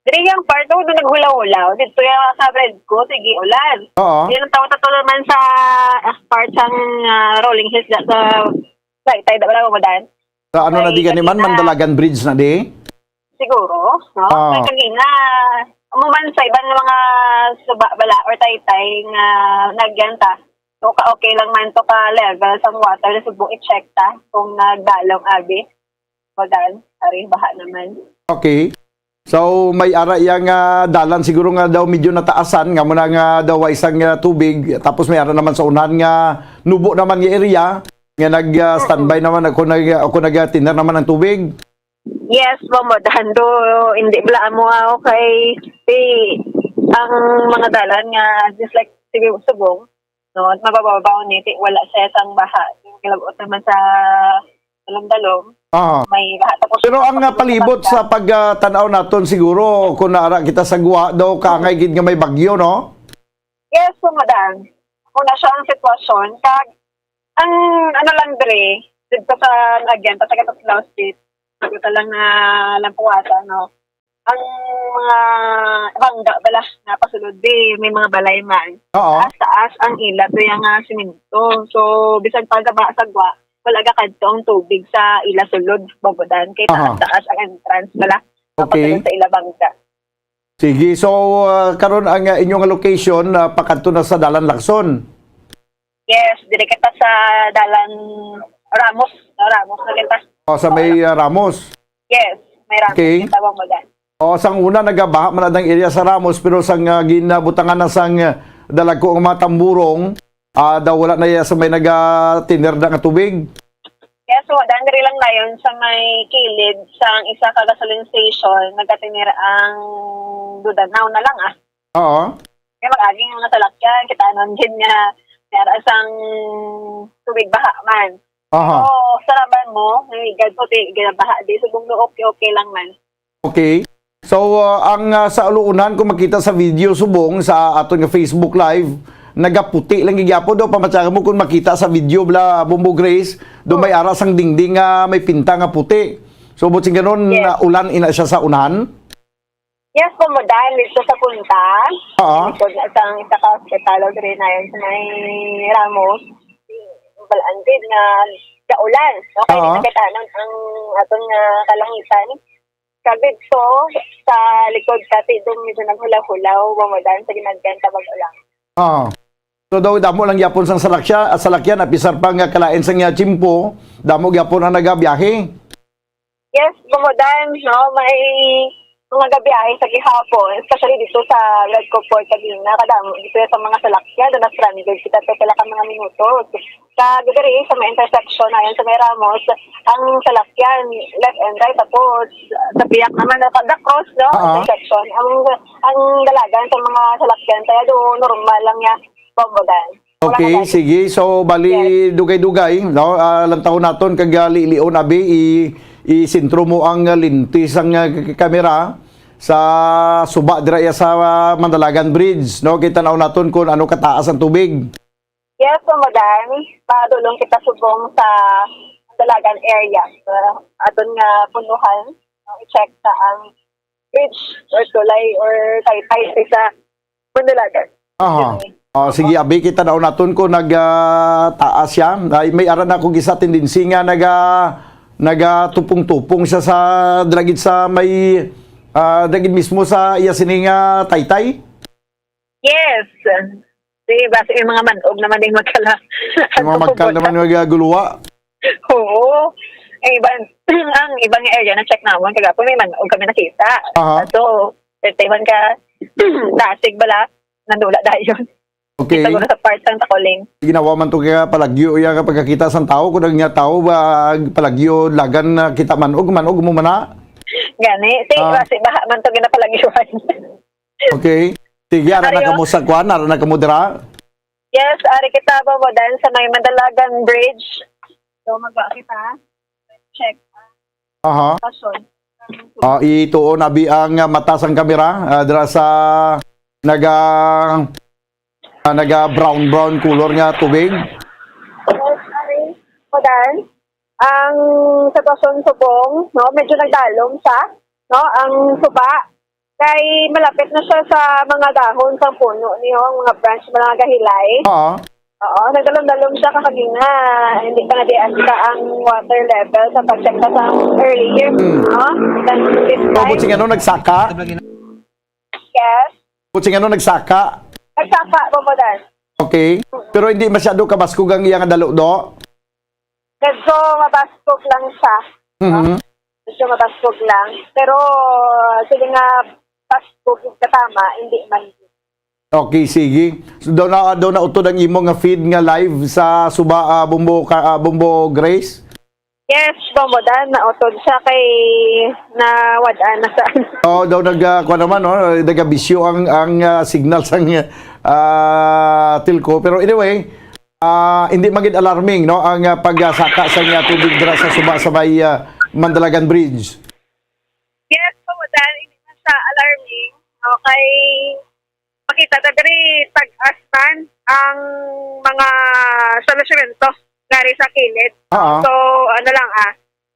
diri yang part do naghulaw-hulaw dito yung sa bread ko sige ulan. Yan ang tawon naman sa part sang Rolling Hills sa Taytay da bala Bangudan. Sa ano na di gani man Mandalagan Bridge na di? Siguro, no? Kaya kanina, umuman sa ibang mga suba bala or Taytay nga nagyanta. So, okay lang man to ka level sa water na subong i-check ta kung nagdalong abi. Bangudan, ari baha naman. Okay. So, may ara yang dalan siguro nga daw medyo nataasan nga muna nga daw isang tubig tapos may ara naman sa unahan nga nubo naman nga area nga nag-standby naman ako nag-tindar naman ng tubig. Yes, Bangudan do hindi bala mo kay ang mga dalan nga just like subong no mabababaw ni wala sa sang baha kilabot naman sa dalom-dalom. May baha tapos pero ang palibot sa pagtanaw naton siguro kung naara kita sa guwa daw kangay gid nga may bagyo no? Yes, Bangudan. Kung na siya ang sitwasyon kag ang ano lang dre dito sa agyan, patagat of Lao Street, pagkita lang na lampuwasa, no? Ang mga bangga bala na pasulod di, may mga balay man. Oo. Taas ang ila, to yung siminto. So, bisag pagkaba sagwa, wala ka kadto ang tubig sa ila sulod, babudan. Kaya taas ang entrance bala. Okay. Sa ila bangga. Sige, so karon ang inyong location pakadto na sa Dalan Lacson. Yes, dire kita sa Dalan Ramos. Ramos na kita. O sa may Ramos. Yes, may Ramos. Okay. Kita bang magan. O sang una nagabaha man adang area sa Ramos pero sang ginabutangan na sang dalag ko ang mga tamburong daw wala na iya sa may naga-tiner na nga tubig. Yes, so dandiri lang na yun sa may kilid sang isa ka gasoline station, nagatinir ang Dudanaw na lang Oo. Kaya mag-aging mga salakyan, kita anon din nga meron sang tubig baha man. Aha. So, saraban mo, nangigad po, baha di, subong okay lang man. Okay. So ang sa aluunan kung makita sa video subong sa aton nga Facebook Live nagaputi lang gyapon do pamatsaka mo kung makita sa video bla Bumbo Grace do may aras ang dingding nga may pinta nga puti. So buting ganon ulan ina siya sa unahan. Yes, po mo dahil dito sa punta. Oo. So, isang isa ka hospital rin na yun sa may Ramos. Balandid na kaulan. Okay, nakita ang atong kalangitan. Kabit so, sa likod kati doon medyo naghula-hulaw, bumadan sa ginagkanta mag-ulang. So daw damo lang yapon sang salakyan apisar pa nga kalain sang chimpo, damo gyapon ang nagabiyahe. Yes, bumadan, no, may mga gabiyahe sa gihapon, especially dito sa Red Port Cabina, kadamo dito sa mga salakyan, doon na stranded kita pala ka mga minutos. Sa gagari, sa may intersection ayon sa may Ramos, ang salakyan, left and right, tapos sa biyak naman na cross, no, intersection. Ang dalagan sa mga salakyan, kaya doon normal lang niya, pambagan. Okay, sige. So, bali, dugay-dugay, no? Lantaw naton kag lion abi, isintro mo ang lintis ang kamera sa suba dira sa Mandalagan Bridge, no? Kita naon naton kung ano kataas ang tubig. Yes, so madami. Padulong kita subong sa Mandalagan area. Aton nga punuhan, i-check sa ang bridge or tulay or taytay sa Mandalagan. Sige, abi kita daw naton ko nagtaas siya. May aran ako gisa tendency nga nagatupong-tupong siya sa dragid sa may dragid mismo sa iya sininga taytay. Yes. Sige, basta yung mga manog naman yung magkala. Yung mga magkala naman nagaguluwa. Oo. Ang ibang area na check naman kagapon may manog kami nakita. So, tayman ka dasig bala nandula dayon. Okay. Kita sa part ng Takoling. Ginawa man to kaya palagyo iya kapag kita sang tao kung nga tao ba palagyo lagan na kita manog mo mana. Gani, kasi baha man to ginapalagyuan. Okay. Sige, ara na kamo sa kwan, ara na kamo dira. Yes, ari kita ba mo dan sa may Mandalagan Bridge. So magba kita. Check. Ituon abi ang mata sang kamera dira sa naga brown color nga tubig. Yes, ari mo dan ang sitwasyon subong, no, medyo nagdalom siya, no, ang suba kay malapit na siya sa mga dahon sa puno niyo, mga branch, mga gahilay. Oo, nagdalom-dalom siya kakagina. Hindi pa na-dias ka ang water level sa pag-check ka sa earlier. Then this time... Butsing ano, nagsaka? Yes. Butsing ano, nagsaka? Nagsaka, Bobodan. Okay. Pero hindi masyado kabaskog ang iyang dalo do? Medyo mabaskog lang siya. Medyo mabaskog lang. Pero, sige nga, baskog katama, hindi man. Okay, sige. So, daw na utod ang imo nga feed nga live sa Suba Bumbo Grace? Yes, Bobodan, nautod siya kay nawadaan na sa... Daw nagkuha naman, no? Nagabisyo ang signal sang telco. Pero anyway, hindi maging alarming, no? Ang pagsaka sa tubig dira sa Suba sa may Mandalagan Bridge. Yes, Bobodan, hindi na siya alarming. Okay, makita na diri tag-asman ang mga solusyonemento ngari sa kilid. So, ano lang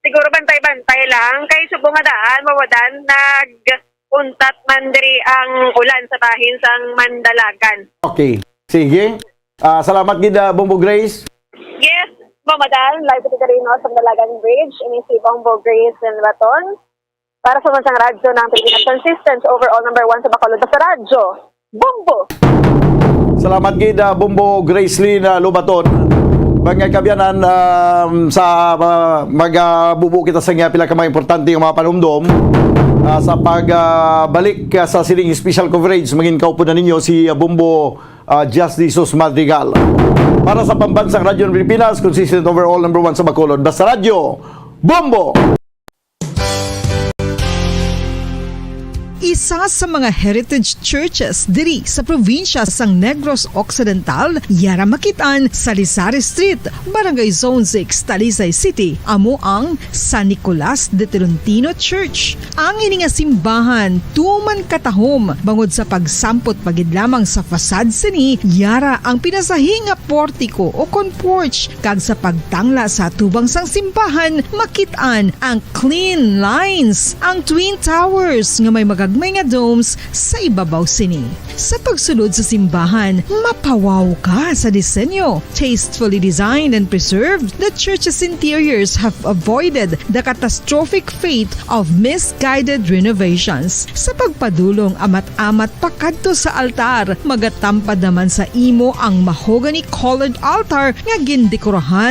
siguro bantay-bantay lang. Kay subo madaan, mawadan, nag-untat man diri ang ulan sa bahin sang Mandalagan. Okay. Sige. Salamat gid Bombo Grace. Yes, mamadaan, live ito ka rin sa Mandalagan Bridge, ini si Bombo Grace and Baton. Para sa mansang radyo ng Pilipinas Consistent, overall number 1 sa Bacolod sa radyo, Bombo! Salamat gid Bombo Grace Lynn Lubaton. Mga kabyanan sa magbubu kita sa nga pila ka mga importante nga mga panumdom sa pagbalik sa sining special coverage. Mangin kaupo na ninyo si Bombo Just Jesus Madrigal. Para sa pambansang radyo ng Pilipinas, consistent overall number 1 sa Bacolod. Basta radyo, Bombo! Isa sa mga heritage churches diri sa probinsya sang Negros Occidental, yara makitaan sa Lizares Street, Barangay Zone 6, Talisay City, amo ang San Nicolas de Tolentino Church. Ang ini nga simbahan tuman katahom bangod sa pagsampot pagid lamang sa fasad sini, yara ang pinasahi nga portiko o kon porch, kag sa pagtangla sa tubang sang simbahan makitaan ang clean lines, ang twin towers nga may magagmay nga domes sa ibabaw sini. Sa pagsulod sa simbahan, mapawaw ka sa disenyo. Tastefully designed and preserved, the church's interiors have avoided the catastrophic fate of misguided renovations. Sa pagpadulong amat-amat pakadto sa altar, magatampad naman sa imo ang mahogany colored altar nga gindekorahan